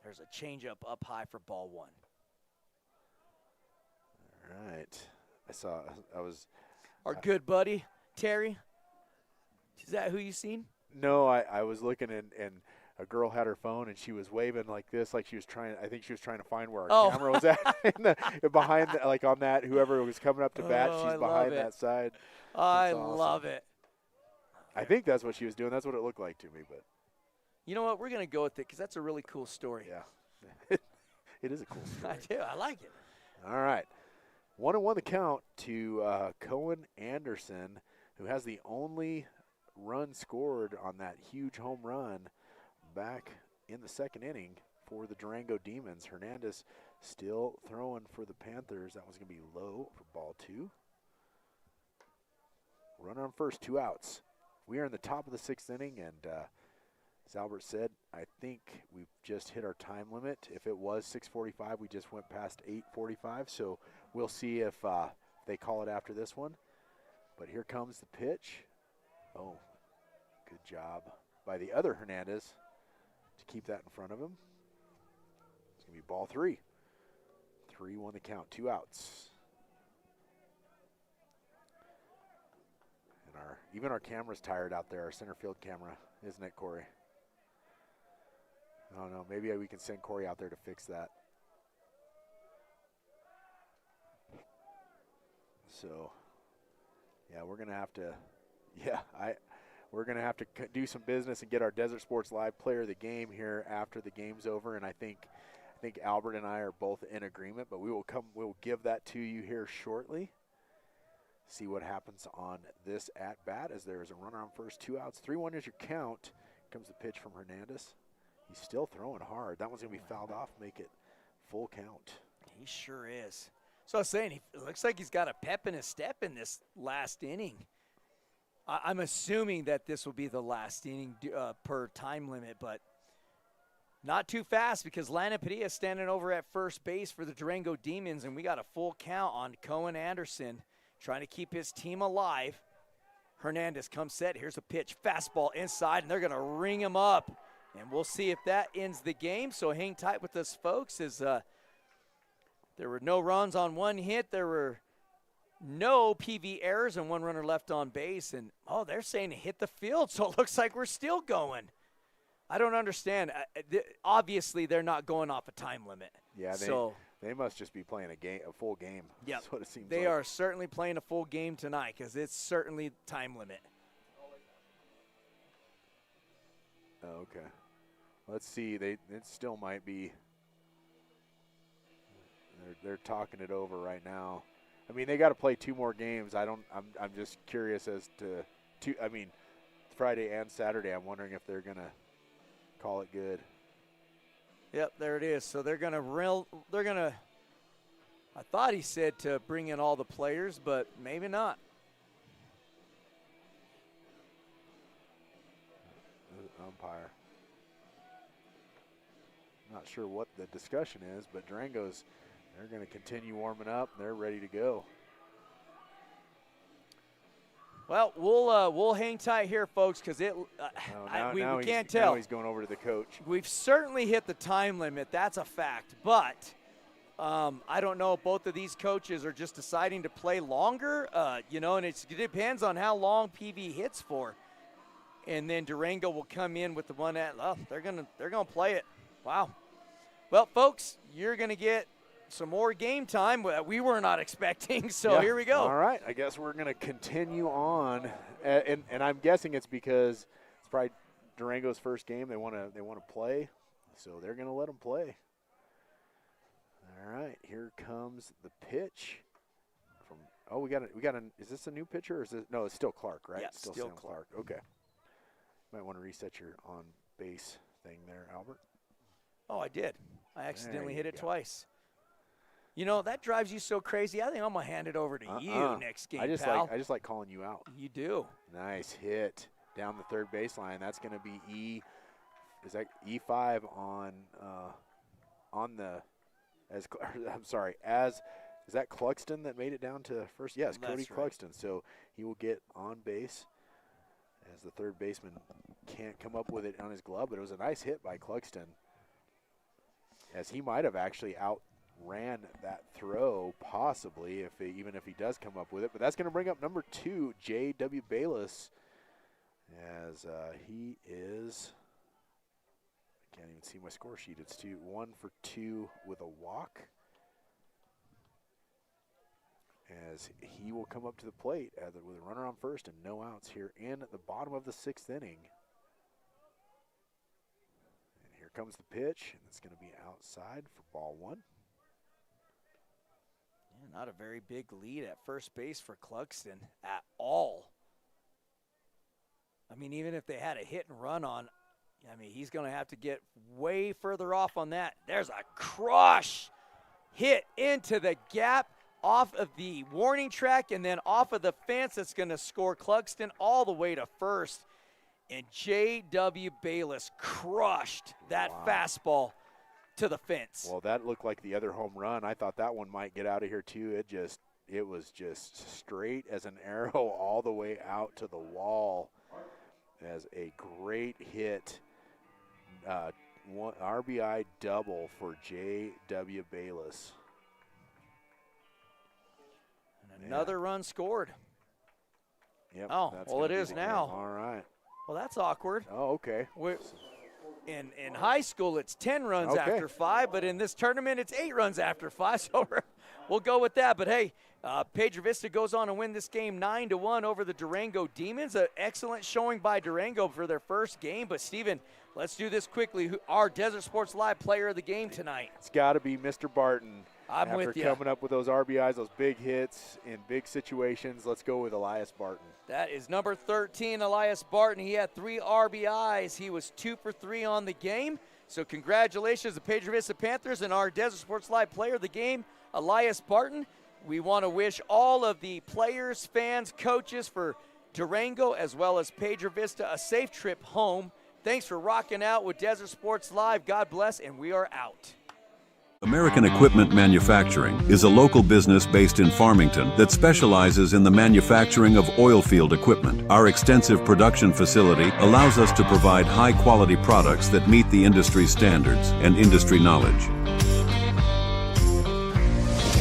There's a changeup up high for ball one. All right. Our good buddy, Terry. Is that who you seen? No, I was looking and a girl had her phone and she was waving like this, like she was trying. I think she was trying to find where our camera was at, behind, like on that. Whoever was coming up to bat, she's behind that side. I love it. I think that's what she was doing. That's what it looked like to me. But you know what? We're gonna go with it because that's a really cool story. Yeah, it is a cool story. I do. I like it. All right, 1-1 the count to Cohen Anderson, who has the only run scored on that huge home run back in the second inning for the Durango Demons. Hernandez still throwing for the Panthers. That was going to be low for ball two. Runner on first, 2 outs. We are in the top of the 6th inning, and as Albert said, I think we've just hit our time limit. If it was 6:45, we just went past 8:45, so we'll see if they call it after this one. But here comes the pitch. Oh, good job by the other Hernandez to keep that in front of him. It's going to be ball 3. 3-1 the count, 2 outs. And even our camera's tired out there, our center field camera, isn't it, Corey? I don't know, maybe we can send Corey out there to fix that. So, yeah, we're going to have to, we're going to have to do some business and get our Desert Sports Live player of the game here after the game's over. And I think Albert and I are both in agreement, but we'll give that to you here shortly. See what happens on this at-bat as there is a runner on first, 2 outs. 3-1 is your count. Here comes the pitch from Hernandez. He's still throwing hard. That one's going to be fouled off, make it full count. He sure is. So I was saying, it looks like he's got a pep in his step in this last inning. I'm assuming that this will be the last inning per time limit, but not too fast because Landon Padilla is standing over at first base for the Durango Demons, and we got a full count on Cohen Anderson trying to keep his team alive. Hernandez comes set. Here's a pitch. Fastball inside, and they're going to ring him up. And we'll see if that ends the game. So hang tight with us, folks, as there were no runs on one hit. There were no PV errors and 1 runner left on base. And, they're saying hit the field, so it looks like we're still going. I don't understand. Obviously, they're not going off a time limit. Yeah, they must just be playing a full game. Yeah, that's what it seems they like. are certainly playing a full game tonight because it's certainly time limit. Oh, okay. Let's see. It still might be. They're talking it over right now. I mean, they got to play 2 more games. I'm just curious as to Friday and Saturday. I'm wondering if they're gonna call it good. Yep, there it is. So they're gonna. I thought he said to bring in all the players, but maybe not. Umpire. Not sure what the discussion is, but Durango's, they're going to continue warming up. They're ready to go. Well, we'll hang tight here, folks, because we can't tell. Now he's going over to the coach. We've certainly hit the time limit. That's a fact. But I don't know if both of these coaches are just deciding to play longer, and it depends on how long PV hits for. And then Durango will come in with the one they're gonna play it. Wow. Well, folks, you're gonna get some more game time that we were not expecting. So Here we go. All right, I guess we're gonna continue on, and I'm guessing it's because it's probably Durango's first game. They want to play, so they're gonna let them play. All right, here comes the pitch. We got is this a new pitcher or is it? No, it's still Clark, right? Yeah, still still Sam Clark. Okay. Might want to reset your on base thing there, Albert. Oh, I did. I accidentally hit it twice. That drives you so crazy. I think I'm gonna hand it over to you next game, pal. I just like calling you out. You do. Nice hit down the third baseline. That's gonna be is that E5 on the as is that Cluxton that made it down to first? Yes, Cody Cluxton. So he will get on base as the third baseman can't come up with it on his glove, but it was a nice hit by Cluxton, as he might have actually outran that throw possibly even if he does come up with it. But that's going to bring up number 2, J.W. Bayless, as he is. I can't even see my score sheet. It's 1 for 2 with a walk, as he will come up to the plate with a runner on first and no outs here in the bottom of the 6th inning. And here comes the pitch, and it's going to be outside for ball 1. Yeah, not a very big lead at first base for Cluxton at all. I mean, even if they had a hit and run on, he's going to have to get way further off on that. There's a crush hit into the gap off of the warning track and then off of the fence. That's going to score Cluxton all the way to first. And J.W. Bayless crushed that fastball to the fence. Well, that looked like the other home run. I thought that one might get out of here too. It was just straight as an arrow all the way out to the wall, as a great hit. One RBI double for J.W. Bayless. And another run scored. Yep. Oh, well, it is now. All right. Well, that's awkward. Oh, okay. In high school, it's 10 runs after 5, but in this tournament, it's 8 runs after 5. So we'll go with that. But hey, Piedra Vista goes on to win this game 9-1 over the Durango Demons. An excellent showing by Durango for their first game. But Steven, let's do this quickly. Our Desert Sports Live player of the game tonight? It's got to be Mr. Barton. I'm with you. After coming up with those RBIs, those big hits in big situations, let's go with Elias Barton. That is number 13, Elias Barton. He had 3 RBIs. He was 2 for 3 on the game. So congratulations to Piedra Vista Panthers and our Desert Sports Live player of the game, Elias Barton. We want to wish all of the players, fans, coaches for Durango as well as Piedra Vista a safe trip home. Thanks for rocking out with Desert Sports Live. God bless, and we are out. American Equipment Manufacturing is a local business based in Farmington that specializes in the manufacturing of oil field equipment. Our extensive production facility allows us to provide high-quality products that meet the industry standards and industry knowledge.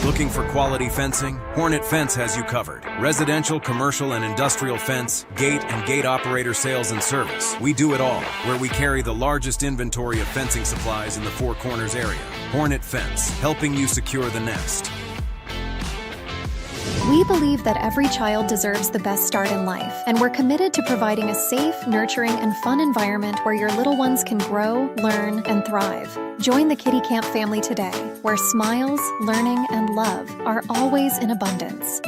Looking for quality fencing? Hornet Fence has you covered. Residential, commercial, and industrial fence, gate, and gate operator sales and service. We do it all, where we carry the largest inventory of fencing supplies in the Four Corners area. Hornet Fence, helping you secure the nest. We believe that every child deserves the best start in life, and we're committed to providing a safe, nurturing, and fun environment where your little ones can grow, learn, and thrive. Join the Kitty Camp family today, where smiles, learning, and love are always in abundance.